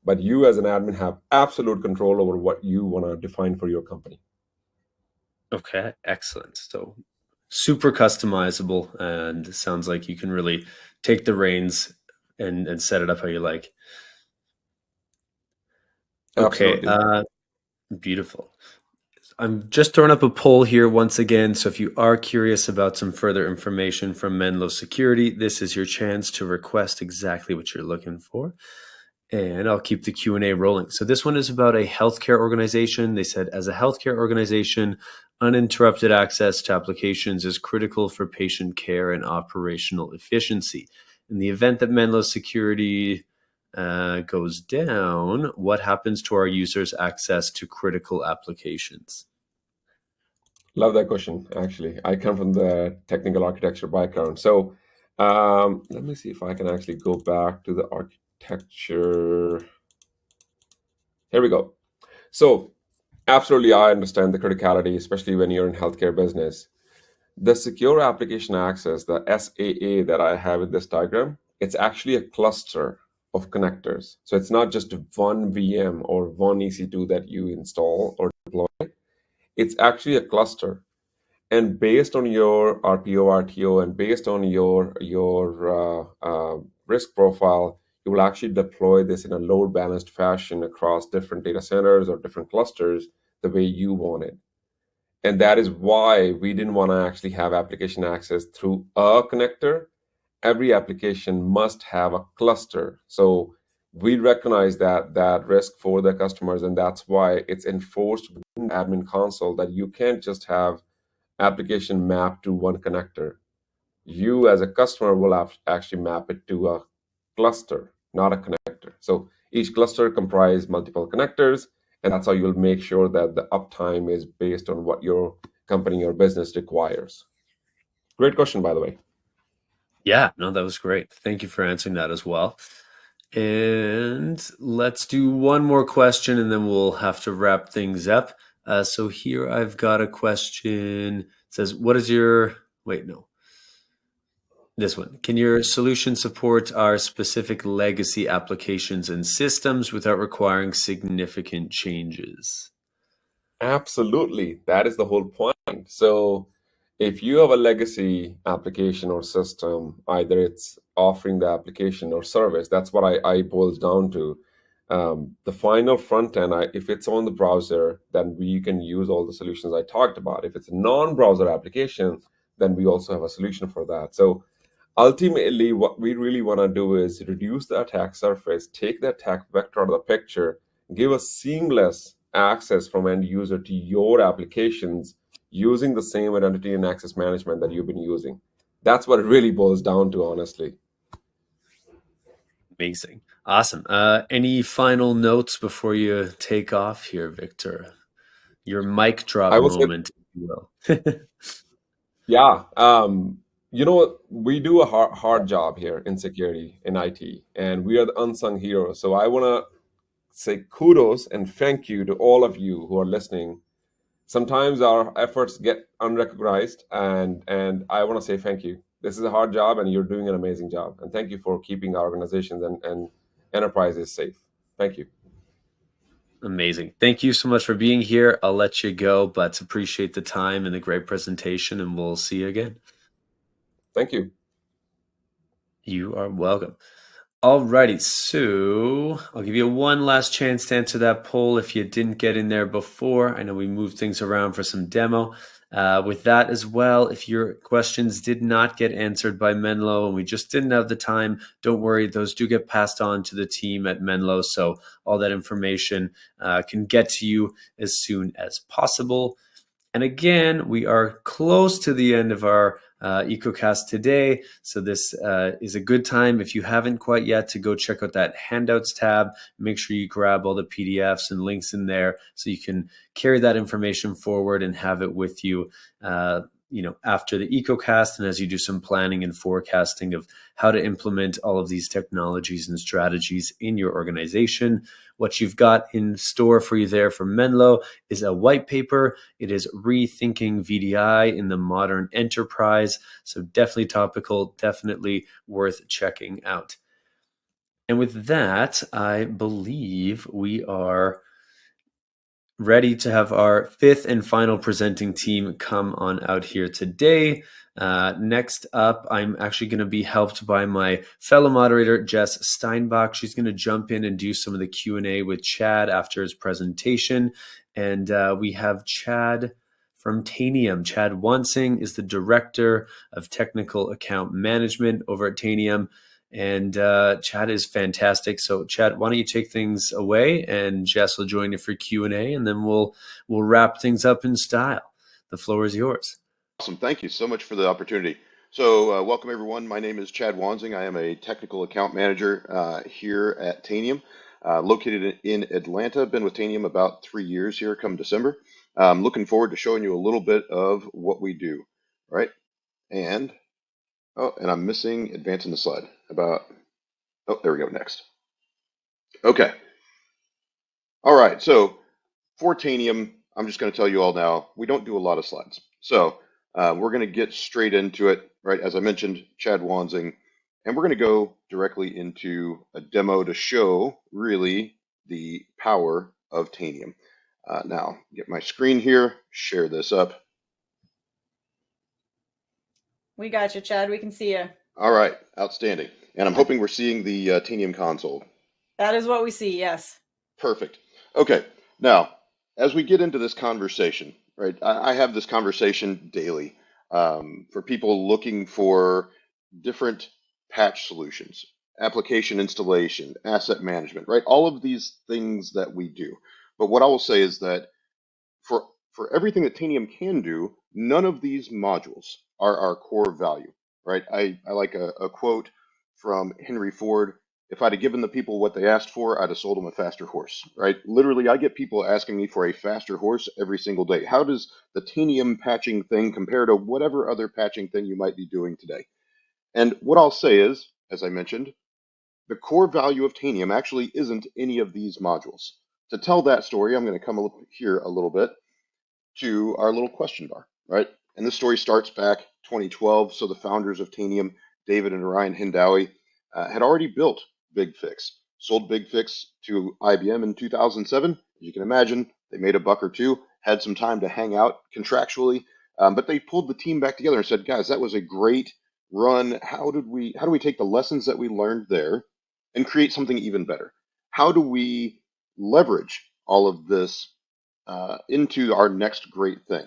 but you as an admin have absolute control over what you want to define for your company. Okay, excellent. So super customizable, and sounds like you can really take the reins and set it up how you like. Okay, Absolutely. beautiful. I'm just throwing up a poll here once again. So if you are curious about some further information from Menlo Security, this is your chance to request exactly what you're looking for. And I'll keep the Q&A rolling. So this one is about a healthcare organization. They said, as a healthcare organization, uninterrupted access to applications is critical for patient care and operational efficiency. In the event that Menlo Security goes down, what happens to our users' access to critical applications? Love that question, actually. I come from the technical architecture background. So let me see if I can actually go back to the architecture. Here we go. So absolutely, I understand the criticality, especially when you're in healthcare business. The secure application access, the SAA that I have in this diagram, it's actually a cluster of connectors. So it's not just one VM or one EC2 that you install or deploy. It's actually a cluster. And based on your RPO, RTO, and based on your risk profile, you will actually deploy this in a load balanced fashion across different data centers or different clusters the way you want it. And that is why we didn't want to actually have application access through a connector. Every application must have a cluster. So we recognize that risk for the customers, and that's why it's enforced within the admin console that you can't just have application mapped to one connector. You as a customer will have to actually map it to a cluster, not a connector. So each cluster comprises multiple connectors, and that's how you'll make sure that the uptime is based on what your company or business requires. Great question, by the way. Yeah, no, that was great. Thank you for answering that as well. And let's do one more question and then we'll have to wrap things up. So here I've got a question. It says, what is your, wait, no. This one. Can your solution support our specific legacy applications and systems without requiring significant changes? Absolutely. That is the whole point. So if you have a legacy application or system, either it's offering the application or service, that's what I boils down to. The final front end, if it's on the browser, then we can use all the solutions I talked about. If it's a non-browser application, then we also have a solution for that. So ultimately, what we really want to do is reduce the attack surface, take the attack vector out of the picture, give a seamless access from end user to your applications using the same identity and access management that you've been using. That's what it really boils down to, honestly. Amazing. Awesome. Any final notes before you take off here, Victor? Your mic drop moment, if you will. Yeah. We do a hard job here in security, in IT, and we are the unsung heroes. So I want to say kudos and thank you to all of you who are listening. Sometimes our efforts get unrecognized, and I want to say thank you. This is a hard job, and you're doing an amazing job. And thank you for keeping our organizations and enterprises safe. Thank you. Amazing. Thank you so much for being here. I'll let you go, but appreciate the time and the great presentation, and we'll see you again. Thank you. You are welcome. Alrighty, so I'll give you one last chance to answer that poll if you didn't get in there before. I know we moved things around for some demo. With that as well, if your questions did not get answered by Menlo and we just didn't have the time, don't worry, those do get passed on to the team at Menlo, so all that information can get to you as soon as possible. And again, we are close to the end of our EcoCast today. So this is a good time, if you haven't quite yet, to go check out that handouts tab. Make sure you grab all the PDFs and links in there so you can carry that information forward and have it with you after the EcoCast, and as you do some planning and forecasting of how to implement all of these technologies and strategies in your organization. What you've got in store for you there from Menlo is a white paper. It is Rethinking VDI in the Modern Enterprise. So definitely topical, definitely worth checking out. And with that, I believe we are ready to have our fifth and final presenting team come on out here today. Next up, I'm actually going to be helped by my fellow moderator, Jess Steinbach. She's going to jump in and do some of the Q&A with Chad after his presentation. And we have Chad from Tanium. Chad Wansing is the Director of Technical Account Management over at Tanium. And Chad is fantastic. So Chad, why don't you take things away, and Jess will join you for Q&A, and then we'll wrap things up in style. The floor is yours. Awesome. Thank you so much for the opportunity. So welcome everyone. My name is Chad Wansing. I am a technical account manager here at Tanium, located in Atlanta. Been with Tanium about 3 years here come December. Looking forward to showing you a little bit of what we do, right? And I'm missing advancing the slide there we go, next. Okay. All right, so for Tanium, I'm just going to tell you all now, we don't do a lot of slides. So we're going to get straight into it, right? As I mentioned, Chad Wansing, and we're going to go directly into a demo to show really the power of Tanium. Now, get my screen here, share this up. We got you, Chad. We can see you. All right, outstanding. And I'm hoping we're seeing the Tanium console. That is what we see, yes. Perfect. Okay, now, as we get into this conversation, right, I have this conversation daily for people looking for different patch solutions, application installation, asset management, right? All of these things that we do. But what I will say is that for everything that Tanium can do, none of these modules are our core value, right? I like a quote from Henry Ford. If I'd have given the people what they asked for, I'd have sold them a faster horse, right? Literally, I get people asking me for a faster horse every single day. How does the Tanium patching thing compare to whatever other patching thing you might be doing today? And what I'll say is, as I mentioned, the core value of Tanium actually isn't any of these modules. To tell that story, I'm going to come up here a little bit to our little question bar, right? And this story starts back 2012. So the founders of Tanium, David and Ryan Hindawi, had already built BigFix, sold BigFix to IBM in 2007. As you can imagine, they made a buck or two, had some time to hang out contractually, but they pulled the team back together and said, guys, that was a great run. How do we take the lessons that we learned there and create something even better? How do we leverage all of this into our next great thing?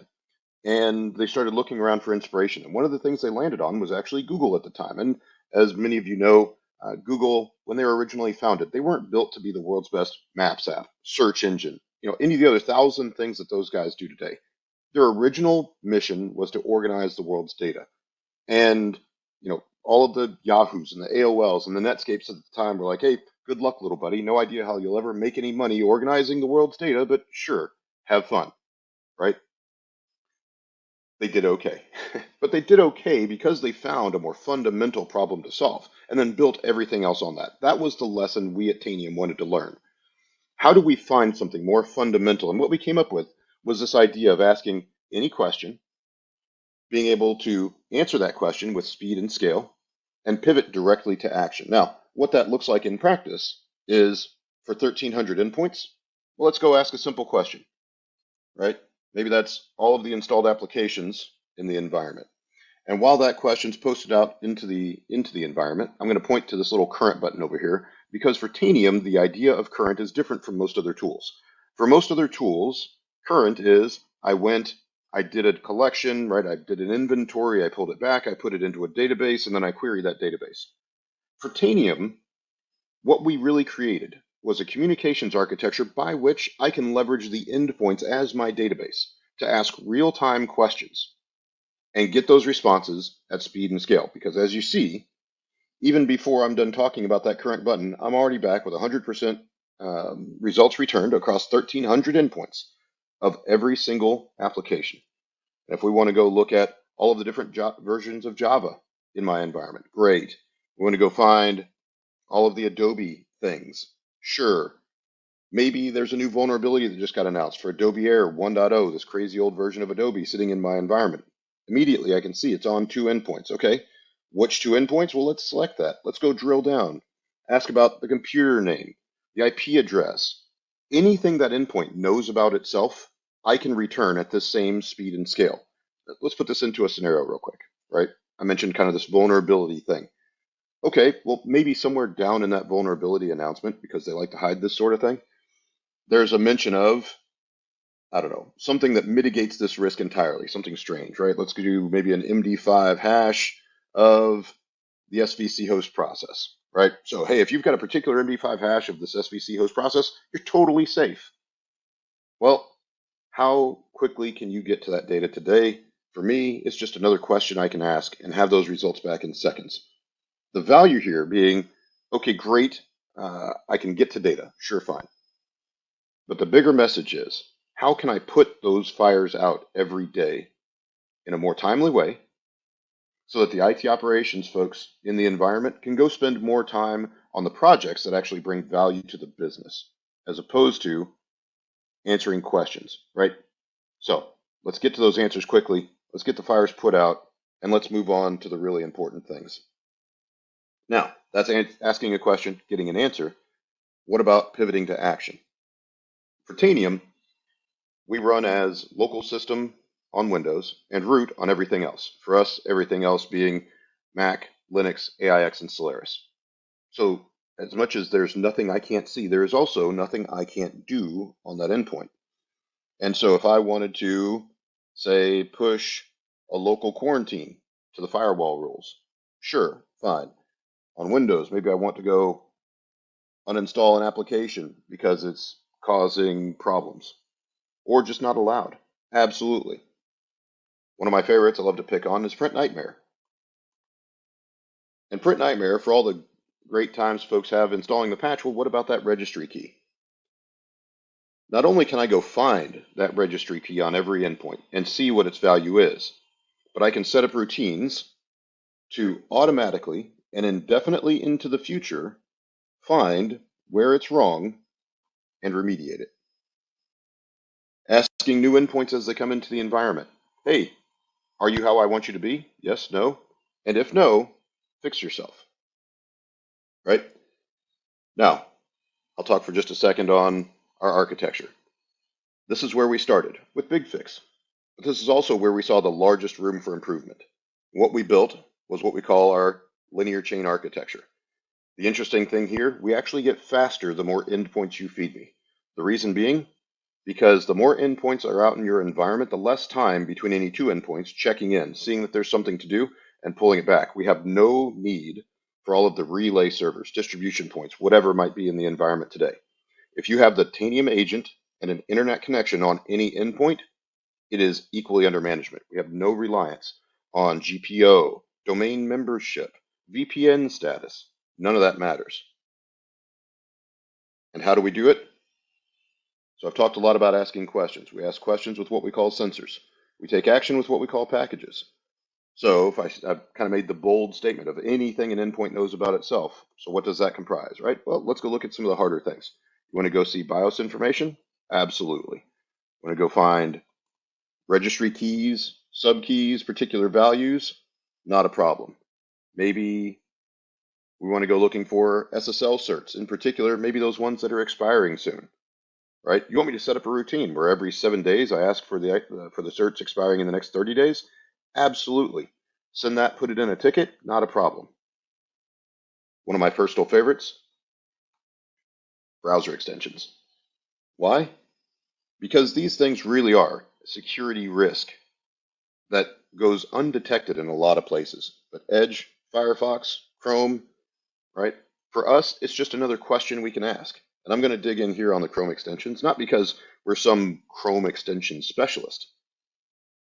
And they started looking around for inspiration. And one of the things they landed on was actually Google at the time. And as many of you know, Google, when they were originally founded, they weren't built to be the world's best maps app, search engine, any of the other 1,000 things that those guys do today. Their original mission was to organize the world's data. And, all of the Yahoos and the AOLs and the Netscapes at the time were like, hey, good luck, little buddy. No idea how you'll ever make any money organizing the world's data, but sure, have fun, right? They did okay. But they did okay because they found a more fundamental problem to solve and then built everything else on that. That was the lesson we at Tanium wanted to learn. How do we find something more fundamental? And what we came up with was this idea of asking any question, being able to answer that question with speed and scale, and pivot directly to action. Now, what that looks like in practice is for 1,300 endpoints, well, let's go ask a simple question, right? Maybe that's all of the installed applications in the environment. And while that question's posted out into the environment, I'm going to point to this little current button over here, because for Tanium, the idea of current is different from most other tools. For most other tools, current is I did a collection, right? I did an inventory, I pulled it back, I put it into a database, and then I query that database. For Tanium, what we really created was a communications architecture by which I can leverage the endpoints as my database to ask real-time questions and get those responses at speed and scale. Because as you see, even before I'm done talking about that current button, I'm already back with 100% results returned across 1,300 endpoints of every single application. And if we want to go look at all of the different versions of Java in my environment. Great. We want to go find all of the Adobe things. Sure. Maybe there's a new vulnerability that just got announced for Adobe Air 1.0, this crazy old version of Adobe sitting in my environment. Immediately I can see it's on 2 endpoints. Okay, which 2 endpoints? Well, let's select that. Let's go drill down. Ask about the computer name, the IP address. Anything that endpoint knows about itself, I can return at this same speed and scale. Let's put this into a scenario real quick, right? I mentioned kind of this vulnerability thing. Okay, well, maybe somewhere down in that vulnerability announcement, because they like to hide this sort of thing, there's a mention of, I don't know, something that mitigates this risk entirely, something strange, right? Let's do maybe an MD5 hash of the SVC host process, right? So, hey, if you've got a particular MD5 hash of this SVC host process, you're totally safe. Well, how quickly can you get to that data today? For me, it's just another question I can ask and have those results back in seconds. The value here being, okay, great, I can get to data, sure, fine. But the bigger message is, how can I put those fires out every day in a more timely way so that the IT operations folks in the environment can go spend more time on the projects that actually bring value to the business, as opposed to answering questions, right? So let's get to those answers quickly. Let's get the fires put out, and let's move on to the really important things. Now, that's asking a question, getting an answer. What about pivoting to action? For Tanium, we run as local system on Windows and root on everything else. For us, everything else being Mac, Linux, AIX, and Solaris. So as much as there's nothing I can't see, there is also nothing I can't do on that endpoint. And so if I wanted to, say, push a local quarantine to the firewall rules, sure, fine. On Windows, maybe I want to go uninstall an application because it's causing problems, or just not allowed. Absolutely. One of my favorites I love to pick on is Print Nightmare. And Print Nightmare, for all the great times folks have installing the patch, well, what about that registry key? Not only can I go find that registry key on every endpoint and see what its value is, but I can set up routines to automatically and indefinitely into the future find where it's wrong and remediate it. Asking new endpoints as they come into the environment. Hey, are you how I want you to be? Yes, no? And if no, fix yourself. Right? Now, I'll talk for just a second on our architecture. This is where we started, with BigFix. But this is also where we saw the largest room for improvement. What we built was what we call our linear chain architecture. The interesting thing here, we actually get faster the more endpoints you feed me. The reason being, because the more endpoints are out in your environment, the less time between any 2 endpoints checking in, seeing that there's something to do, and pulling it back. We have no need for all of the relay servers, distribution points, whatever might be in the environment today. If you have the Tanium agent and an internet connection on any endpoint, it is equally under management. We have no reliance on GPO, domain membership, VPN status. None of that matters. And how do we do it? So I've talked a lot about asking questions. We ask questions with what we call sensors. We take action with what we call packages. So if I've kind of made the bold statement of anything an endpoint knows about itself. So what does that comprise, right? Well, let's go look at some of the harder things. You want to go see BIOS information? Absolutely. You want to go find registry keys, subkeys, particular values? Not a problem. Maybe we want to go looking for SSL certs, in particular, maybe those ones that are expiring soon, right? You want me to set up a routine where every 7 days I ask for the certs expiring in the next 30 days? Absolutely. Send that, put it in a ticket, not a problem. One of my personal favorites, browser extensions. Why? Because these things really are a security risk that goes undetected in a lot of places. But Edge, Firefox, Chrome, right? For us, it's just another question we can ask. And I'm going to dig in here on the Chrome extensions, not because we're some Chrome extension specialist,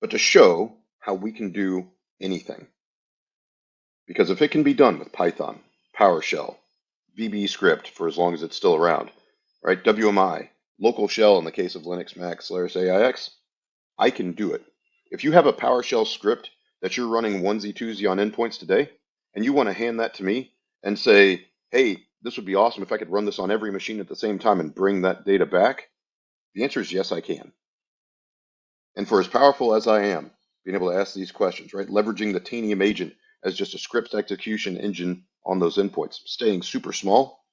but to show how we can do anything. Because if it can be done with Python, PowerShell, VB script for as long as it's still around, right? WMI, local shell in the case of Linux, Mac, Solaris, AIX, I can do it. If you have a PowerShell script that you're running onesie twosie on endpoints today, and you want to hand that to me and say, hey, this would be awesome if I could run this on every machine at the same time and bring that data back? The answer is yes, I can. And for as powerful as I am, being able to ask these questions, right? Leveraging the Tanium agent as just a script execution engine on those endpoints, staying super small,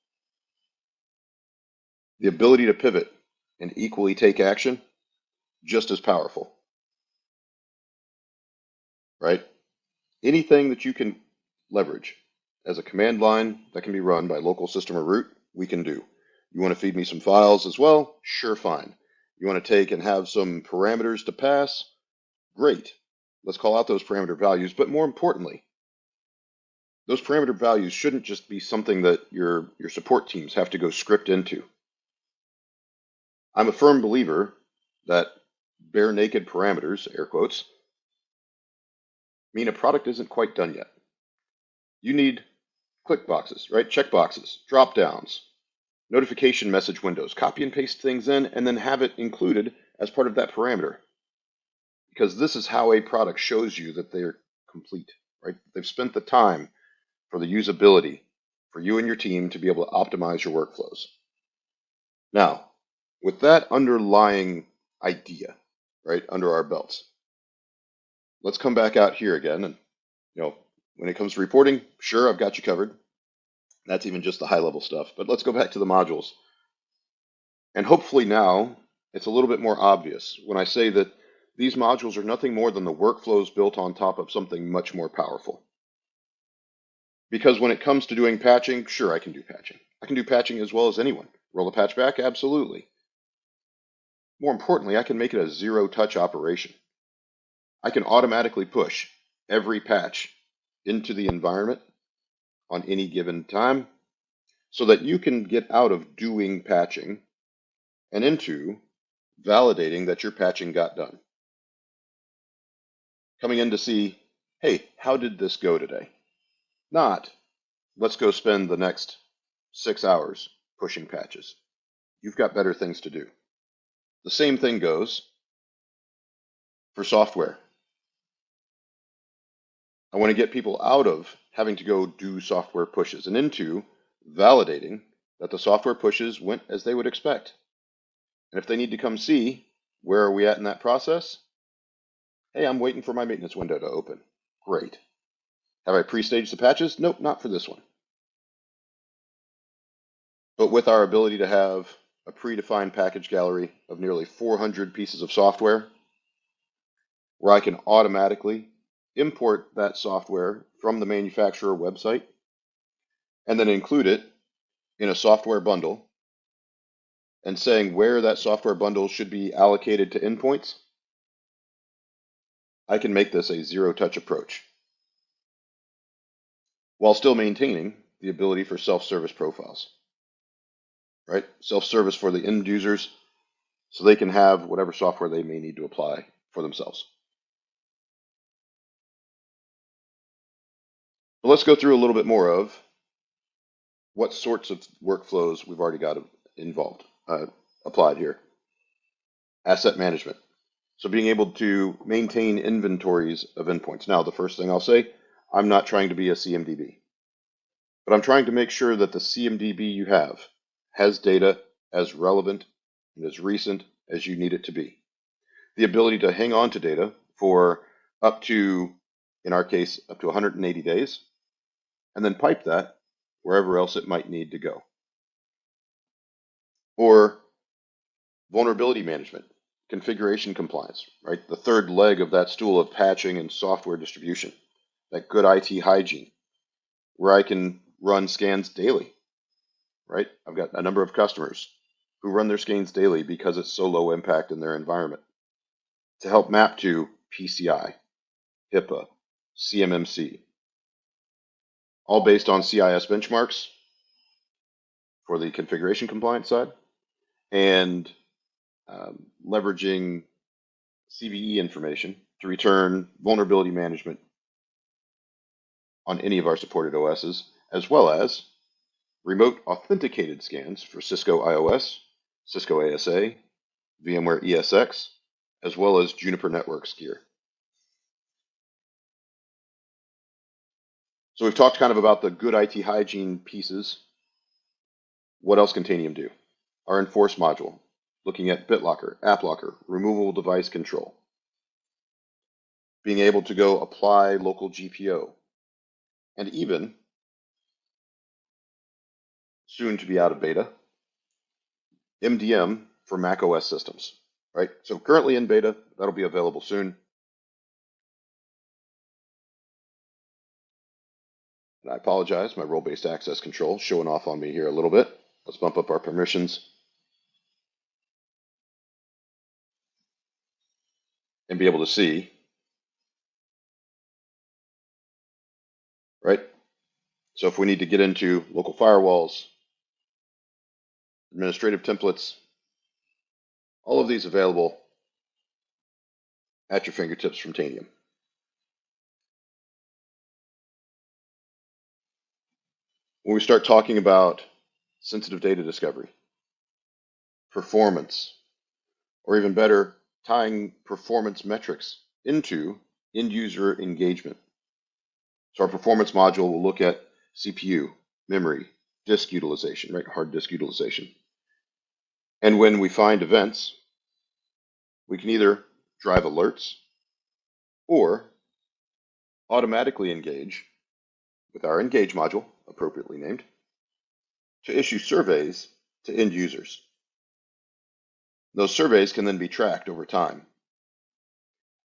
the ability to pivot and equally take action, just as powerful, right? Anything that you can leverage as a command line that can be run by local system or root, we can do. You want to feed me some files as well? Sure, fine. You want to take and have some parameters to pass? Great. Let's call out those parameter values. But more importantly, those parameter values shouldn't just be something that your support teams have to go script into. I'm a firm believer that bare naked parameters, air quotes, mean a product isn't quite done yet. You need click boxes, right? Check boxes, drop downs, notification message windows, copy and paste things in, and then have it included as part of that parameter. Because this is how a product shows you that they're complete, right? They've spent the time for the usability for you and your team to be able to optimize your workflows. Now, with that underlying idea, right, under our belts, let's come back out here again. And, when it comes to reporting, sure, I've got you covered. That's even just the high level stuff. But let's go back to the modules. And hopefully now it's a little bit more obvious when I say that these modules are nothing more than the workflows built on top of something much more powerful. Because when it comes to doing patching, sure, I can do patching. I can do patching as well as anyone. Roll a patch back? Absolutely. More importantly, I can make it a zero-touch operation. I can automatically push every patch into the environment on any given time so that you can get out of doing patching and into validating that your patching got done. Coming in to see, hey, how did this go today? Not, let's go spend the next 6 hours pushing patches. You've got better things to do. The same thing goes for software. I want to get people out of having to go do software pushes and into validating that the software pushes went as they would expect. And if they need to come see where are we at in that process, hey, I'm waiting for my maintenance window to open. Great. Have I pre-staged the patches? Nope, not for this one. But with our ability to have a predefined package gallery of nearly 400 pieces of software, where I can automatically import that software from the manufacturer website and then include it in a software bundle and saying where that software bundle should be allocated to endpoints, I can make this a zero-touch approach while still maintaining the ability for self-service profiles, right? Self-service for the end users so they can have whatever software they may need to apply for themselves. But let's go through a little bit more of what sorts of workflows we've already got involved, applied here. Asset management. So being able to maintain inventories of endpoints. Now, the first thing I'll say, I'm not trying to be a CMDB, but I'm trying to make sure that the CMDB you have has data as relevant and as recent as you need it to be. The ability to hang on to data for up to, in our case, up to 180 days, and then pipe that wherever else it might need to go. Or vulnerability management, configuration compliance, right? The third leg of that stool of patching and software distribution, that good IT hygiene, where I can run scans daily, right? I've got a number of customers who run their scans daily because it's so low impact in their environment to help map to PCI, HIPAA, CMMC, all based on CIS benchmarks for the configuration compliance side and leveraging CVE information to return vulnerability management on any of our supported OSs, as well as remote authenticated scans for Cisco iOS, Cisco ASA, VMware ESX, as well as Juniper Networks gear. So we've talked kind of about the good IT hygiene pieces. What else can Tanium do? Our Enforce module, looking at BitLocker, AppLocker, removable device control, being able to go apply local GPO, and even, soon to be out of beta, MDM for Mac OS systems, right? So currently in beta, that'll be available soon. And I apologize, my role-based access control showing off on me here a little bit. Let's bump up our permissions and be able to see, right? So if we need to get into local firewalls, administrative templates, all of these available at your fingertips from Tanium. When we start talking about sensitive data discovery, performance, or even better, tying performance metrics into end user engagement. So our performance module will look at CPU, memory, disk utilization, right? Hard disk utilization. And when we find events, we can either drive alerts or automatically engage with our Engage module, appropriately named, to issue surveys to end users. Those surveys can then be tracked over time.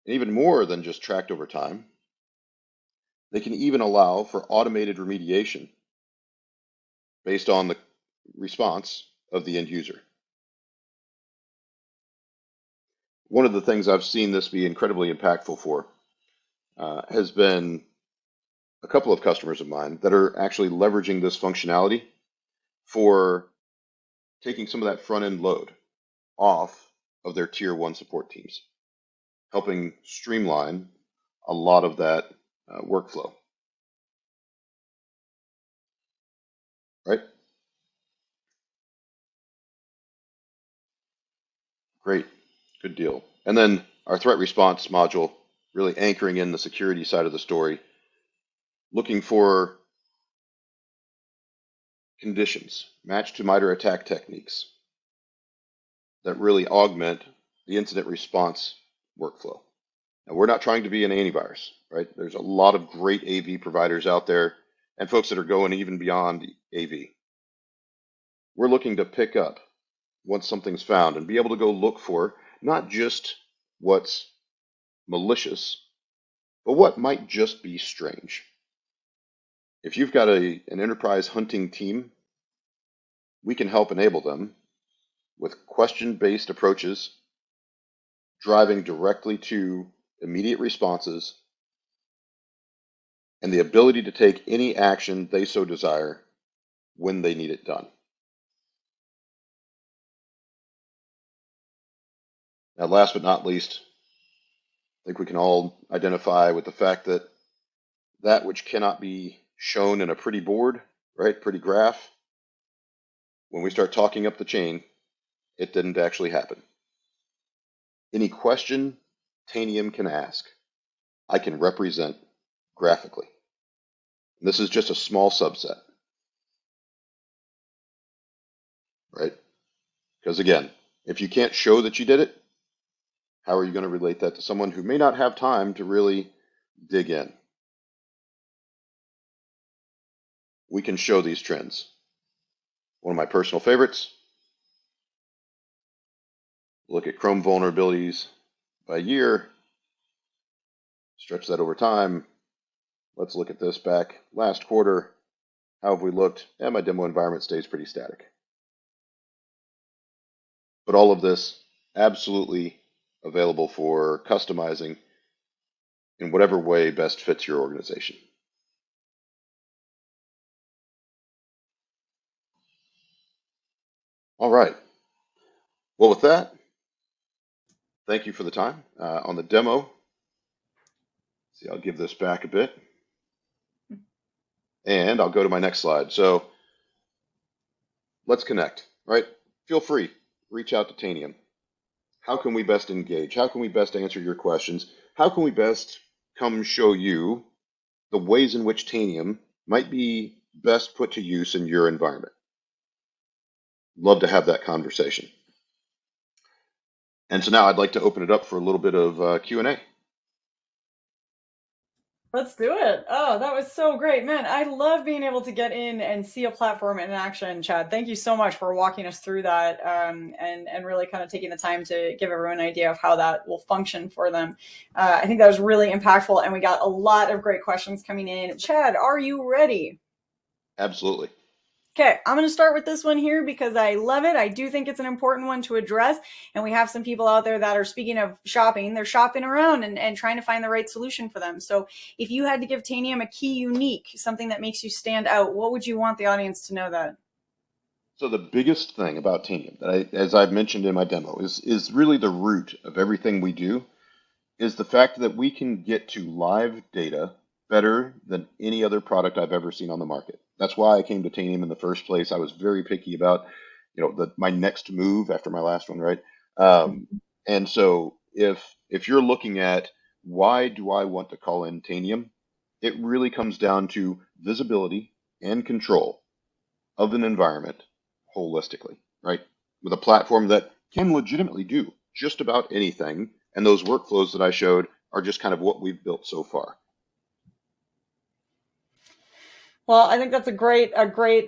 And even more than just tracked over time, they can even allow for automated remediation based on the response of the end user. One of the things I've seen this be incredibly impactful for has been a couple of customers of mine that are actually leveraging this functionality for taking some of that front end load off of their tier 1 support teams, helping streamline a lot of that workflow. Right? Great. Good deal. And then our threat response module, really anchoring in the security side of the story, looking for conditions, match to MITRE attack techniques that really augment the incident response workflow. Now, we're not trying to be an antivirus, right? There's a lot of great AV providers out there and folks that are going even beyond AV. We're looking to pick up once something's found and be able to go look for not just what's malicious, but what might just be strange. If you've got an enterprise hunting team, we can help enable them with question-based approaches, driving directly to immediate responses, and the ability to take any action they so desire when they need it done. Now, last but not least, I think we can all identify with the fact that that which cannot be shown in a pretty board, right, pretty graph, when we start talking up the chain, it didn't actually happen. Any question Tanium can ask, I can represent graphically. And this is just a small subset, right? Because again, if you can't show that you did it, how are you going to relate that to someone who may not have time to really dig in? We can show these trends. One of my personal favorites, look at Chrome vulnerabilities by year, stretch that over time. Let's look at this back last quarter. How have we looked? My demo environment stays pretty static. But all of this absolutely available for customizing in whatever way best fits your organization. All right. Well, with that, thank you for the time. On the demo, see, I'll give this back a bit. And I'll go to my next slide. So let's connect, right? Feel free, reach out to Tanium. How can we best engage? How can we best answer your questions? How can we best come show you the ways in which Tanium might be best put to use in your environment. Love to have that conversation. And so now I'd like to open it up for a little bit of Q&A. Let's do it. Oh, that was so great. Man, I love being able to get in and see a platform in action, Chad. Thank you so much for walking us through that and really kind of taking the time to give everyone an idea of how that will function for them. I think that was really impactful, and we got a lot of great questions coming in. Chad, are you ready? Absolutely. Okay, I'm going to start with this one here because I love it. I do think it's an important one to address. And we have some people out there that are, speaking of shopping, they're shopping around and trying to find the right solution for them. So if you had to give Tanium a key unique, something that makes you stand out, what would you want the audience to know that? So the biggest thing about Tanium, as I've mentioned in my demo, is really the root of everything we do, is the fact that we can get to live data better than any other product I've ever seen on the market. That's why I came to Tanium in the first place. I was very picky about, my next move after my last one, right? And so if you're looking at why do I want to call in Tanium, it really comes down to visibility and control of an environment holistically, right? With a platform that can legitimately do just about anything. And those workflows that I showed are just kind of what we've built so far. Well, I think that's a great,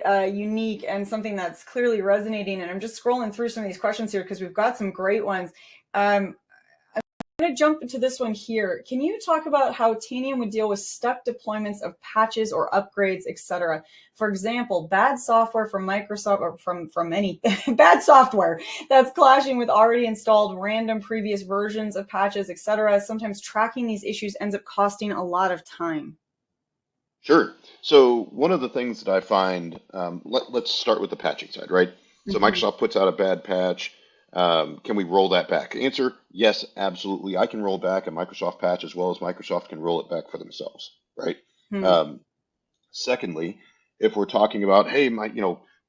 unique, and something that's clearly resonating. And I'm just scrolling through some of these questions here because we've got some great ones. I'm going to jump into this one here. Can you talk about how Tanium would deal with stuck deployments of patches or upgrades, etc.? For example, bad software from Microsoft or from any bad software that's clashing with already installed random previous versions of patches, etc. Sometimes tracking these issues ends up costing a lot of time. Sure. So one of the things that I find, let's start with the patching side, right? So Microsoft puts out a bad patch. Can we roll that back? Answer, yes, absolutely. I can roll back a Microsoft patch as well as Microsoft can roll it back for themselves, right? Secondly, if we're talking about, hey,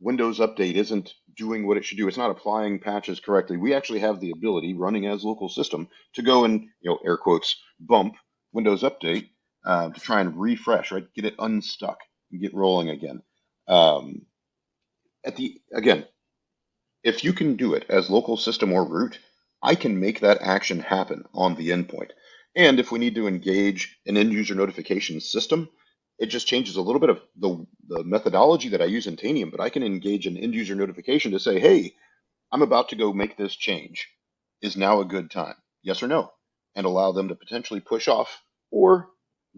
Windows Update isn't doing what it should do, it's not applying patches correctly, we actually have the ability, running as local system, to go and, air quotes, bump Windows Update to try and refresh, right? Get it unstuck and get rolling again. Again, if you can do it as local system or root, I can make that action happen on the endpoint. And if we need to engage an end user notification system, it just changes a little bit of the methodology that I use in Tanium, but I can engage an end user notification to say, hey, I'm about to go make this change. Is now a good time? Yes or no? And allow them to potentially push off or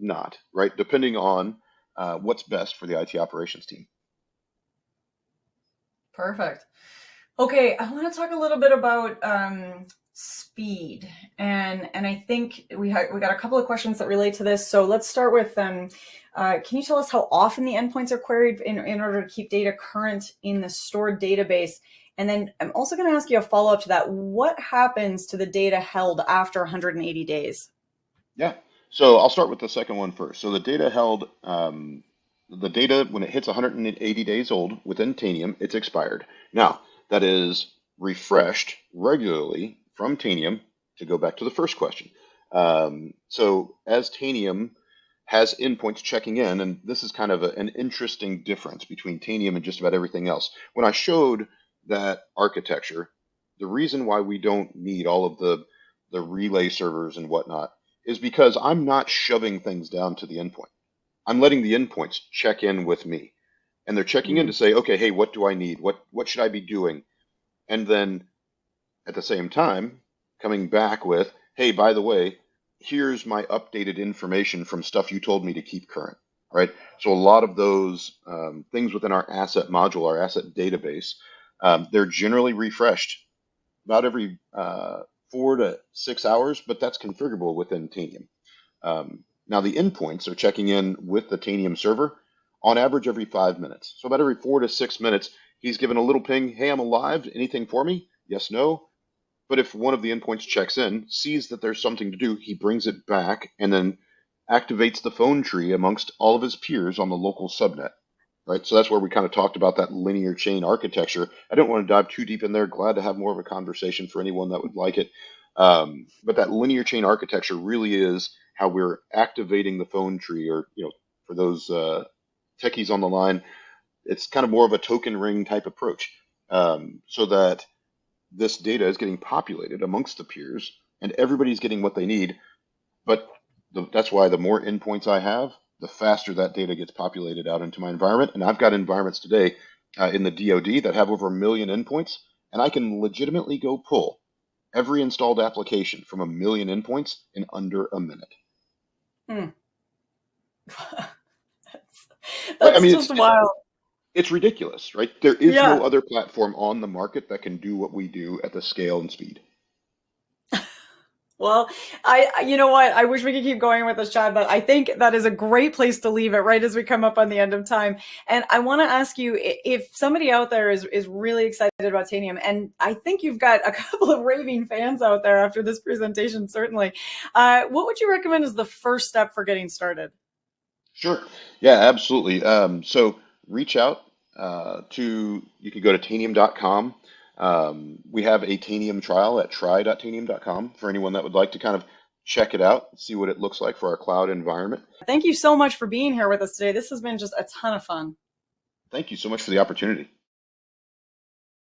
not, right? Depending on what's best for the IT operations team. Perfect. Okay, I want to talk a little bit about speed, and I think we got a couple of questions that relate to this. So let's start with can you tell us how often the endpoints are queried in order to keep data current in the stored database? And then I'm also going to ask you a follow-up to that. What happens to the data held after 180 days? Yeah. So I'll start with the second one first. So the data held, the data, when it hits 180 days old within Tanium, it's expired. Now, that is refreshed regularly from Tanium to go back to the first question. So as Tanium has endpoints checking in, and this is kind of an interesting difference between Tanium and just about everything else. When I showed that architecture, the reason why we don't need all of the relay servers and whatnot is because I'm not shoving things down to the endpoint. I'm letting the endpoints check in with me. And they're checking in to say, okay, hey, what do I need? What should I be doing? And then at the same time, coming back with, hey, by the way, here's my updated information from stuff you told me to keep current, right? So a lot of those things within our asset module, our asset database, they're generally refreshed about every 4 to 6 hours, but that's configurable within Tanium. Now the endpoints are checking in with the Tanium server on average every 5 minutes. So about every 4 to 6 minutes, he's given a little ping, hey, I'm alive, anything for me? Yes, no. But if one of the endpoints checks in, sees that there's something to do, he brings it back and then activates the phone tree amongst all of his peers on the local subnet, right? So that's where we kind of talked about that linear chain architecture. I don't want to dive too deep in there. Glad to have more of a conversation for anyone that would like it. But that linear chain architecture really is how we're activating the phone tree or for those techies on the line, it's kind of more of a token ring type approach, so that this data is getting populated amongst the peers and everybody's getting what they need. But that's why the more endpoints I have, the faster that data gets populated out into my environment. And I've got environments today in the DoD that have over 1 million endpoints, and I can legitimately go pull every installed application from 1 million endpoints in under a minute. Hmm. That's I mean, just wild. It's ridiculous, right? There is Yeah. no other platform on the market that can do what we do at the scale and speed. Well, you know what? I wish we could keep going with this, Chad, but I think that is a great place to leave it right as we come up on the end of time. And I want to ask you if somebody out there is really excited about Tanium, and I think you've got a couple of raving fans out there after this presentation, certainly. What would you recommend as the first step for getting started? Sure. Yeah, absolutely. So reach out you can go to tanium.com. We have a Tanium trial at try.tanium.com for anyone that would like to kind of check it out, see what it looks like for our cloud environment. Thank you so much for being here with us today. This has been just a ton of fun. Thank you so much for the opportunity.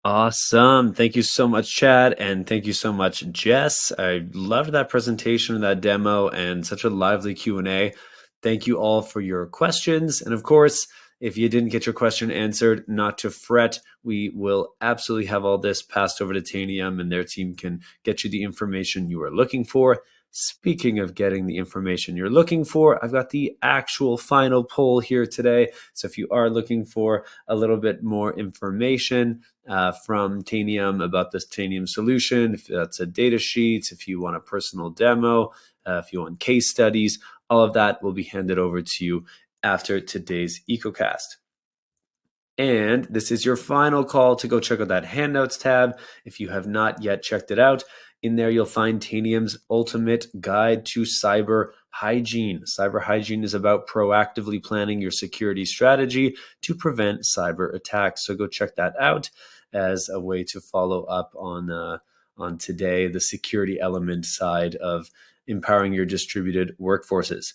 Awesome. Thank you so much, Chad. And thank you so much, Jess. I loved that presentation, that demo, and such a lively Q&A. Thank you all for your questions. And of course, if you didn't get your question answered, not to fret. We will absolutely have all this passed over to Tanium, and their team can get you the information you are looking for. Speaking of getting the information you're looking for, I've got the actual final poll here today. So if you are looking for a little bit more information from Tanium about this Tanium solution, if that's a data sheet, if you want a personal demo, if you want case studies, all of that will be handed over to you after today's EcoCast. And this is your final call to go check out that handouts tab. If you have not yet checked it out, in there you'll find Tanium's ultimate guide to cyber hygiene. Cyber hygiene is about proactively planning your security strategy to prevent cyber attacks. So go check that out as a way to follow up on today, the security element side of empowering your distributed workforces.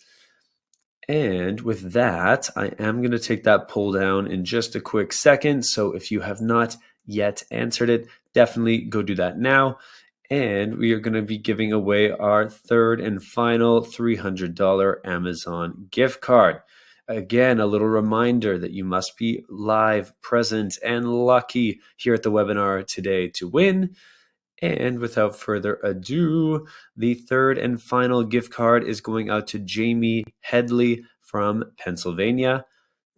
And with that, I am going to take that poll down in just a quick second. So if you have not yet answered it, definitely go do that now. And we are going to be giving away our third and final $300 Amazon gift card. Again, a little reminder that you must be live, present, and lucky here at the webinar today to win. And without further ado, the third and final gift card is going out to Jamie Headley from Pennsylvania.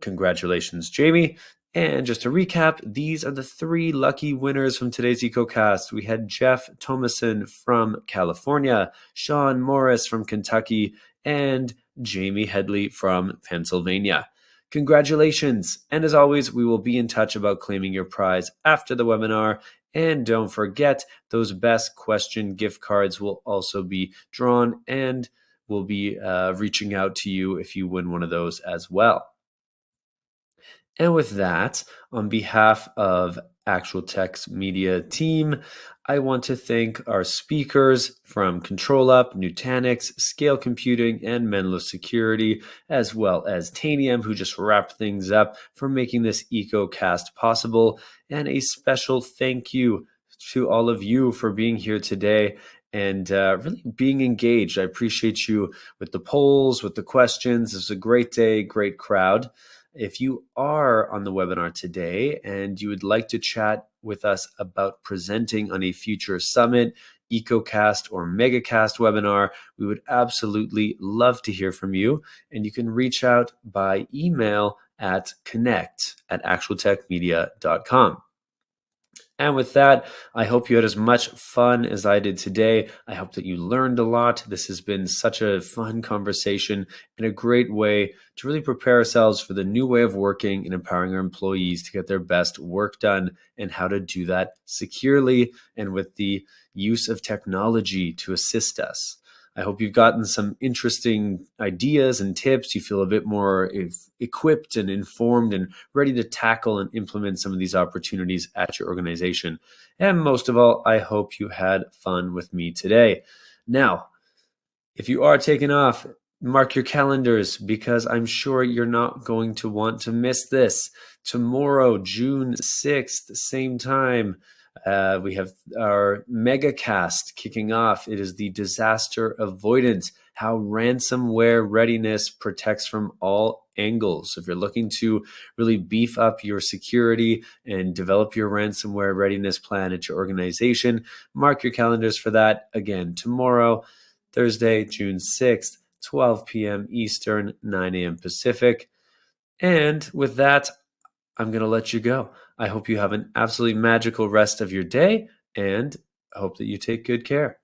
Congratulations, Jamie. And just to recap, these are the 3 lucky winners from today's EcoCast. We had Jeff Thomason from California, Sean Morris from Kentucky, and Jamie Headley from Pennsylvania. Congratulations. And as always, we will be in touch about claiming your prize after the webinar. And don't forget, those best question gift cards will also be drawn and will be reaching out to you if you win one of those as well. And with that, on behalf of Actual Tech's media team, I want to thank our speakers from ControlUp, Nutanix, Scale Computing, and Menlo Security, as well as Tanium, who just wrapped things up for making this EcoCast possible. And a special thank you to all of you for being here today and really being engaged. I appreciate you with the polls, with the questions. It was a great day, great crowd. If you are on the webinar today and you would like to chat with us about presenting on a future summit, EcoCast, or MegaCast webinar, we would absolutely love to hear from you. And you can reach out by email at connect@actualtechmedia.com. And with that, I hope you had as much fun as I did today. I hope that you learned a lot. This has been such a fun conversation and a great way to really prepare ourselves for the new way of working and empowering our employees to get their best work done and how to do that securely and with the use of technology to assist us. I hope you've gotten some interesting ideas and tips. You feel a bit more equipped and informed and ready to tackle and implement some of these opportunities at your organization. And most of all, I hope you had fun with me today. Now, if you are taking off, Mark your calendars because I'm sure you're not going to want to miss this. Tomorrow, June 6th, same time, we have our megacast kicking off. It is the disaster avoidance, how ransomware readiness protects from all angles. So if you're looking to really beef up your security and develop your ransomware readiness plan at your organization, mark your calendars for that. Again, tomorrow, Thursday, June 6th, 12 p.m. Eastern, 9 a.m. Pacific. And with that, I'm going to let you go. I hope you have an absolutely magical rest of your day and I hope that you take good care.